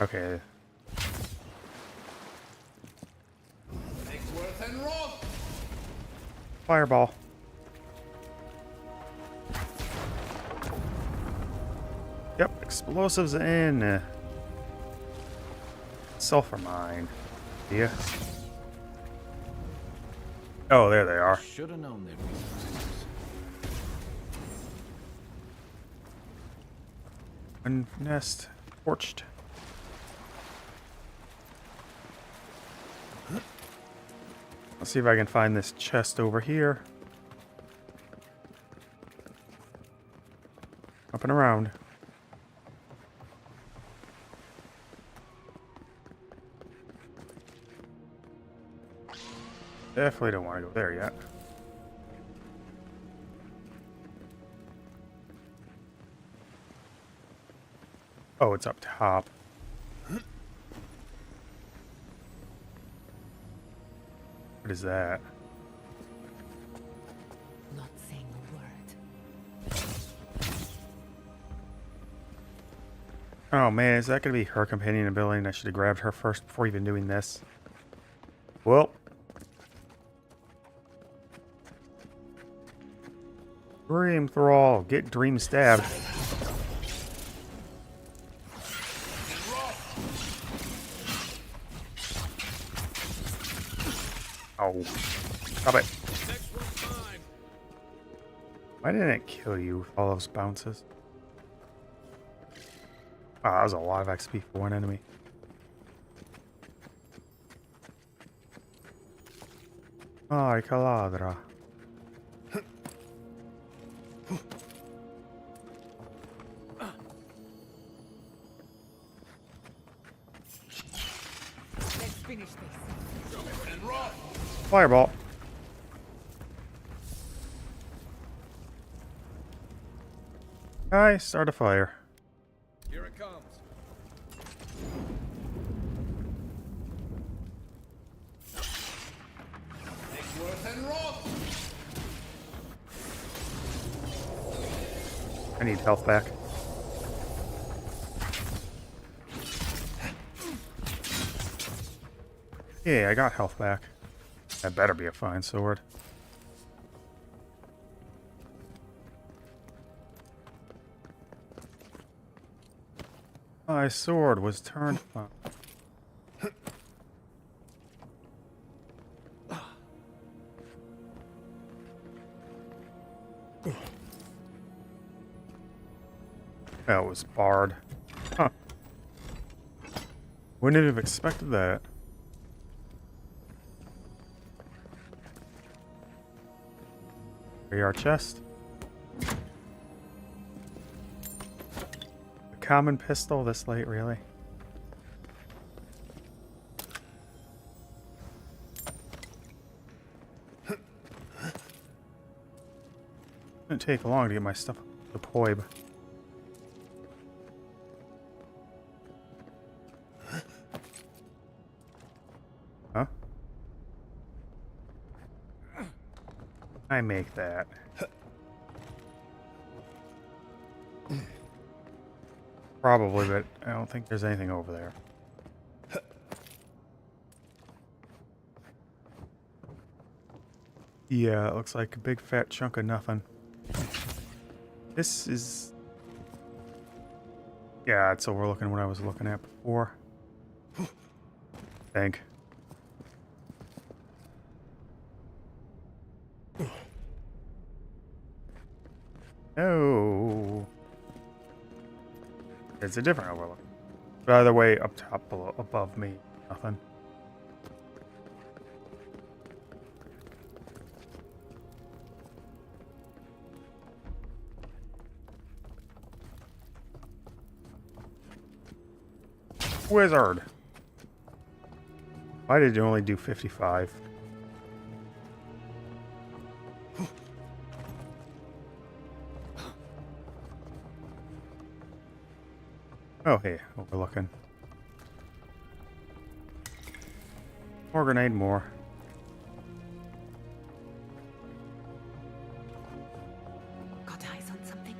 Okay. Fireball. Yep, explosives in. Sulfur mine. Yeah. Oh, there they are. Should have known there'd be surprises. One nest torched. Let's see if I can find this chest over here. Up and around. Definitely don't want to go there yet. Oh, it's up top. What is that? Not saying a word. Oh man, is that going to be her companion ability and I should have grabbed her first before even doing this? Well. Dream Thrall, get Dream stabbed. Ow. Stop it. Why didn't it kill you with all those bounces? Wow, that was a lot of XP for one enemy. Ay, caladra. Let's finish this. Fireball. I start a fire. Here it comes. I need health back. Yeah, I got health back. That better be a fine sword. My sword was turned on. That was barred. Huh. Wouldn't have expected that. Here our chest. A common pistol this late, really? Didn't take long to get my stuff deployed. Huh? I make that. Probably, but I don't think there's anything over there. Yeah, it looks like a big fat chunk of nothing. This is... Yeah, it's overlooking what I was looking at before. Think. Oh. It's a different overlook. But either way, up top, below, above me, nothing. Wizard. Why did you only do 55? Oh, hey, overlooking. More grenade, more. Got eyes on something?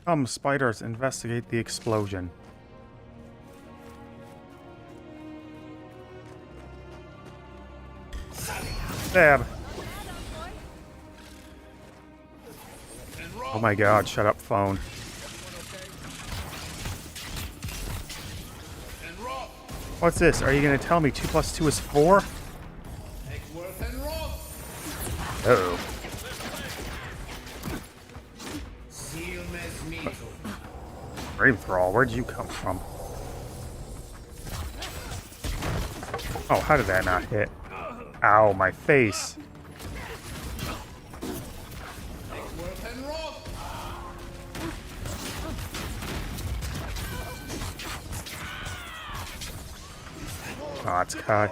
Come, spiders, investigate the explosion. Stab. Oh my god, shut up, phone. What's this? Are you gonna tell me 2 + 2 is 4? Uh-oh. Flamethrower, where'd you come from? Oh, how did that not hit? Ow, my face. Oh, it's Kai.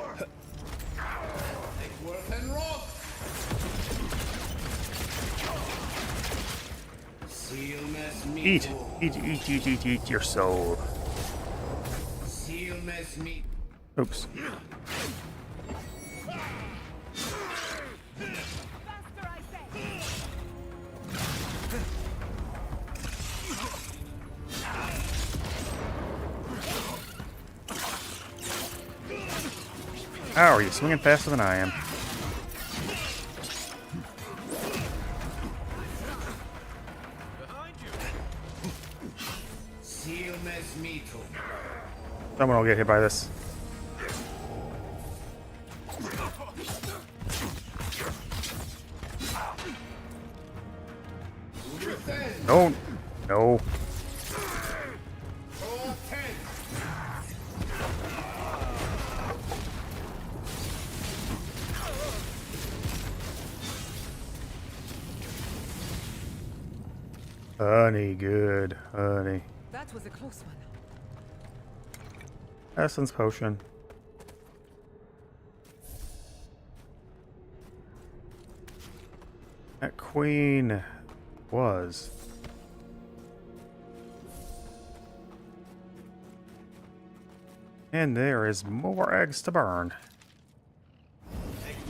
Eat, eat your soul. Oops. How are you swinging faster than I am? Someone will get hit by this. Don't. No. Honey, good. Honey. That was a close one. Essence potion. That queen was. And there is more eggs to burn.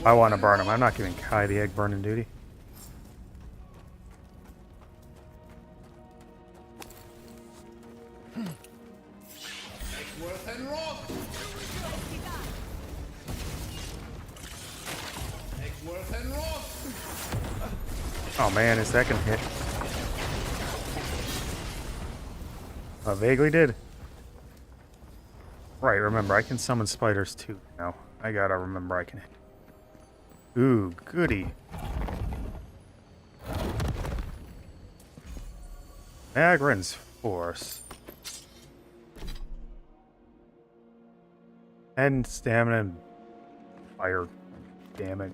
I want to burn them. I'm not giving Kai the egg burning duty. Oh man, is that gonna hit? I vaguely did. Right, remember, I can summon spiders too now. I gotta remember I can hit. Ooh, goody. Magrin's Force. And stamina and fire. Damn it.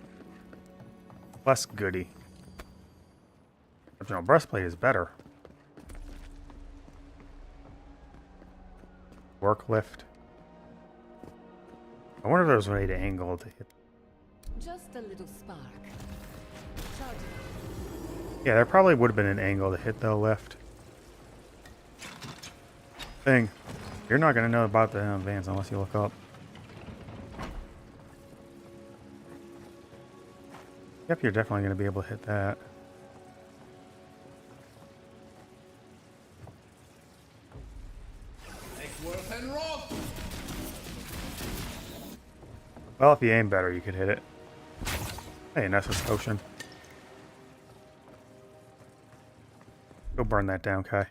Less goody. Original breastplate is better. Work lift. I wonder if there was a way to angle to hit. Just a little spark. Charge it. Yeah, there probably would have been an angle to hit the lift. Thing. You're not going to know about the advance unless you look up. Yep, you're definitely going to be able to hit that. Well, if you aim better, you could hit it. Hey, an essence potion. Go burn that down, Kai.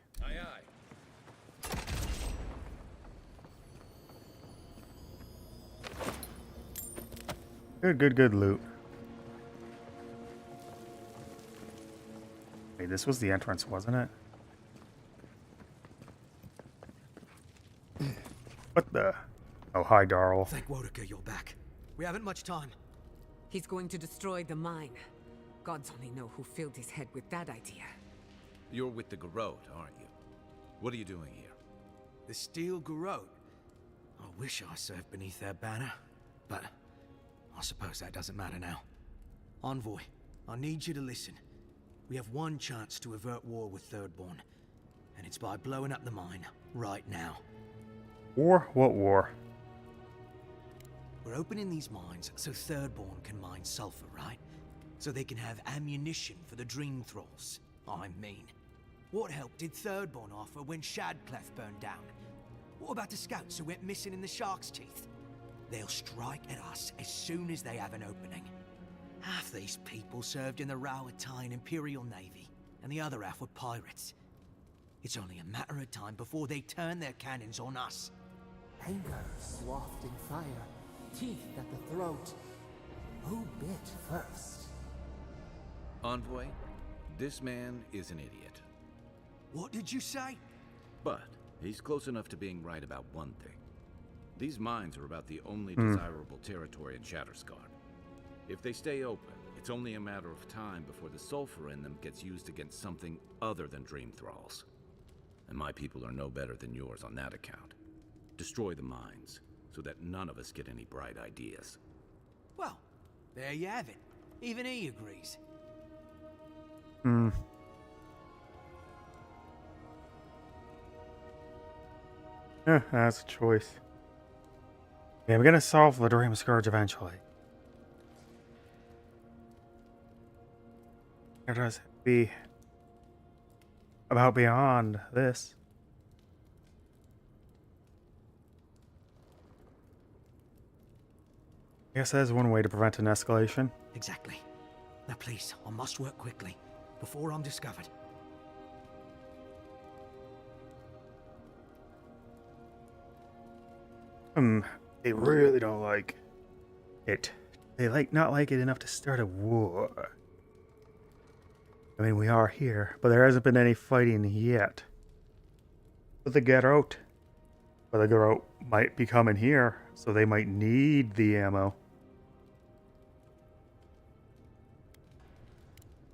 Good loot. Wait, this was the entrance, wasn't it? What the? Oh, hi, Darl. Thank Wodeker you're back. We haven't much time. He's going to destroy the mine. Gods only know who filled his head with that idea. You're with the Garrote, aren't you? What are you doing here? The Steel Garrote? I wish I served beneath their banner, but I suppose that doesn't matter now. Envoy, I need you to listen. We have one chance to avert war with Thirdborn, and it's by blowing up the mine right now. War? What war? We're opening these mines so Thirdborn can mine Sulfur, right? So they can have ammunition for the Dream Thralls. I mean, what help did Thirdborn offer when Shadclef burned down? What about the scouts who went missing in the Shark's Teeth? They'll strike at us as soon as they have an opening. Half these people served in the Rowatine Imperial Navy, and the other half were pirates. It's only a matter of time before they turn their cannons on us. Anger swathed in fire, teeth at the throat. Who bit first? Envoy, this man is an idiot. What did you say? But he's close enough to being right about one thing. These mines are about the only desirable territory in Shatterscarp. If they stay open, it's only a matter of time before the sulfur in them gets used against something other than Dream Thralls. And my people are no better than yours on that account. Destroy the mines, so that none of us get any bright ideas. Well, there you have it. Even he agrees. Yeah, that's a choice. Yeah, we're gonna solve the Dream Scourge eventually. It does be about beyond this. I guess that's one way to prevent an escalation. Exactly. Now please, I must work quickly, before I'm discovered. They really don't like it. They not like it enough to start a war. I mean, we are here, but there hasn't been any fighting yet. But the Geralt might be coming here, so they might need the ammo.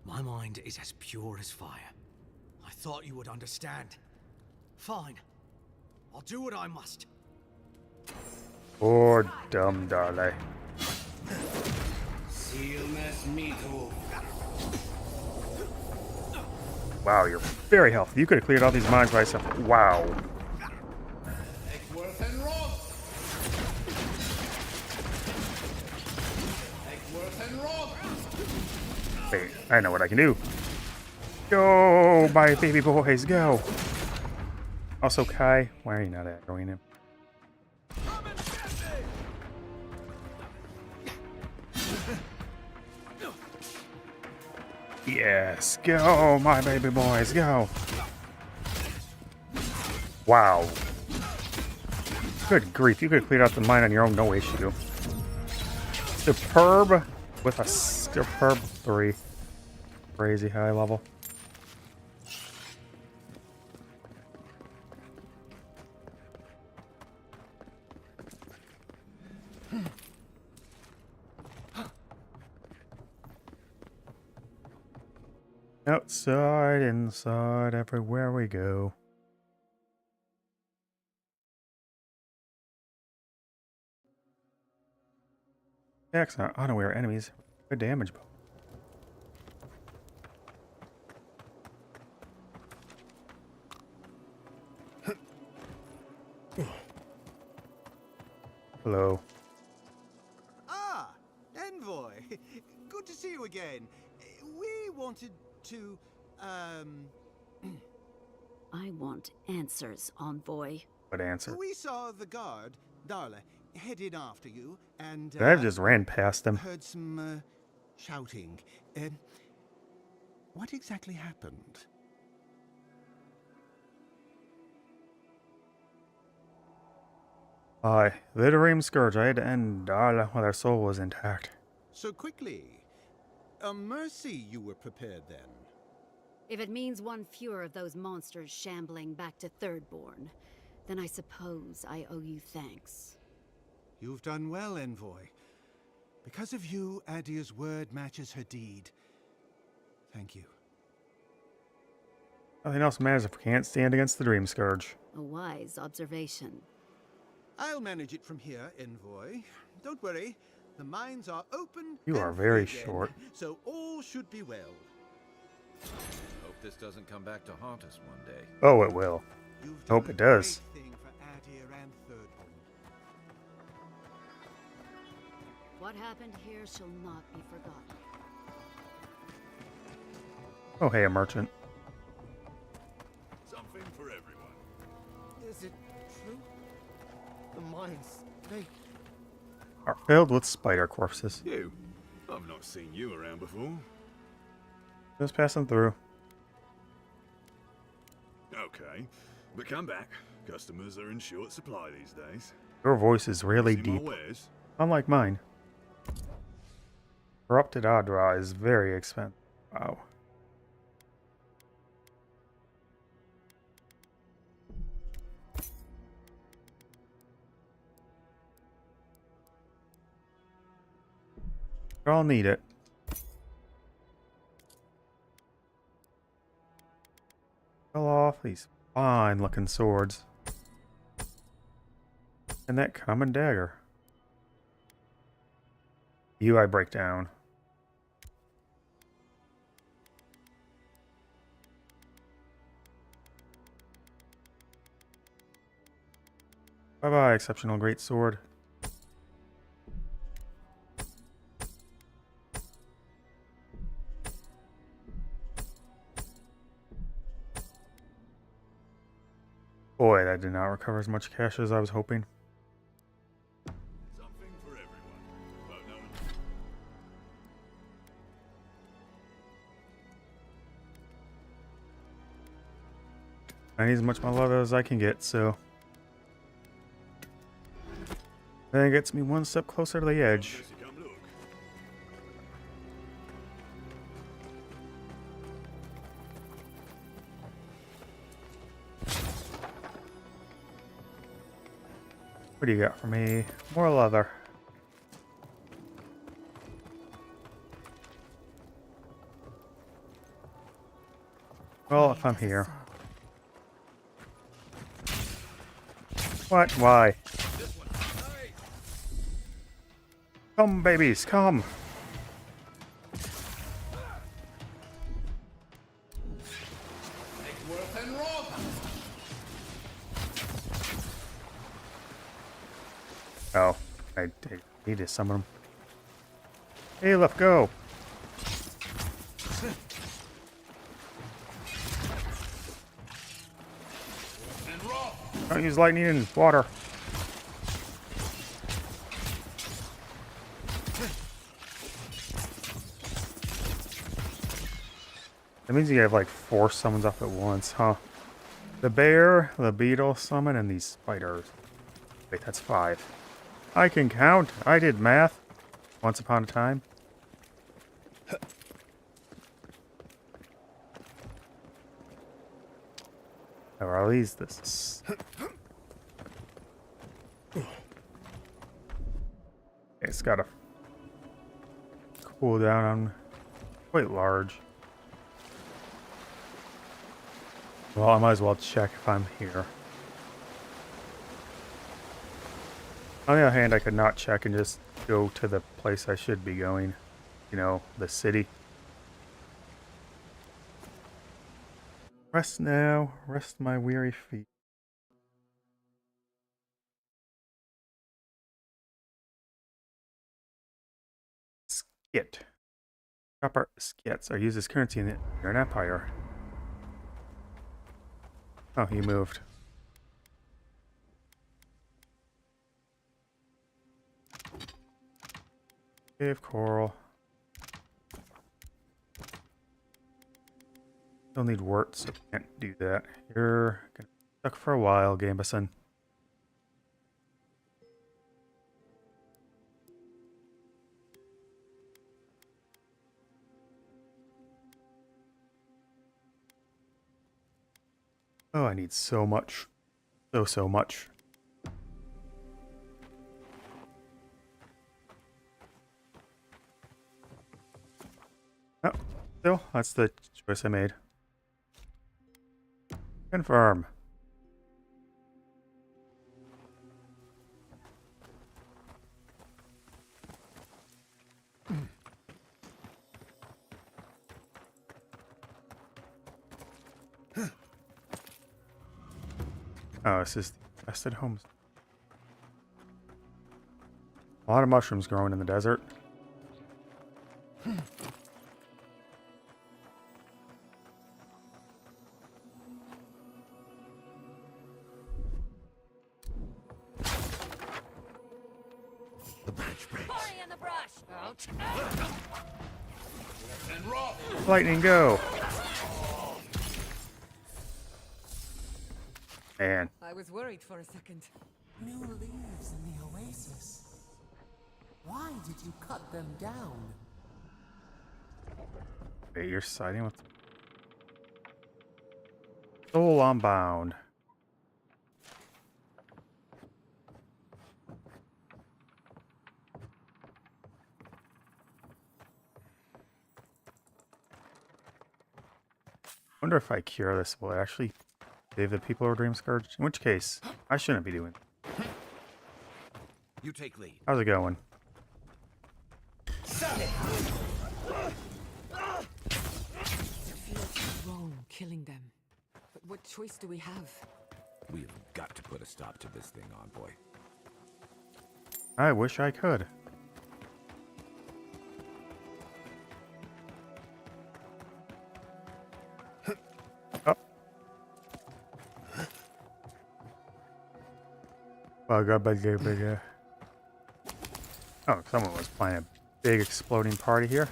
My mind is as pure as fire. I thought you would understand. Fine. I'll do what I must. Poor dumb Darley. Wow, you're very healthy. You could have cleared all these mines by yourself. Wow. Wait, I know what I can do. Go, my baby boys, go. Also, Kai, why are you not aggroing him? Yes, go, my baby boys, go. Wow. Good grief, you could have cleared out the mine on your own, no issue. Superb with a superb 3. Crazy high level. Outside, inside, everywhere we go. Attacks on unaware enemies. Good damage. Hello. Ah, Envoy. Good to see you again. We wanted to, I want answers, Envoy. What answer? We saw the guard, Darla, headed after you, and I just ran past them. heard some shouting. What exactly happened? Aye, the Dream Scourge. I had to end Darla while our soul was intact. So quickly. A mercy you were prepared then. If it means one fewer of those monsters shambling back to Thirdborn, then I suppose I owe you thanks. You've done well, Envoy. Because of you, Adia's word matches her deed. Thank you. Nothing else matters if we can't stand against the Dream Scourge. A wise observation. I'll manage it from here, Envoy. Don't worry. The mines are open. You are and very free again, short. so all should be well. Hope this doesn't come back to haunt us one day. Oh, it will. Hope it does. Great thing for Adia and Thirdborn. What happened here shall not be forgotten. Oh, hey, a merchant. Something for everyone. Is it true? The mines, they... Are filled with spider corpses. You? I've not seen you around before. Just passing through. Okay, but come back. Customers are in short supply these days. Your voice is really See my deep. wares? Unlike mine. Corrupted Adra is very expensive. Wow. I'll need it. Fell off these fine looking swords. And that common dagger. You I break down. Bye bye, exceptional great sword. Boy, that did not recover as much cash as I was hoping. Something for everyone. But no one... I need as much my love as I can get, so... That gets me one step closer to the edge. What do you got for me? More leather. Well, if I'm here. What? Why? Come, babies, come! Oh, I need to summon him. Hey, let's go! Don't use lightning and water. That means you have like 4 summons up at once, huh? The bear, the beetle summon, and these spiders. Wait, that's 5. I can count. I did math. Once upon a time. Or are these this? It's got a cooldown on quite large. Well, I might as well check if I'm here. On the other hand, I could not check and just go to the place I should be going. You know, the city. Rest now. Rest my weary feet. Skit. Copper skits are used as currency in the Iron Empire. Oh, he moved. Cave coral. Still need wort, so can't do that. You're gonna be stuck for a while, Gambison. Oh, I need so much. So much. Oh, still, that's the choice I made. Confirm. Oh, this is the infested homes. A lot of mushrooms growing in the desert. Lightning, go! Man. I was worried for a second. New leaves in the oasis. Why did you cut them down? Wait, you're siding with Soul Unbound. Wonder if I cure this, will it actually save the people of Dream Scourge? In which case, I shouldn't be doing it. You take lead. How's it going? It feels wrong killing them. But what choice do we have? We've got to put a stop to this thing, Envoy. I wish I could. Oh. Oh, someone was playing a big exploding party here.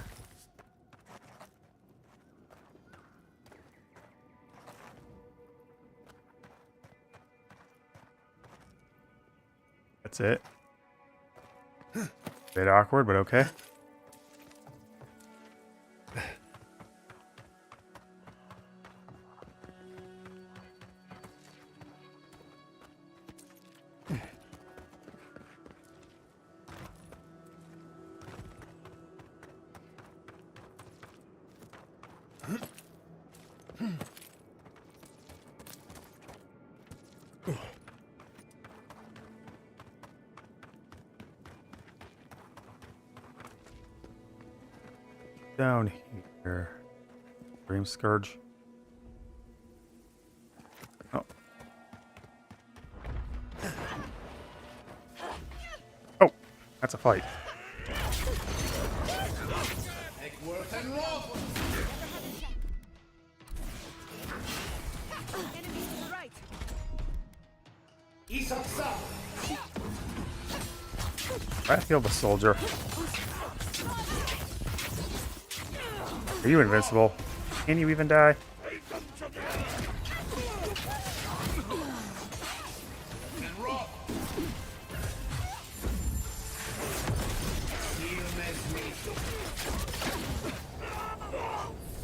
That's it. Bit awkward, but okay. Down here. Dream Scourge. Oh. Oh, that's a fight. I feel the soldier. Are you invincible? Can you even die?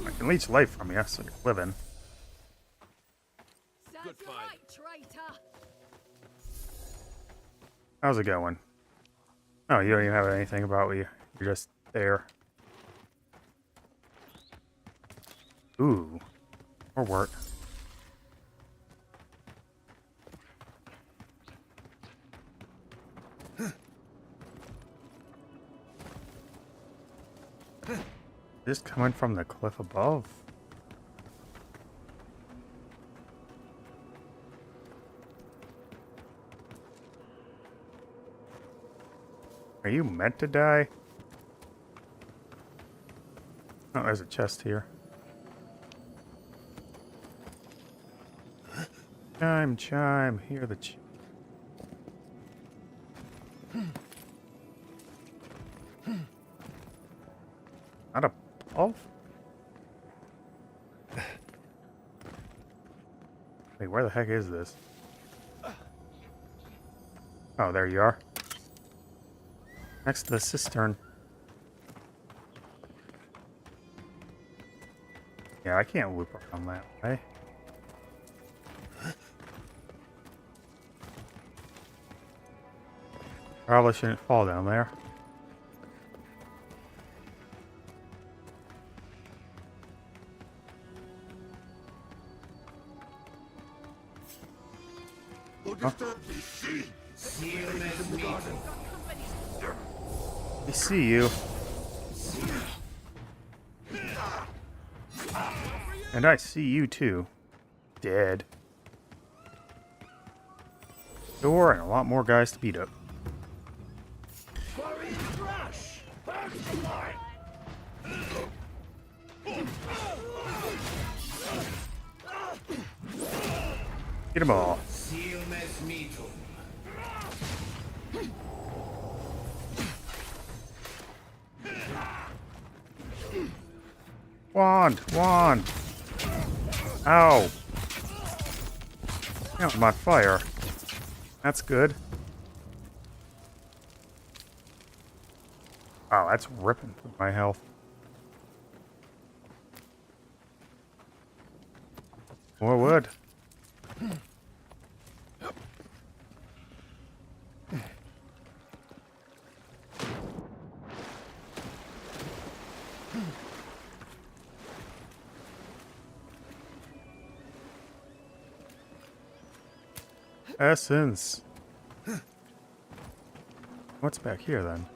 I can leech life from you, so you're living. Good fight, traitor. How's it going? Oh, you don't even have anything about you. You're just there. Ooh. More work. Just coming from the cliff above. Are you meant to die? Oh, there's a chest here. Chime, chime, hear the Not a pulse? Wait, where the heck is this? Oh, there you are. Next to the cistern. Yeah, I can't loop around that way. Probably shouldn't fall down there. Huh? I see you. And I see you too. Dead. Door and a lot more guys to beat up. Get them all. Wand! Wand! Ow! Out my fire. That's good. Oh, that's ripping through my health. More wood. Essence. What's back here then?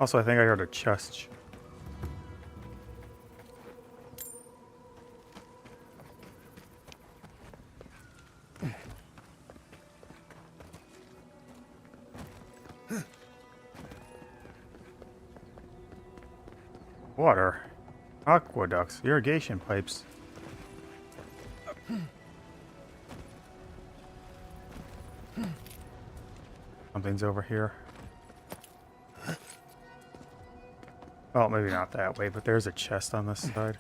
Also, I think I heard a chest. Water. Aqueducts. Irrigation pipes. Something's over here. Well, maybe not that way, but there's a chest on this side.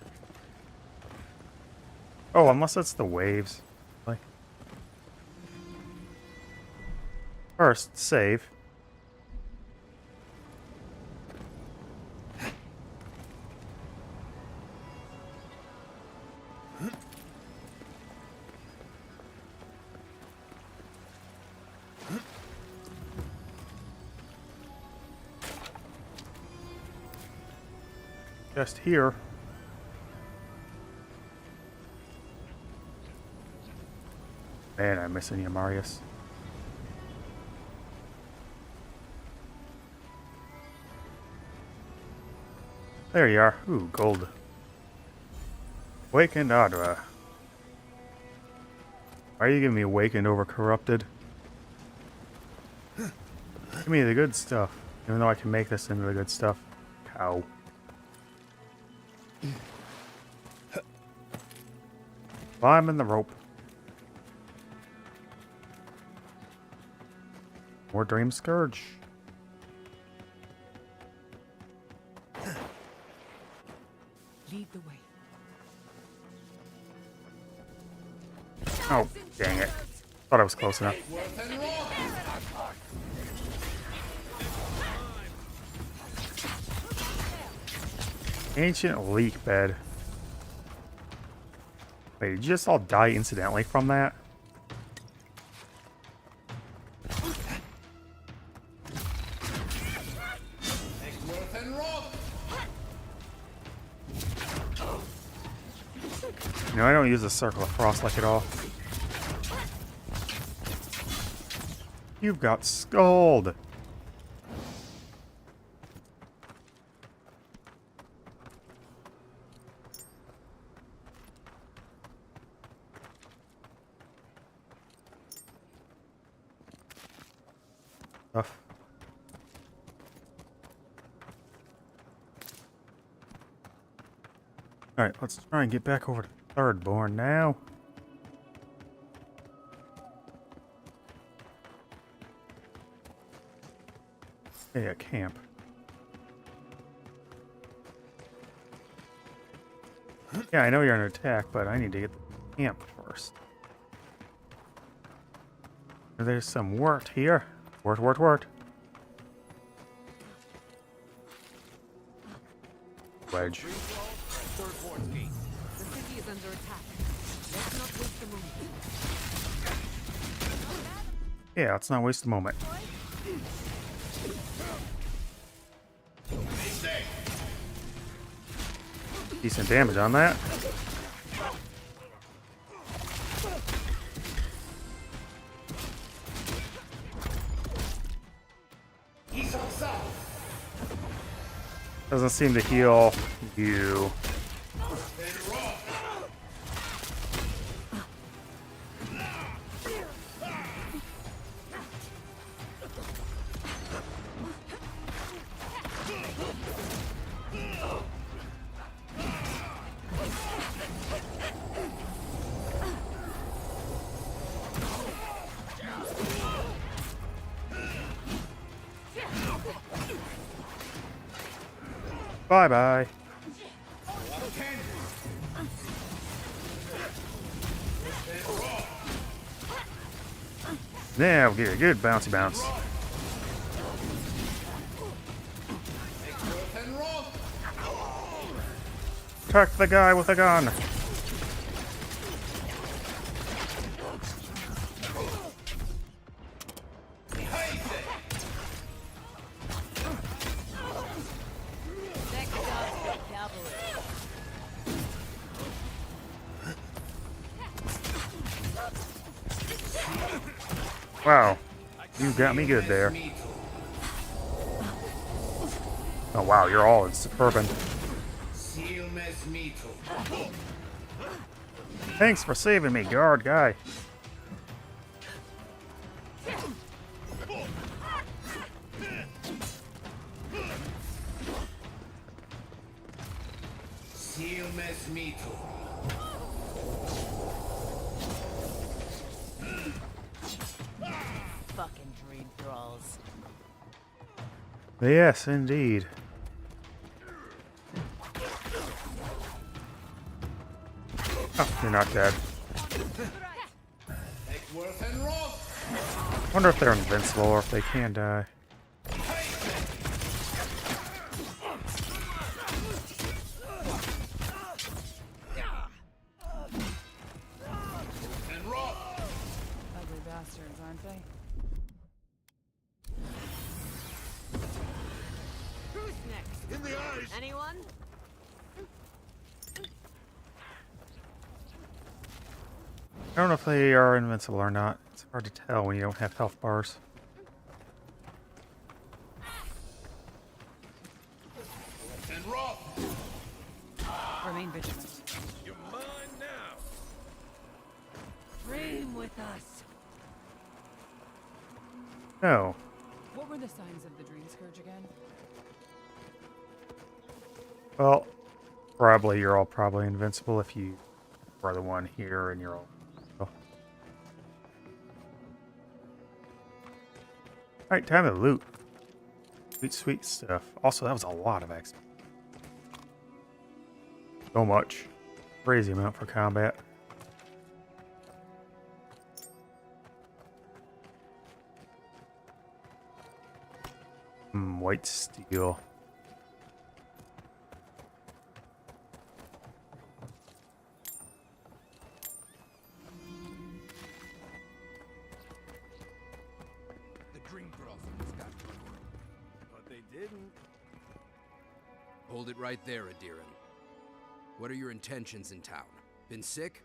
Oh, unless it's the waves. Like, first, save. Just here. Man, I'm missing you, Marius. There you are. Ooh, gold. Awakened Adra. Why are you giving me awakened over corrupted? Give me the good stuff. Even though I can make this into the good stuff. Cow. Climbing the rope. More Dream Scourge. Lead the way. Oh, dang it. Thought I was close enough. Ancient leak bed. Wait, did you just all die incidentally from that? No, I don't use the Circle of Frost like at all. You've got Scald! Stuff. Alright, let's try and get back over to Thirdborn now. Hey, a camp. Yeah, I know you're under attack, but I need to get the camp first. There's some wort here. Wort. Wedge. Thirdborn's gate. The city is under attack. Let's not waste a moment. Yeah, let's not waste a moment. Decent damage on that. Doesn't seem to heal you. Bye-bye. Now we'll get a good bouncy bounce. Attack the guy with a gun. Wow, you got me good there. Oh wow, you're all in Suburban. Thanks for saving me, guard guy. Fucking dream thralls. Yes, indeed. Oh, you're not dead. Wonder if they're invincible or if they can die. Ugly bastards, aren't they? Who's next? In the eyes! Anyone? I don't know if they are invincible or not. It's hard to tell when you don't have health bars. And rough. Remain vigilant. You're mine now. Dream with us. No. What were the signs of the dream scourge again? Well, probably you're all probably invincible if you are the one here and you're all. Oh. Alright, time to loot. Sweet, sweet stuff. Also, that was a lot of XP. So much. Crazy amount for combat. White steel. The dream girls in this goddamn world. But they didn't. Hold it right there, Adiran. What are your intentions in town? Been sick?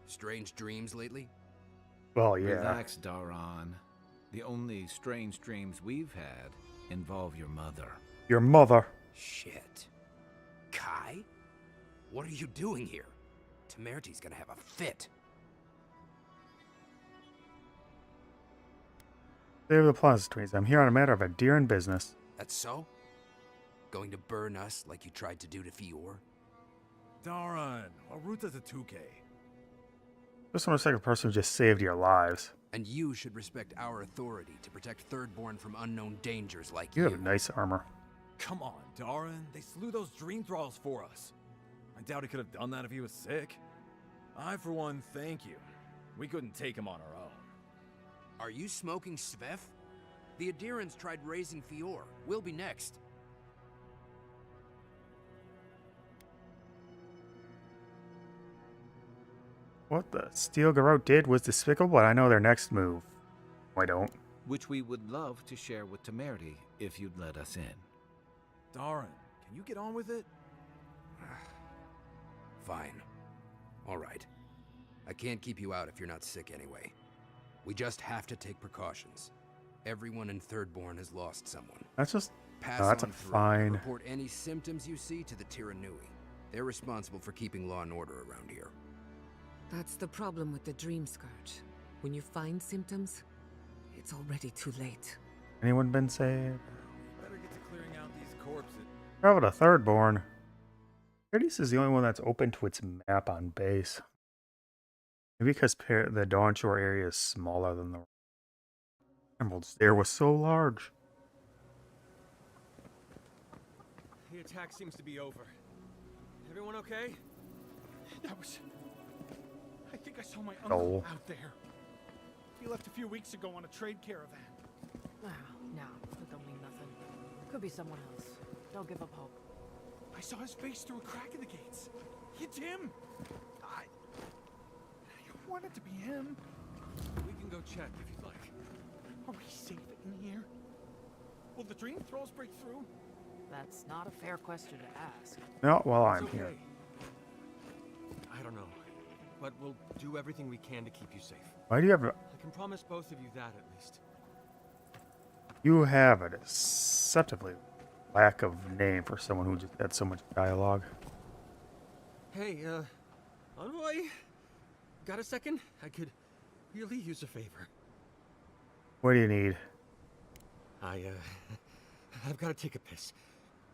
Strange dreams lately? Well, yeah. Relax, Daron. The only strange dreams we've had involve your mother. Your mother. Shit. Kai? What are you doing here? Temerty's gonna have a fit. Save the pleasantries. I'm here on a matter of Adiran business. That's so? Going to burn us like you tried to do to Fior? Daron, our route is a 2K. Just want to take a person who just saved your lives. And you should respect our authority to protect Thirdborn from unknown dangers like You have nice armor. Come on, Daron. They slew those dream thralls for us. I doubt he could have done that if he was sick. I, for one, thank you. We couldn't take him on our own. Are you smoking Svef? The Adirans tried raising Fior. We'll be next. What the Steel Garrote did was despicable, but I know their next move. I don't. Which we would love to share with Temerty if you'd let us in. Daron, can you get on with it? Fine. All right. I can't keep you out if you're not sick anyway. We just have to take precautions. Everyone in Thirdborn has lost someone. That's just... Pass no, that's on a through. fine... Report any symptoms you see to the Tiranui. They're responsible for keeping law and order around here. That's the problem with the Dream Scourge. When you find symptoms, it's already too late. Anyone been saved? Better get to clearing out these corpses. Travel to Thirdborn. Paradise is the only one that's open to its map on base. Maybe because the Dawnshore area is smaller than the Emerald Stair was so large. The attack seems to be over. Everyone okay? That was... I think I saw my uncle out there. He left a few weeks ago on a trade caravan. Well, no, it don't mean nothing. Could be someone else. Don't give up hope. I saw his face through a crack in the gates. It's him. I want it to be him. We can go check if you'd like. Are we safe in here? Will the dream thralls break through? That's not a fair question to ask. Not while It's I'm okay. here. I don't know, but we'll do everything we can to keep you safe. Why do you have a... I can promise both of you that, at least. You have a deceptively lack of name for someone who just had so much dialogue. Hey, Envoy? Got a second? I could really use a favor. What do you need? I've got to take a piss.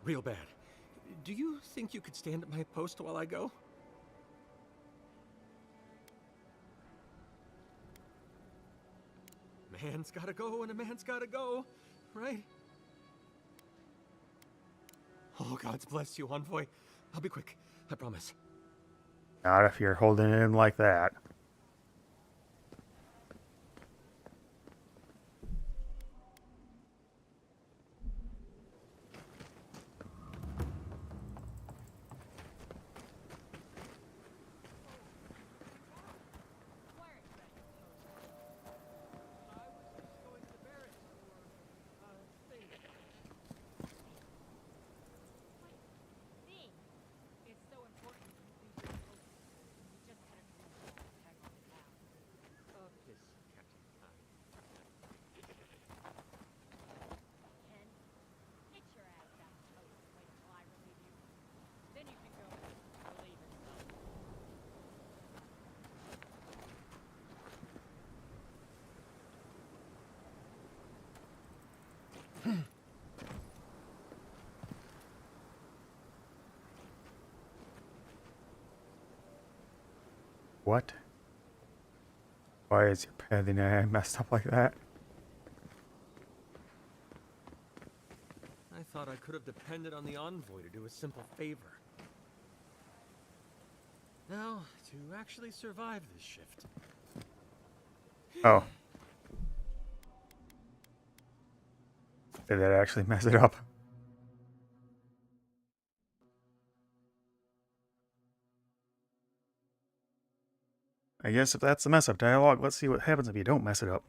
Real bad. Do you think you could stand at my post while I go? Man's gotta go and a man's gotta go, right? Oh, God's bless you, Envoy. I'll be quick, I promise. Not if you're holding it in like that. what? Why is your pathing eye messed up like that? I thought I could have depended on the envoy to do a simple favor. Now, to actually survive this shift. Oh. Did that actually mess it up? I guess if that's the mess up dialogue, let's see what happens if you don't mess it up.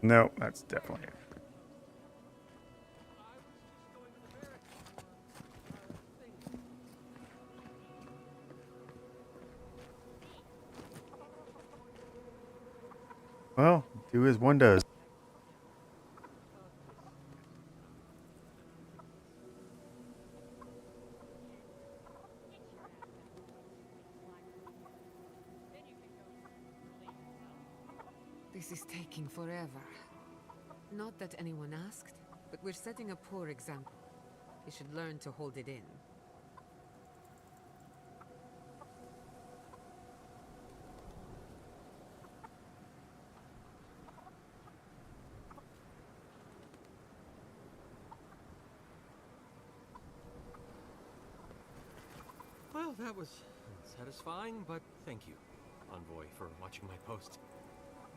No, that's definitely it. Well, do as one does. This is taking forever. Not that anyone asked, but we're setting a poor example. You should learn to hold it in. Well, that was satisfying, but thank you, Envoy, for watching my post.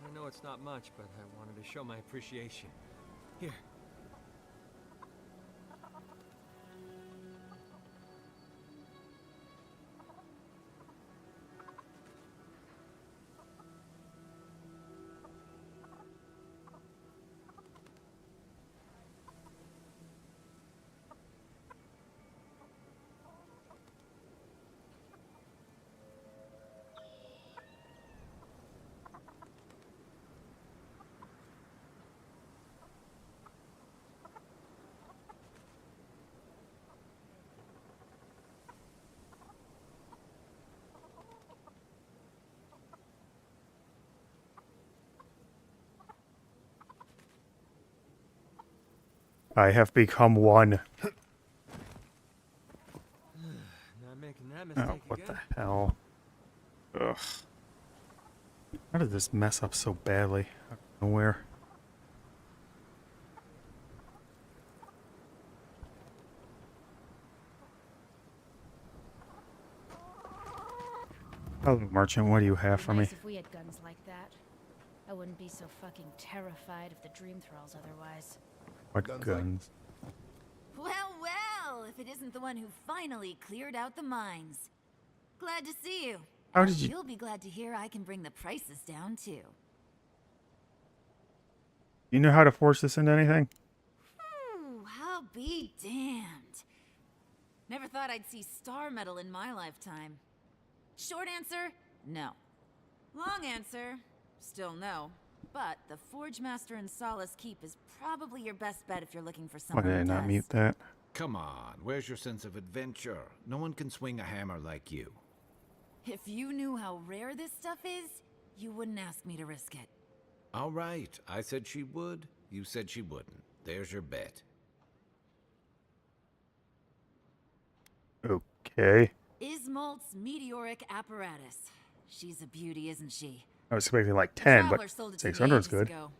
I know it's not much, but I wanted to show my appreciation. Here. I have become one. Not making that mistake Oh, what again. the hell? Ugh. How did this mess up so badly? Out of nowhere. Hello, merchant. What do you have for me? Nice if we had guns like that. I wouldn't be so fucking terrified of the dream thralls otherwise. What guns? Well, well, if it isn't the one who finally cleared out the mines. Glad to see you. How did you... You'll be glad to hear I can bring the prices down, too. You know how to force this into anything? Ooh, I'll be damned. Never thought I'd see star metal in my lifetime. Short answer, no. Long answer, still no. But the Forge Master in Solace Keep is probably your best bet if you're looking for Why someone did I who not does. mute that? Come on, where's your sense of adventure? No one can swing a hammer like you. If you knew how rare this stuff is, you wouldn't ask me to risk it. All right, I said she would. You said she wouldn't. There's your bet. Okay. Ismalt's meteoric apparatus. She's a beauty, isn't she? I was expecting like A 10, traveler but sold it to me 600 is ages good. ago.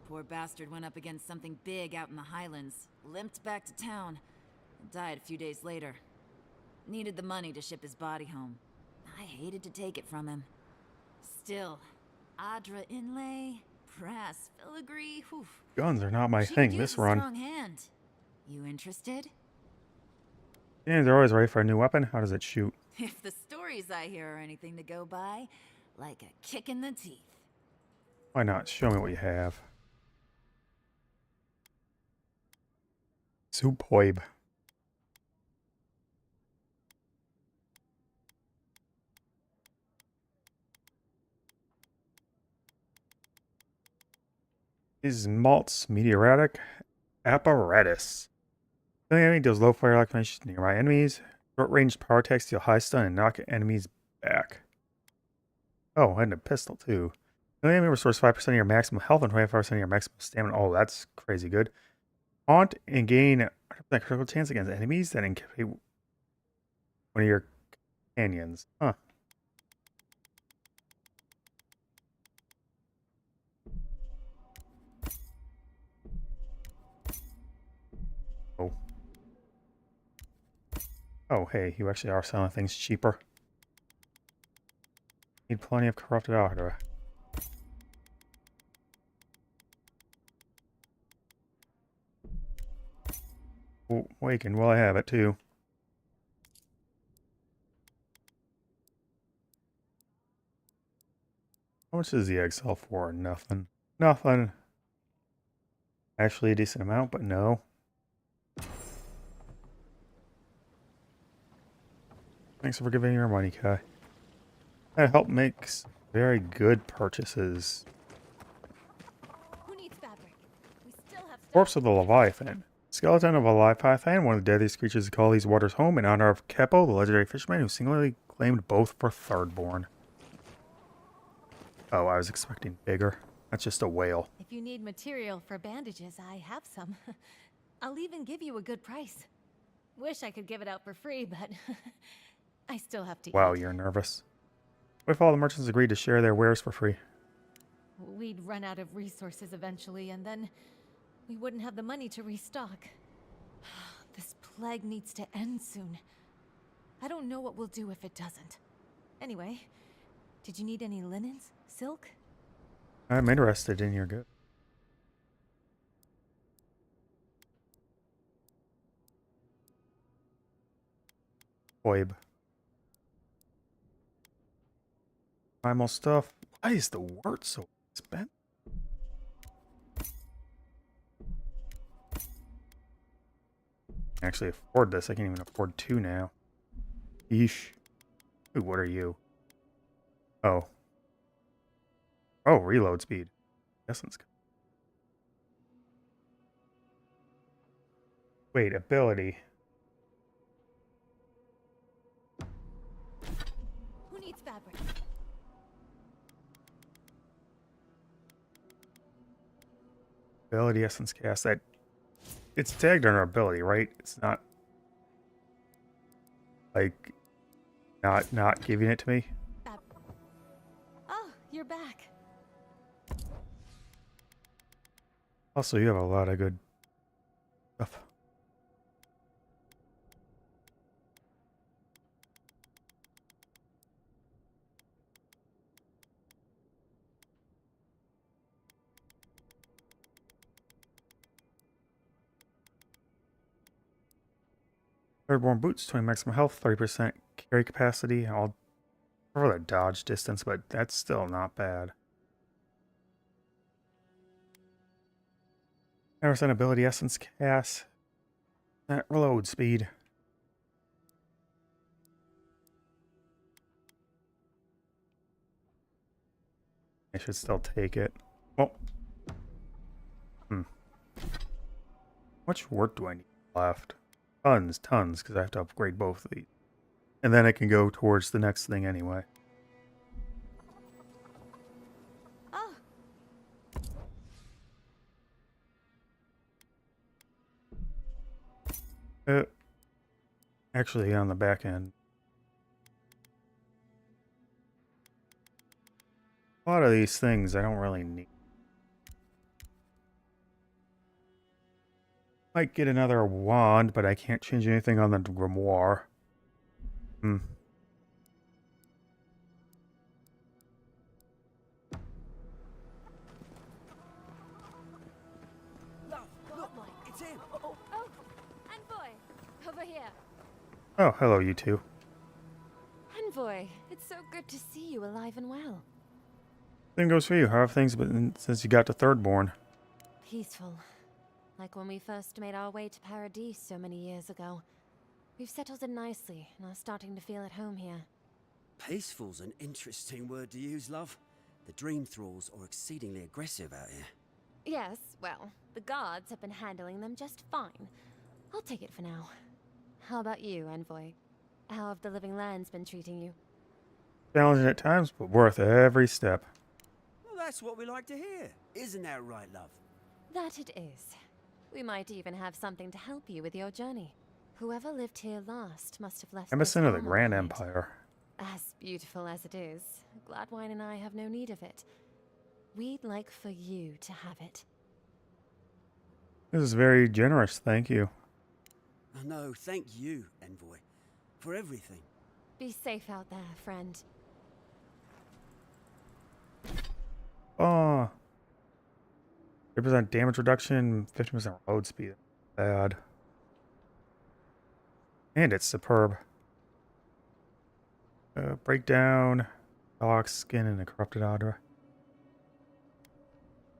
Poor bastard went up against something big out in the Highlands, limped back to town, and died a few days later. Needed the money to ship his body home. I hated to take it from him. Still, Adra inlay, brass filigree, whew. Guns are not my She thing could this use a run. strong hand. You interested? Yeah, they're always ready for a new weapon. How does it shoot? If the stories I hear are anything to go by, like a kick in the teeth. Why not? Show me what you have. Superb. Ismalt's meteoric apparatus. The enemy does low fire acclimation to nearby enemies. Short range power attacks deal high stun and knock enemies back. Oh, and a pistol too. The enemy restores 5% of your maximum health and 25% of your maximum stamina. Oh, that's crazy good. Haunt and gain a critical chance against enemies that incapacity one of your companions. Huh. Oh. Oh, hey, you actually are selling things cheaper. Need plenty of corrupted ardor. Waken, well I have it too. How much does the egg sell for? Nothing. Nothing. Actually a decent amount, but no. Thanks for giving your money, Kai. That help makes very good purchases. Who needs fabric? We still have Corpse of the Leviathan. Skeleton of a Leviathan, one of the deadliest creatures to call these waters home in honor of Kepo, the legendary fisherman who singularly claimed both for Thirdborn. Oh, I was expecting bigger. That's just a whale. If you need material for bandages, I have some. I'll even give you a good price. Wish I could give it out for free, but I still have to Wow, eat. you're nervous. What if all the merchants agreed to share their wares for free? We'd run out of resources eventually, and then we wouldn't have the money to restock. This plague needs to end soon. I don't know what we'll do if it doesn't. Anyway, did you need any linens? Silk? I'm interested in your good. Oib. Primal stuff. Why is the wort so expensive? Actually afford this. I can't even afford 2 now. Yeesh. Ooh, what are you? Oh. Oh, reload speed. Essence. Wait, ability. Who needs fabric? Ability essence cast. That it's tagged under ability, right? It's not like not giving it to me. Oh, you're back. Also, you have a lot of good stuff. Thirdborn boots, 20 maximum health, 30% carry capacity. I'll prefer the dodge distance, but that's still not bad. 10% ability essence cast. That reload speed. I should still take it. Well, how much work do I need left? Tons, because I have to upgrade both of these. And then I can go towards the next thing anyway. Actually, on the back end. A lot of these things I don't really need. Might get another wand, but I can't change anything on the grimoire. Look, it's him. Oh, Envoy, over here. Oh, hello, you two. Envoy, it's so good to see you alive and well. Same goes for you. How have things been since you got to Thirdborn? Peaceful. Like when we first made our way to Paradise so many years ago. We've settled in nicely and are starting to feel at home here. Peaceful's an interesting word to use, love. The Dream Thralls are exceedingly aggressive out here. Yes, well, the guards have been handling them just fine. I'll take it for now. How about you, Envoy? How have the Living Lands been treating you? Challenging at times, but worth every step. Well, that's what we like to hear. Isn't that right, love? That it is. We might even have something to help you with your journey. Whoever lived here last must have left Embassy of the armor Grand behind. Empire. As beautiful as it is, Gladwine and I have no need of it. We'd like for you to have it. This is very generous, thank you. Oh, no, thank you, Envoy, for everything. Be safe out there, friend. Oh. 3% damage reduction, 50% road speed. Bad. And it's superb. Breakdown, Lock skin, and a corrupted Audra.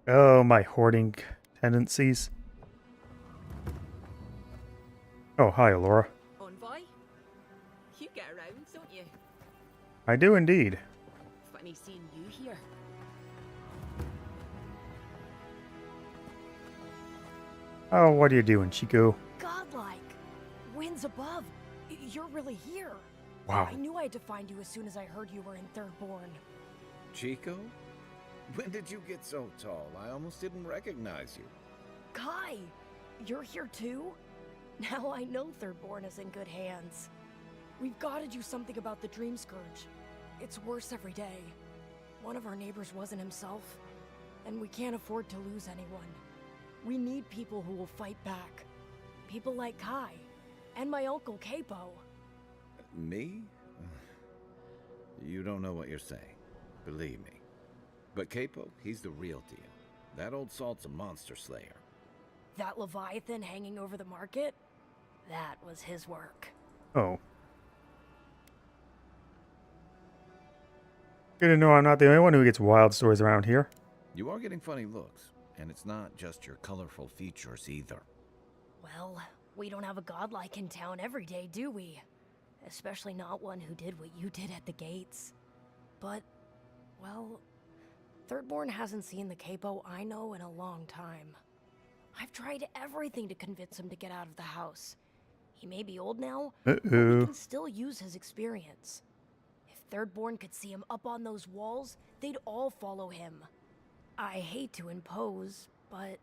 Oh, my hoarding tendencies. Oh, hi, Laura. Envoy? You get around, don't you? I do indeed. Funny seeing you here. Oh, what are you doing, Chico? Godlike! Winds above! You're really here! Wow. I knew I had to find you as soon as I heard you were in Thirdborn. Chico? When did you get so tall? I almost didn't recognize you. Kai! You're here too? Now I know Thirdborn is in good hands. We've got to do something about the Dream Scourge. It's worse every day. One of our neighbors wasn't himself, and we can't afford to lose anyone. We need people who will fight back. People like Kai, and my uncle Capo. Me? You don't know what you're saying. Believe me. But Capo, he's the real deal. That old salt's a monster slayer. That Leviathan hanging over the market? That was his work. Oh. Good to know I'm not the only one who gets wild stories around here. You are getting funny looks, and it's not just your colorful features either. Well, we don't have a godlike in town every day, do we? Especially not one who did what you did at the gates. But, well, Thirdborn hasn't seen the capo I know in a long time. I've tried everything to convince him to get out of the house. He may be old now, but we can still use his experience. If Thirdborn could see him up on those walls, they'd all follow him. I hate to impose, but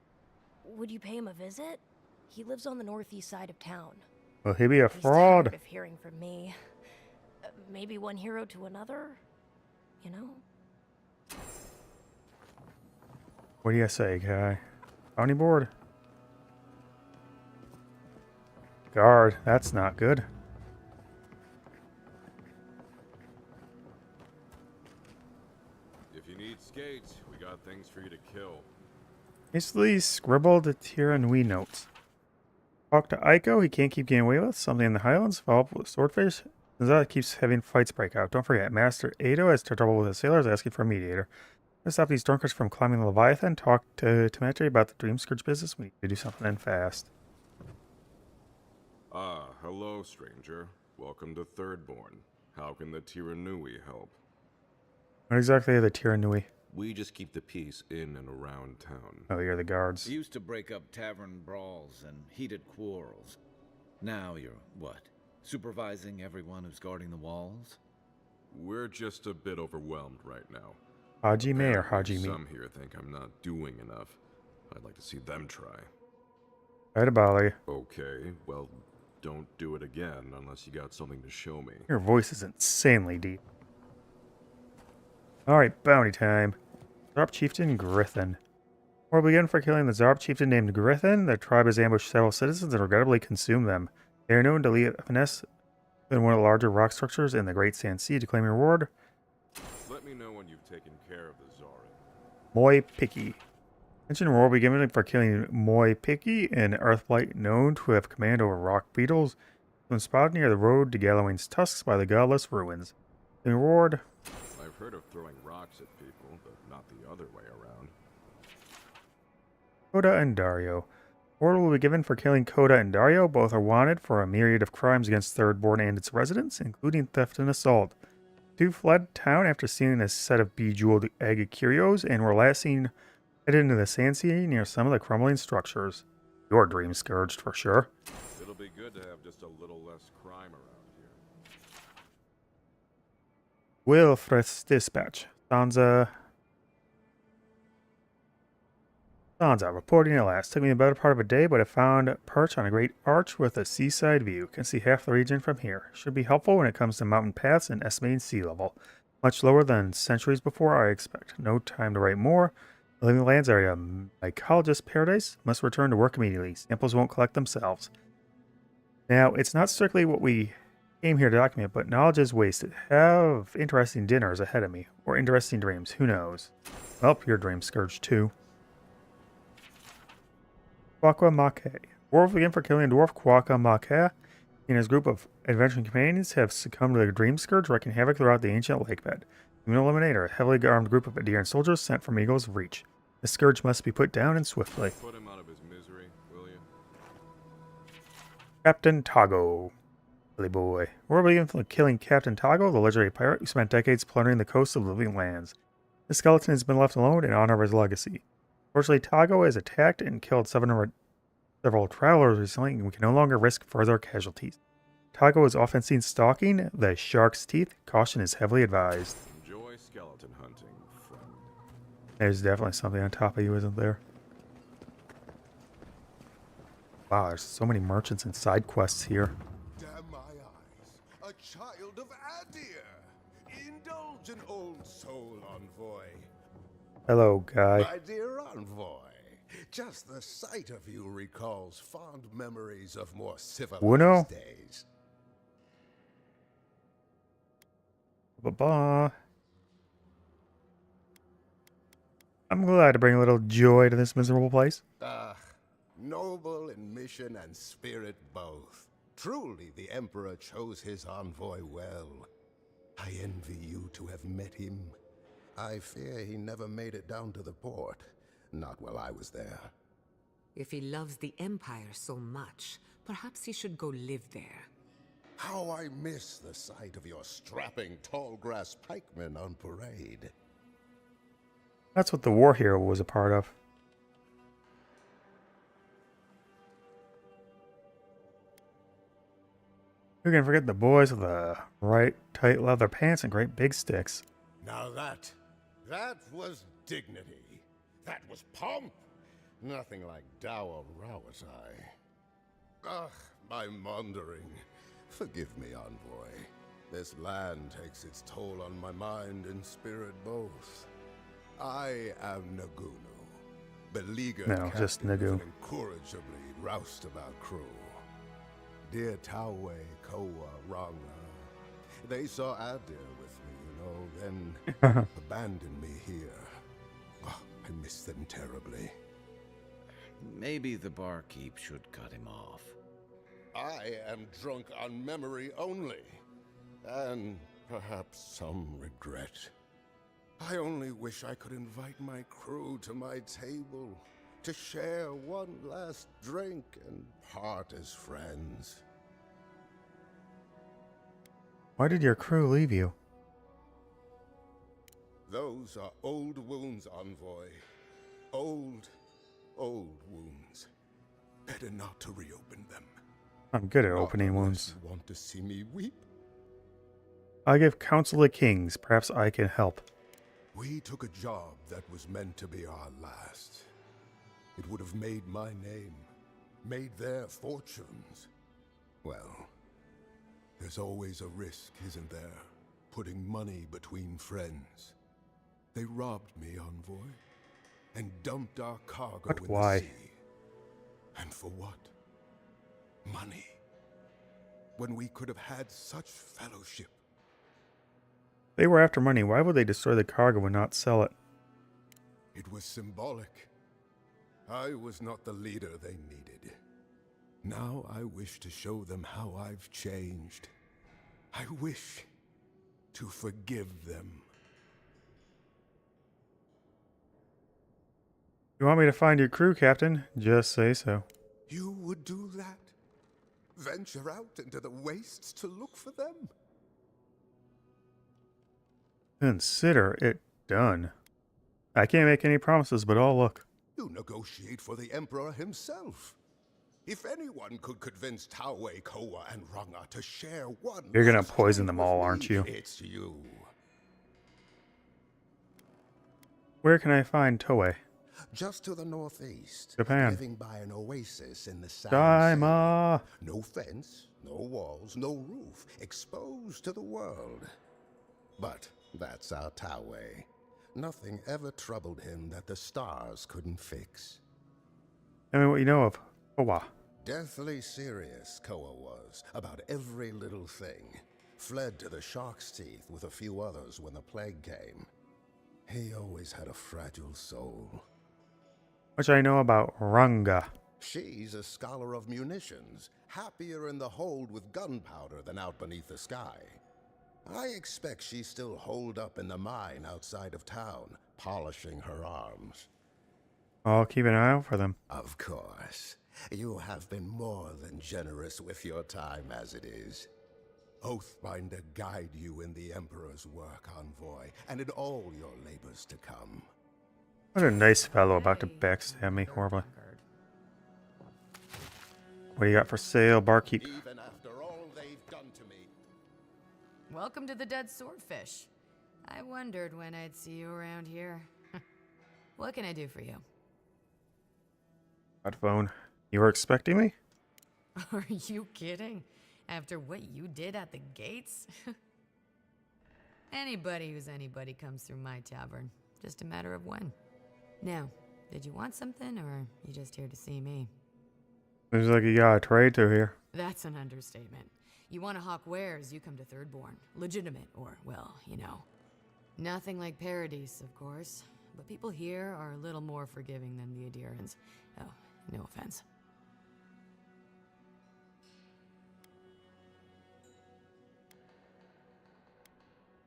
would you pay him a visit? He lives on the northeast side of town. Will he be a He's fraud? tired of hearing from me. Maybe one hero to another, you know? What do you say, Kai? Bounty board? Guard, that's not good. If you need skates, we got things for you to kill. Hastily scribbled Tiranui notes. Talk to Aiko, he can't keep getting away with something in the Highlands. Follow up with Swordfish. Zanzala keeps having fights break out. Don't forget, Master Ado has trouble with the sailors asking for a mediator. Let's stop these drunkards from climbing the Leviathan. Talk to Temetri about the Dream Scourge business. We need to do something and fast. Ah, hello, stranger. Welcome to Thirdborn. How can the Tiranui help? What exactly are the Tiranui? We just keep the peace in and around town. Oh, you're the guards. You used to break up tavern brawls and heated quarrels. Now you're, what, supervising everyone who's guarding the walls? We're just a bit overwhelmed right now. Hajime or Hajime? Some here think I'm not doing enough. I'd like to see them try. Right about you. Okay, well, don't do it again unless you got something to show me. Your voice is insanely deep. Alright, bounty time. Zarb Chieftain Grithin. We'll begin for killing the Zarb Chieftain named Grithin. The tribe has ambushed several citizens and regrettably consumed them. They are known to leave finesse in one of the larger rock structures in the Great Sand Sea to claim your reward. Let me know when you've taken care of the Zarin. Moi Piki. Mention reward will be given for killing Moi Piki, an Earthblight known to have command over rock beetles, when spotted near the road to Gallowayne's tusks by the godless ruins. The reward. I've heard of throwing rocks at people, but not the other way around. Coda and Dario. Reward will be given for killing Coda and Dario. Both are wanted for a myriad of crimes against Thirdborn and its residents, including theft and assault. Two fled town after stealing a set of bejeweled egg curios and were last seen headed into the Sand Sea near some of the crumbling structures. Your dream scourged for sure. It'll be good to have just a little less crime around here. Wilfred's Dispatch. Sansa Sansa, reporting at last. Took me the better part of a day, but I found a perch on a great arch with a seaside view. Can see half the region from here. Should be helpful when it comes to mountain paths and estimating sea level. Much lower than centuries before, I expect. No time to write more. The Living Lands are a mycologist's paradise. Must return to work immediately. Samples won't collect themselves. Now, it's not strictly what we came here to document, but knowledge is wasted. Have interesting dinners ahead of me. Or interesting dreams. Who knows? Well, your dream scourge too. Quaqua Maquet. War begin for killing dwarf Quaqua Maquet and his group of adventuring companions have succumbed to the Dream Scourge, wreaking havoc throughout the ancient lake bed. You will eliminate a heavily armed group of adherent soldiers sent from Eagle's Reach. The Scourge must be put down and swiftly. Put him out of his misery, will you? Captain Tago. Billy boy. War began for killing Captain Tago, the legendary pirate who spent decades plundering the coasts of the Living Lands. The skeleton has been left alone in honor of his legacy. Fortunately, Tago has attacked and killed several travelers recently, and we can no longer risk further casualties. Tago is often seen stalking the shark's teeth. Caution is heavily advised. Enjoy skeleton hunting, friend. There's definitely something on top of you, isn't there? Wow, there's so many merchants and side quests here. Damn my eyes, a child of Adir. Indulge an old soul, envoy. Hello, guy. My dear envoy, just the sight of you recalls fond memories of more civilized Uno? days. Ba-ba. I'm glad to bring a little joy to this miserable place. Ah, noble in mission and spirit both. Truly the Emperor chose his envoy well. I envy you to have met him. I fear he never made it down to the port. Not while I was there. If he loves the Empire so much, perhaps he should go live there. How I miss the sight of your strapping tall grass pikemen on parade. That's what the war hero was a part of. Who can forget the boys with the right tight leather pants and great big sticks? Now that was dignity. That was pomp. Nothing like dour Rawatai. Ugh, my maundering. Forgive me, envoy. This land takes its toll on my mind and spirit both. I am Nagunu, beleaguered just captive Nagu. with an incorrigibly roustabout crew. Dear Tawe, Koa, Ranga, they saw Adir with me, then abandoned me here. Oh, I miss them terribly. Maybe the barkeep should cut him off. I am drunk on memory only, and perhaps some regret. I only wish I could invite my crew to my table, to share one last drink and part as friends. Why did your crew leave you? Those are old wounds, envoy. Old wounds. Better not to reopen them. I'm good at opening wounds. You want to see me weep? I give counsel to kings. Perhaps I can help. We took a job that was meant to be our last. It would have made my name, made their fortunes. Well, there's always a risk, isn't there? Putting money between friends. They robbed me, envoy, and dumped our cargo in Why? the sea. And for what? Money. When we could have had such fellowship. They were after money. Why would they destroy the cargo and not sell it? It was symbolic. I was not the leader they needed. Now I wish to show them how I've changed. I wish to forgive them. You want me to find your crew, Captain? Just say so. You would do that? Venture out into the wastes to look for them? Consider it done. I can't make any promises, but I'll look. You negotiate for the Emperor himself. If anyone could convince Tawe, Koa, and Ranga to share one... You're gonna poison them all, aren't you? It's you. Where can I find Toei? just to the northeast. Japan. Living by an oasis in the South. Daima. No fence, no walls, no roof, exposed to the world. But that's our Taue. Nothing ever troubled him that the stars couldn't fix. Tell me what you know of Kowa. Deathly serious, Koa was, about every little thing. Fled to the shark's teeth with a few others when the plague came. He always had a fragile soul. Which I know about Ranga. She's a scholar of munitions, happier in the hold with gunpowder than out beneath the sky. I expect she's still holed up in the mine outside of town, polishing her arms. I'll keep an eye out for them. Of course. You have been more than generous with your time as it is. Oathbinder guide you in the Emperor's work, Envoy, and in all your labors to come. What a nice fellow about to backstab me horribly. What do you got for sale, barkeep? Even after all they've done to me. Welcome to the Dead Swordfish. I wondered when I'd see you around here. What can I do for you? Hot phone. You were expecting me? Are you kidding? After what you did at the gates? Anybody who's anybody comes through my tavern. Just a matter of when. Now, did you want something, or you just here to see me? Seems like you got a trade to here. That's an understatement. You want to hawk wares, you come to Thirdborn. Legitimate, or, well, you know. Nothing like Paradise, of course. But people here are a little more forgiving than the Adirans. Oh, no offense.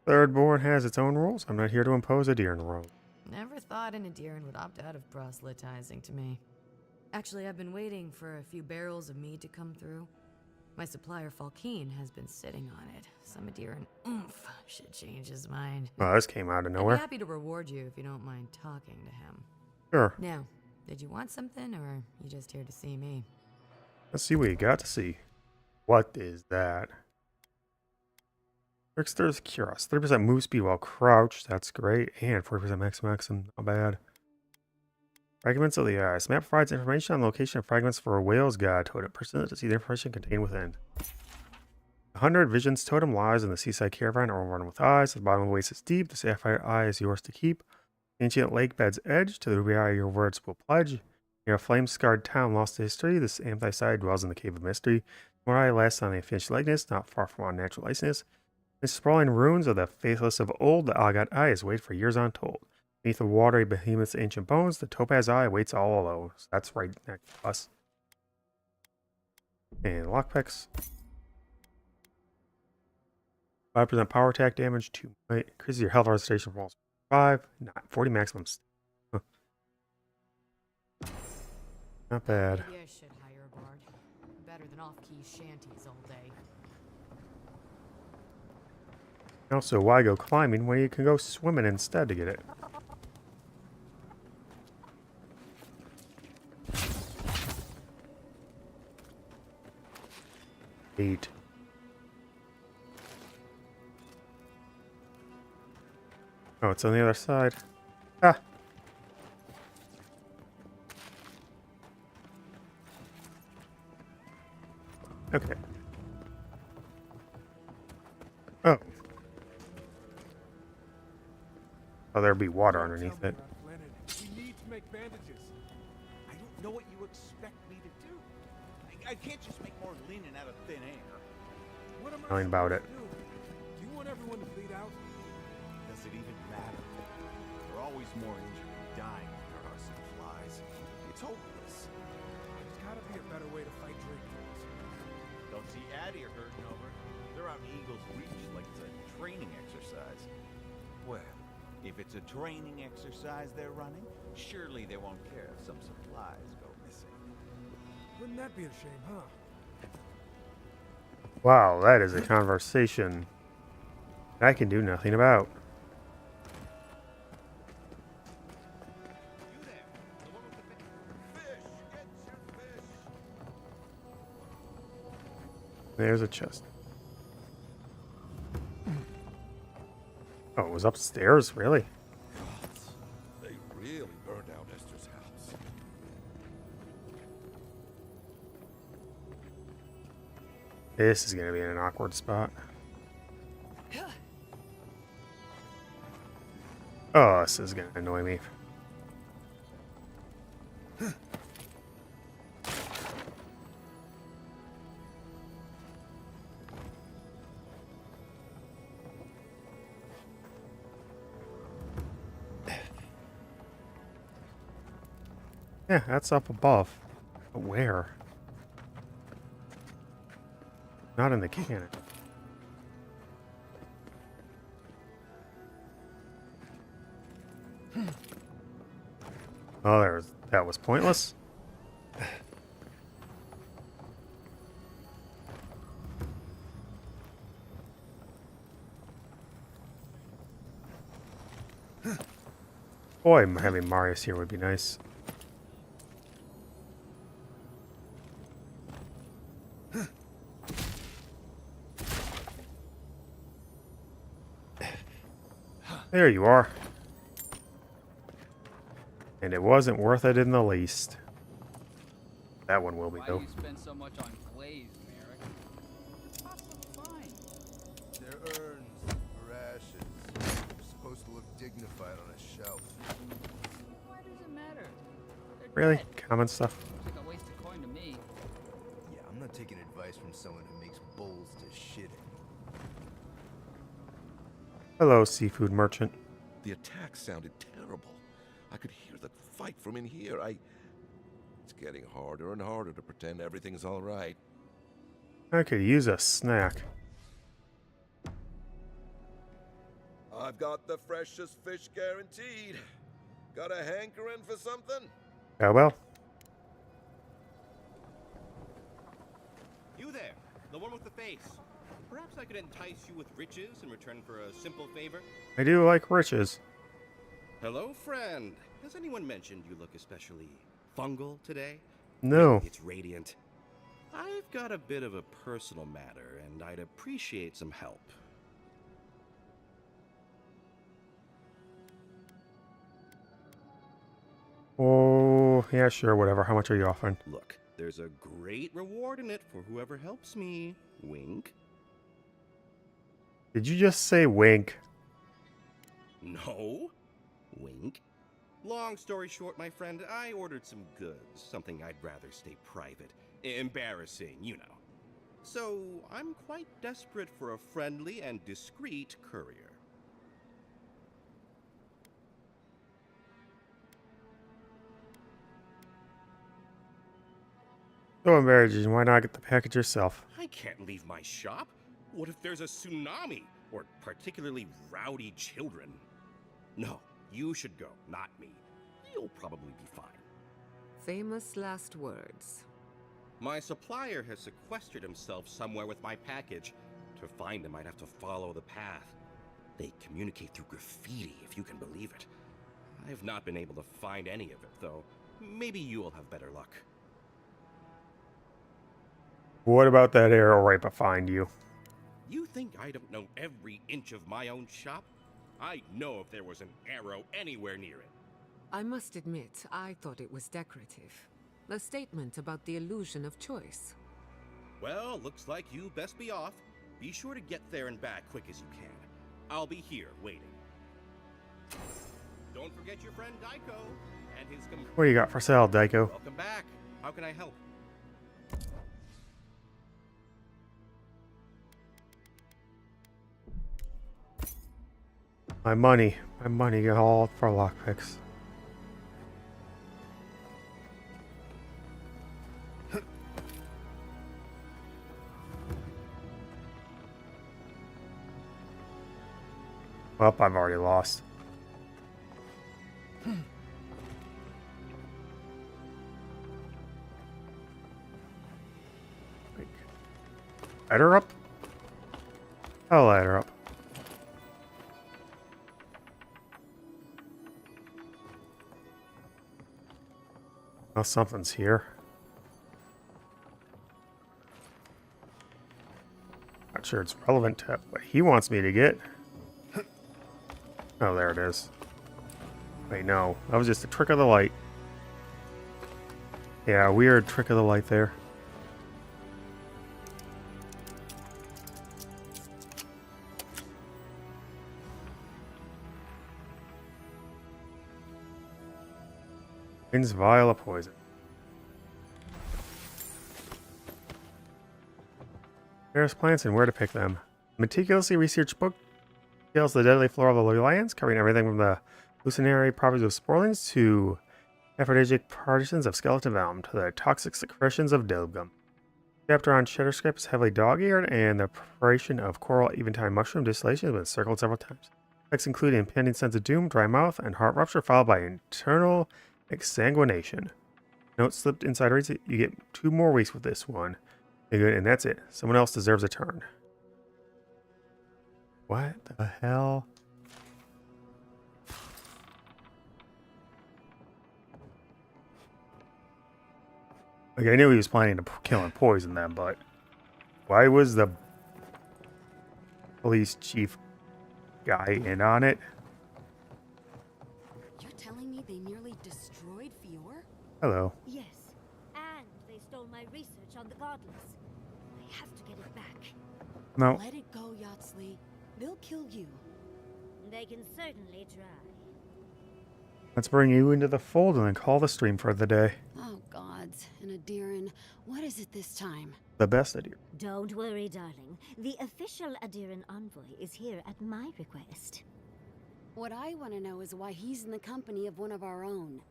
Thirdborn has its own rules. I'm not here to impose Adiran rules. Never thought an Adiran would opt out of proselytizing to me. Actually, I've been waiting for a few barrels of mead to come through. My supplier, Falkeen, has been sitting on it. Some Adiran oomph should change his mind. Well, this came out of nowhere. I'd be happy to reward you if you don't mind talking to him. Sure. Now, did you want something, or are you just here to see me? Let's see what you got to see. What is that? Trickster's Cuirass. 30% move speed while crouched. That's great. And 40% maximum. Not bad. Fragments of the Ice. Map provides information on the location of fragments for a whale's god totem. Persistent to see the information contained within. 100 Visions totem lies in the seaside caravan overrun with eyes. At the bottom of the waist is deep. The sapphire eye is yours to keep. Ancient lake bed's edge. To the ruby eye your words will pledge. Near a flame-scarred town lost to history, this amethyst dwells in the cave of mystery. More eye lasts on the finished likeness, not far from unnatural iciness. The sprawling ruins of the faithless of old, the Agat eye is wait for years untold. Beneath the watery behemoth's ancient bones, the topaz eye waits all alone. So that's right next to us. And lockpicks. 5% power attack damage, 2 might. Increases your health restoration from 5, not 40 maximum. Huh. Not bad. Maybe I should hire a bard. Better than off-key shanties all day. Also, why go climbing when you can go swimming instead to get it? Eight. Oh, it's on the other side. Ah. Okay. Oh. Oh, there'd be water underneath it. We need to make bandages. I don't know what you expect me to do. I can't just make more linen out of thin air. What am I Telling about it. supposed to do? Do you want everyone to bleed out? Does it even matter? There are always more injured and dying than there are supplies. It's hopeless. There's gotta be a better way to fight Drake trolls. Don't see Addy or hurting over. They're out in Eagle's Reach like it's a training exercise. Well, if it's a training exercise they're running, surely they won't care if some supplies go missing. Wouldn't that be a shame, huh? Wow, that is a conversation I can do nothing about. There's a chest. Oh, it was upstairs, really? They really burned out Esther's This is going to be in an awkward spot. Oh, this is going to annoy me. Yeah, that's up above. But where? Not in the cannon. Oh, that was pointless. Boy, having Marius here would be nice. There you are. And it wasn't worth it in the least. That one will be, though. Why do you spend so much on glaze, Merrick? Costs look fine. They're urns or ashes. They're supposed to look dignified on a shelf. Why does it matter? They're Really? dead. Common stuff? Looks like a waste of coin to me. Yeah, I'm not taking advice from someone who makes bowls to shit in. Hello, seafood merchant. The attack sounded terrible. I could hear the fight from in here. It's getting harder and harder to pretend everything's all right. I could use a snack. I've got the freshest fish guaranteed. Got a hankering for something? Oh well. You there, the one with the face. Perhaps I could entice you with riches in return for a simple favor? I do like riches. Hello, friend. Has anyone mentioned you look especially fungal today? No. It's radiant. I've got a bit of a personal matter, and I'd appreciate some help. Oh, yeah, sure, whatever. How much are you offering? Look, there's a great reward in it for whoever helps me. Wink. Did you just say wink? No. Wink. Long story short, my friend, I ordered some goods, something I'd rather stay private. Embarrassing, you know. So, I'm quite desperate for a friendly and discreet courier. So embarrassing. Why not get the package yourself? I can't leave my shop. What if there's a tsunami? Or particularly rowdy children? No, you should go, not me. You'll probably be fine. Famous last words. My supplier has sequestered himself somewhere with my package. To find him, I'd have to follow the path. They communicate through graffiti, if you can believe it. I've not been able to find any of it, though. Maybe you'll have better luck. What about that arrow right behind you? You think I don't know every inch of my own shop? I'd know if there was an arrow anywhere near it. I must admit, I thought it was decorative. A statement about the illusion of choice. Well, looks like you best be off. Be sure to get there and back quick as you can. I'll be here waiting. Don't forget your friend Daiko and his What do you got for sale, Daiko? Welcome back. How can I help? My money all for lockpicks. Well, I've already lost. Light her up? I'll light her up. Well, something's here. Not sure it's relevant to what he wants me to get. Oh, there it is. Wait, no. That was just a trick of the light. Yeah, weird trick of the light there. Winds vial of poison. Various plants and where to pick them. Meticulously researched book details the deadly flora of the lands, covering everything from the hallucinatory properties of sporlings to aphrodisiac partisans of skeleton venom to the toxic secretions of dilgum. Chapter on Shatterscarp is heavily dog-eared, and the preparation of coral eventide mushroom distillation has been circled several times. Effects include impending sense of doom, dry mouth, and heart rupture, followed by internal exsanguination. Note slipped inside reads it. You get 2 more weeks with this one. And that's it. Someone else deserves a turn. What the hell? Like, I knew he was planning to kill and poison them, but why was the police chief guy in on it? You're telling me they nearly destroyed Fior? Hello. Yes, and they stole my research on the godless. I have to get it back. No. Let it go, Yatsley. They'll kill you. They can certainly try. Let's bring you into the fold and then call the stream for the day. Oh, gods. And Adiran, what is it this time? The best idea. Don't worry, darling. The official Adiran envoy is here at my request. What I want to know is why he's in the company of one of our own.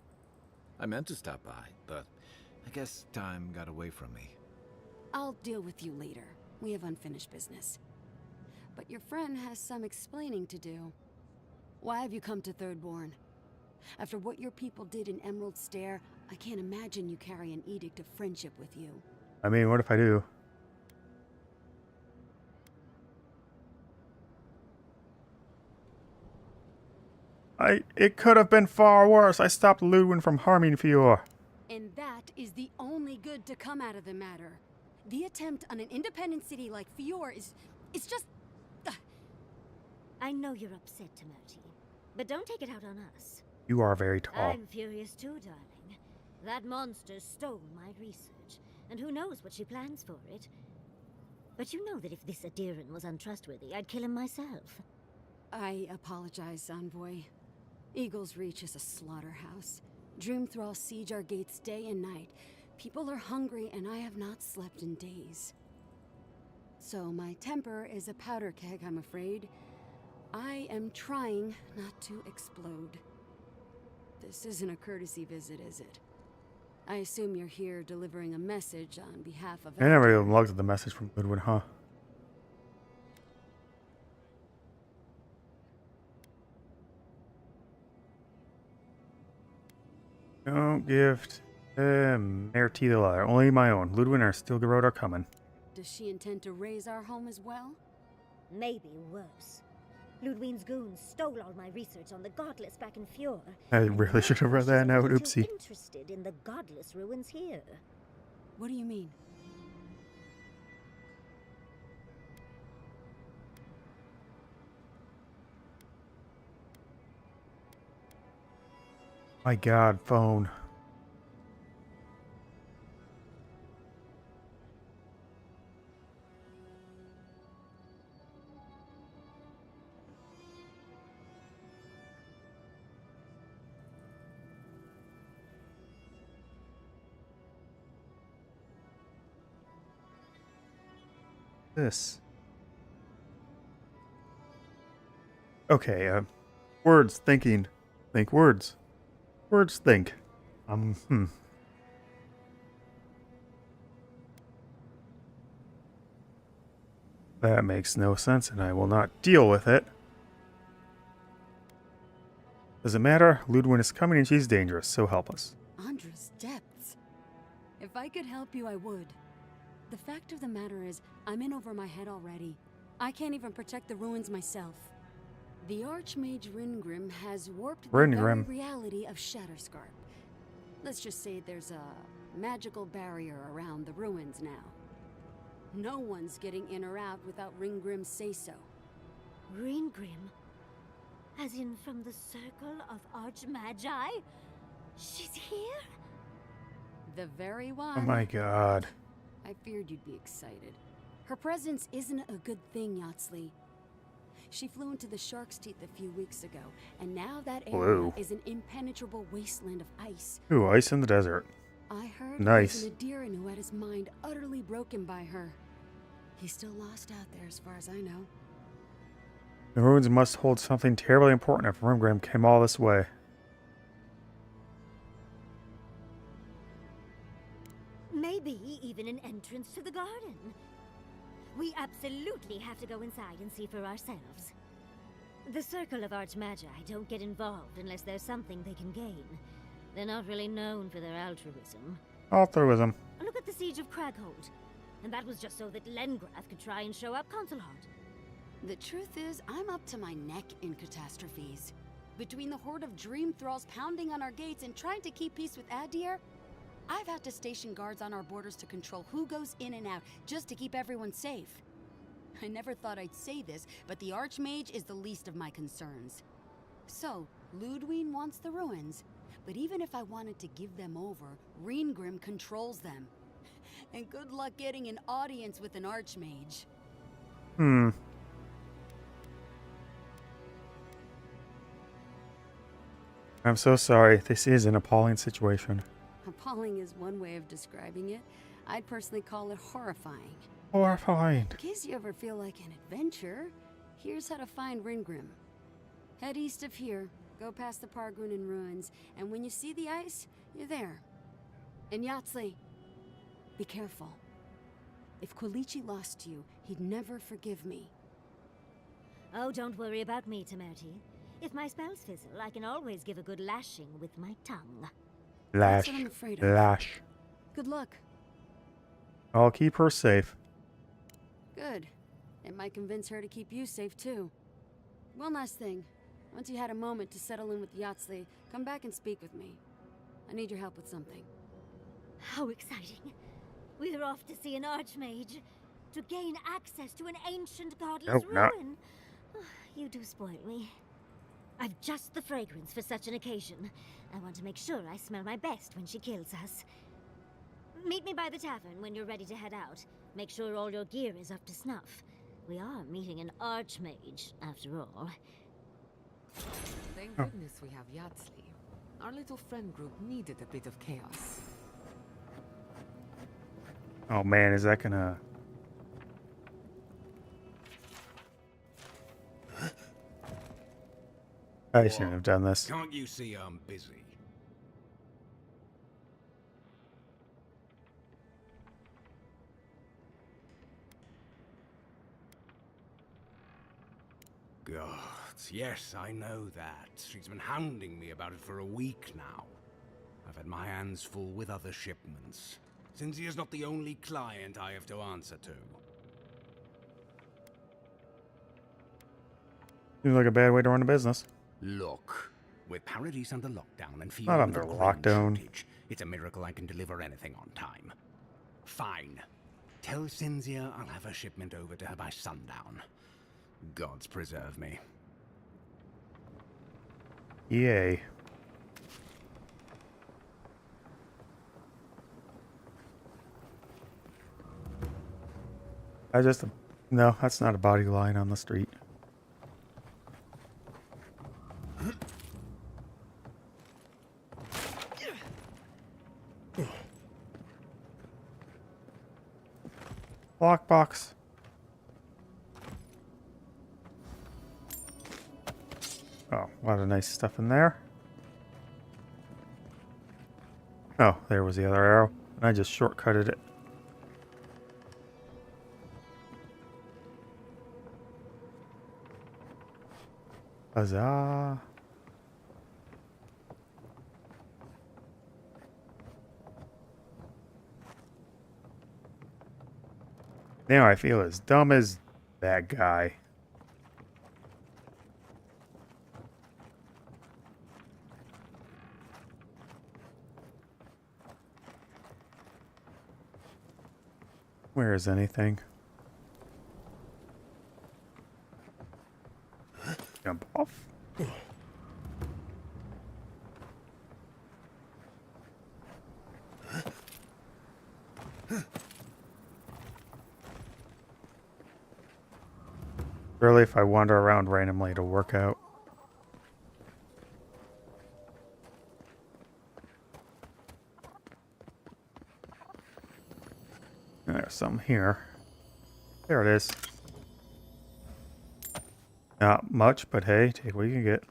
I meant to stop by, but I guess time got away from me. I'll deal with you later. We have unfinished business. But your friend has some explaining to do. Why have you come to Thirdborn? After what your people did in Emerald Stair, I can't imagine you carry an edict of friendship with you. I mean, what if I do? It could have been far worse. I stopped Ludwin from harming Fior. And that is the only good to come out of the matter. The attempt on an independent city like Fior is just... I know you're upset, Timothy, but don't take it out on us. You are very tall. I'm furious too, darling. That monster stole my research, and who knows what she plans for it. But you know that if this Adiran was untrustworthy, I'd kill him myself. I apologize, Envoy. Eagle's Reach is a slaughterhouse. Dreamthralls siege our gates day and night. People are hungry, and I have not slept in days. So my temper is a powder keg, I'm afraid. I am trying not to explode. This isn't a courtesy visit, is it? I assume you're here delivering a message on behalf of... I never even looked at the message from Ludwin, huh? Don't gift Mayor T the letter. Only my own. Ludwin or Stilgarode are coming. Does she intend to raise our home as well? Maybe worse. Ludwin's goons stole all my research on the godless back in Fior. I really should have read that note. Too Oopsie. interested in the godless ruins here. What do you mean? My God, phone. This. Okay, words, thinking. Think words. Words, think. That makes no sense, and I will not deal with it. Doesn't matter. Ludwin is coming and she's dangerous, so help us. Andra's depths. If I could help you, I would. The fact of the matter is, I'm in over my head already. I can't even protect the ruins myself. The Archmage Ringrim has warped the very reality of Shatterscarp. Let's just say there's a magical barrier around the ruins now. No one's getting in or out without Ringgrim's say-so. Ringgrim? As in from the Circle of Archmagi? She's here? The very one. Oh my God. I feared you'd be excited. Her presence isn't a good thing, Yatsley. She flew into the Shark's Teeth a few weeks ago, and now that area Whoa. is an impenetrable wasteland of ice. Ooh, ice in the desert. I heard Nice. there's an Adiran who had his mind utterly broken by her. He's still lost out there as far as I know. The ruins must hold something terribly important if Rimgrim came all this way. Maybe even an entrance to the garden. We absolutely have to go inside and see for ourselves. The Circle of Archmagi don't get involved unless there's something they can gain. They're not really known for their altruism. Altruism. Look at the Siege of Craghold. And that was just so that Lengrath could try and show up Consulhart. The truth is, I'm up to my neck in catastrophes. Between the horde of dream thralls pounding on our gates and trying to keep peace with Adir, I've had to station guards on our borders to control who goes in and out, just to keep everyone safe. I never thought I'd say this, but the Archmage is the least of my concerns. So, Ludwine wants the ruins, but even if I wanted to give them over, Reengrim controls them. And good luck getting an audience with an Archmage. I'm so sorry. This is an appalling situation. Appalling is one way of describing it. I'd personally call it horrifying. Horrifying. In case you ever feel like an adventure, here's how to find Ringrim. Head east of here, go past the Pargunan ruins, and when you see the ice, you're there. And Yatsley, be careful. If Quilichi lost you, he'd never forgive me. Oh, don't worry about me, Temerity. If my spells fizzle, I can always give a good lashing with my tongue. Lash. That's what I'm afraid of. Lash. Good luck. I'll keep her safe. Good. It might convince her to keep you safe, too. One last thing. Once you had a moment to settle in with Yatsley, come back and speak with me. I need your help with something. How exciting. We're off to see an Archmage. To gain access to an ancient godless ruin. You do spoil me. I've just the fragrance for such an occasion. I want to make sure I smell my best when she kills us. Meet me by the tavern when you're ready to head out. Make sure all your gear is up to snuff. We are meeting an Archmage, after all. Thank goodness we have Yatsley. Our little friend group needed a bit of chaos. Oh man, is that gonna... I shouldn't have done this. Can't you see I'm busy? God, yes, I know that. She's been hounding me about it for a week now. I've had my hands full with other shipments. Cynthia's not the only client I have to answer to. Seems like a bad way to run a business. Look, with Paradise under lockdown and Fior Not under under lockdown. shortage, it's a miracle I can deliver anything on time. Fine. Tell Cynthia I'll have her shipment over to her by sundown. Gods preserve me. Yay. No, that's not a body line on the street. Lockbox. Oh, a lot of nice stuff in there. Oh, there was the other arrow. I just shortcutted it. Huzzah. Now I feel as dumb as that guy. Where is anything? Jump off. Really, if I wander around randomly, it'll work out. There's some here. There it is. Not much, but hey, take what you can get.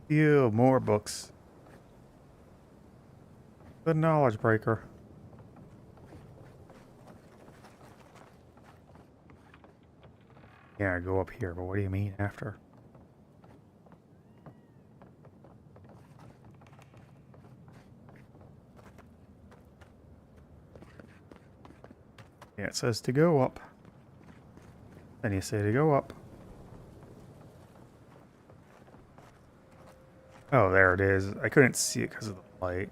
Ew, more books. The knowledge breaker. Yeah, go up here, but what do you mean after? Yeah, it says to go up. Then you say to go up. Oh, there it is. I couldn't see it because of the light.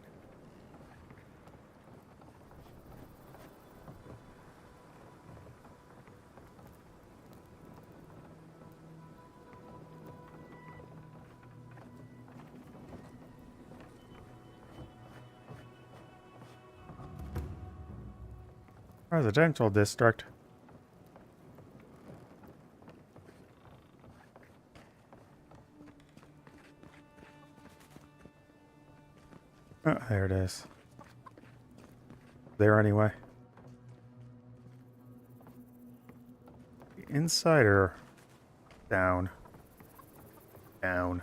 Residential district. Oh, there it is. There anyway. Insider. Down. Down.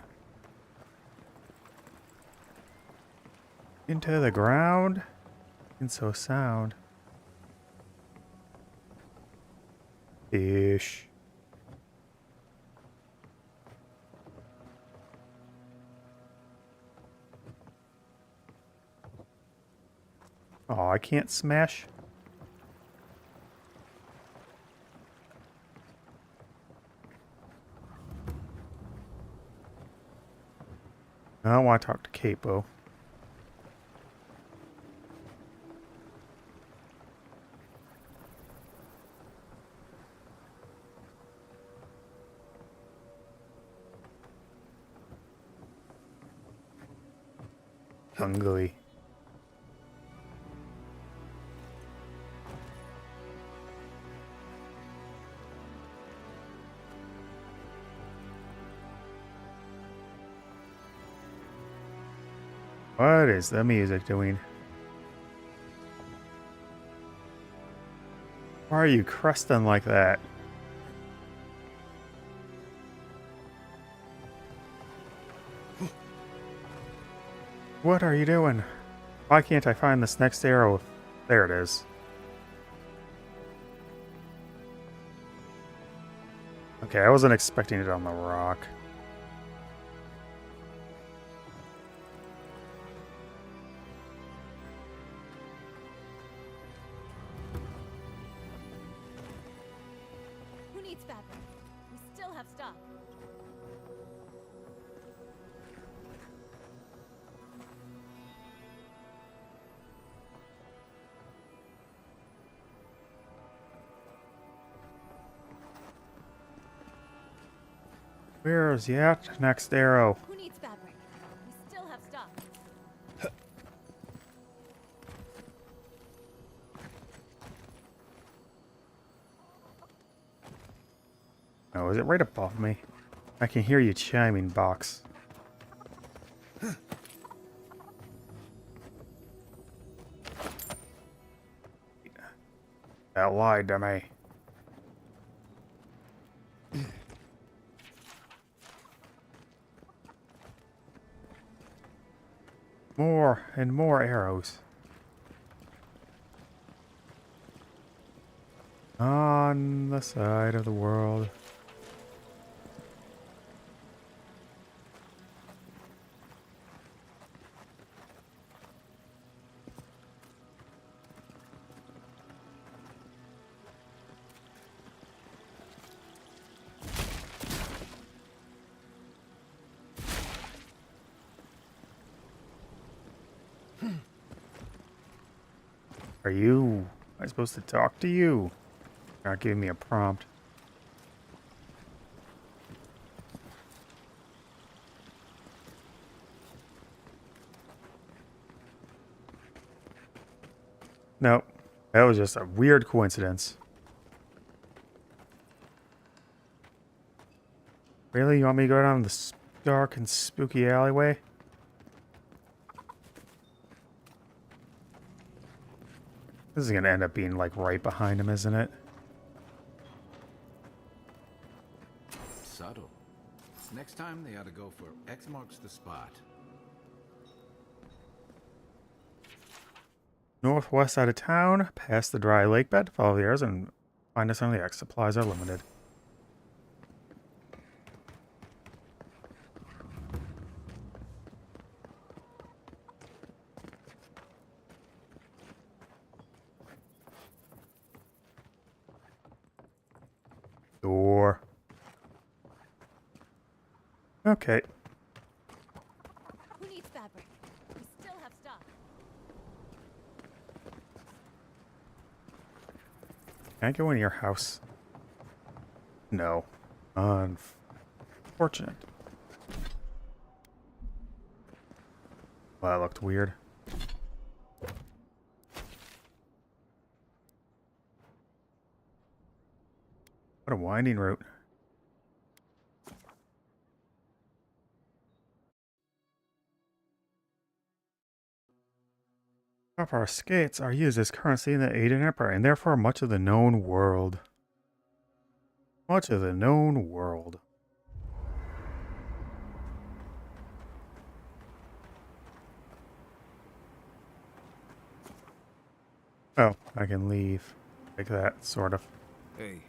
Into the ground. And so sound. Fish. Oh, I can't smash. I don't want to talk to Capo. Hungry. What is the music doing? Why are you crusting like that? What are you doing? Why can't I find this next arrow? There it is. Okay, I wasn't expecting it on the rock. Who needs fabric? We still have stock. Where's yet next arrow? Who needs fabric? We still have stock. Oh, is it right above me? I can hear you chiming, Box. That lied to me. More and more arrows. On the side of the world. Are you? Am I supposed to talk to you? You're not giving me a prompt. Nope. That was just a weird coincidence. Really? You want me to go down this dark and spooky alleyway? This is gonna end up being like right behind him, isn't it? Subtle. Next time they ought to go for X marks the spot. Northwest side of town, past the dry lake bed, follow the arrows and find us on the X. Supplies are limited. Door. Okay. Who needs fabric? We still have stock. Can I go in your house? No. Unfortunate. Well, that looked weird. What a winding route. Our skates are used as currency in the Aiden Empire, and therefore much of the known world. Much of the known world. Oh, I can leave. Like that, sort of. Hey,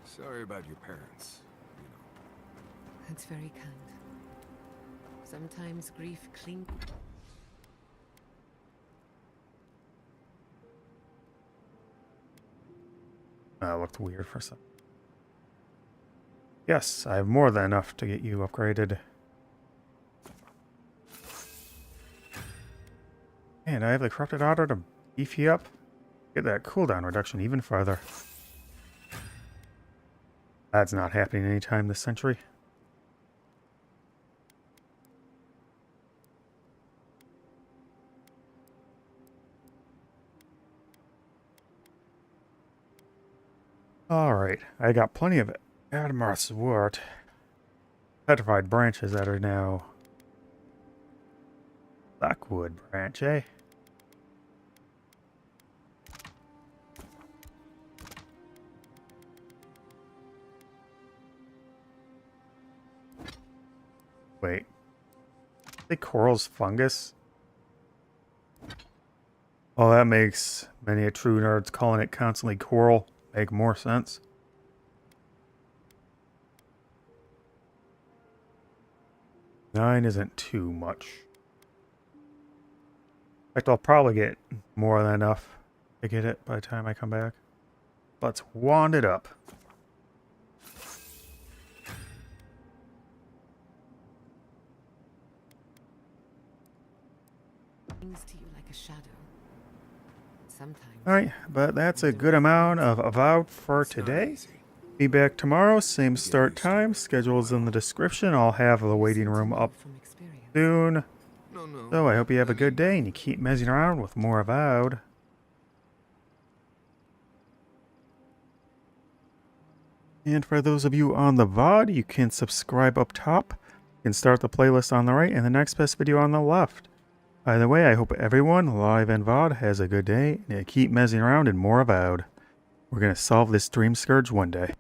sorry about your parents. That's very kind. Sometimes grief clings. That looked weird for some. Yes, I have more than enough to get you upgraded. And I have the corrupted otter to beef you up. Get that cooldown reduction even further. That's not happening anytime this century. Alright, I got plenty of Admir's wort. Petrified branches that are now Blackwood branch, eh? Wait. The coral's fungus? Oh, that makes many a true nerd's calling it constantly coral make more sense. Nine isn't too much. In fact, I'll probably get more than enough to get it by the time I come back. Let's wand it up. Clings to you like a shadow. Sometimes. Alright, but that's a good amount of Avowed for today. Be back tomorrow, same start time. Schedule's in the description. I'll have the waiting room up soon. So I hope you have a good day and you keep messing around with more Avowed. And for those of you on the VOD, you can subscribe up top. You can start the playlist on the right and the next best video on the left. Either way, I hope everyone, live and VOD, has a good day and keep messing around in more Avowed. We're going to solve this dream scourge one day.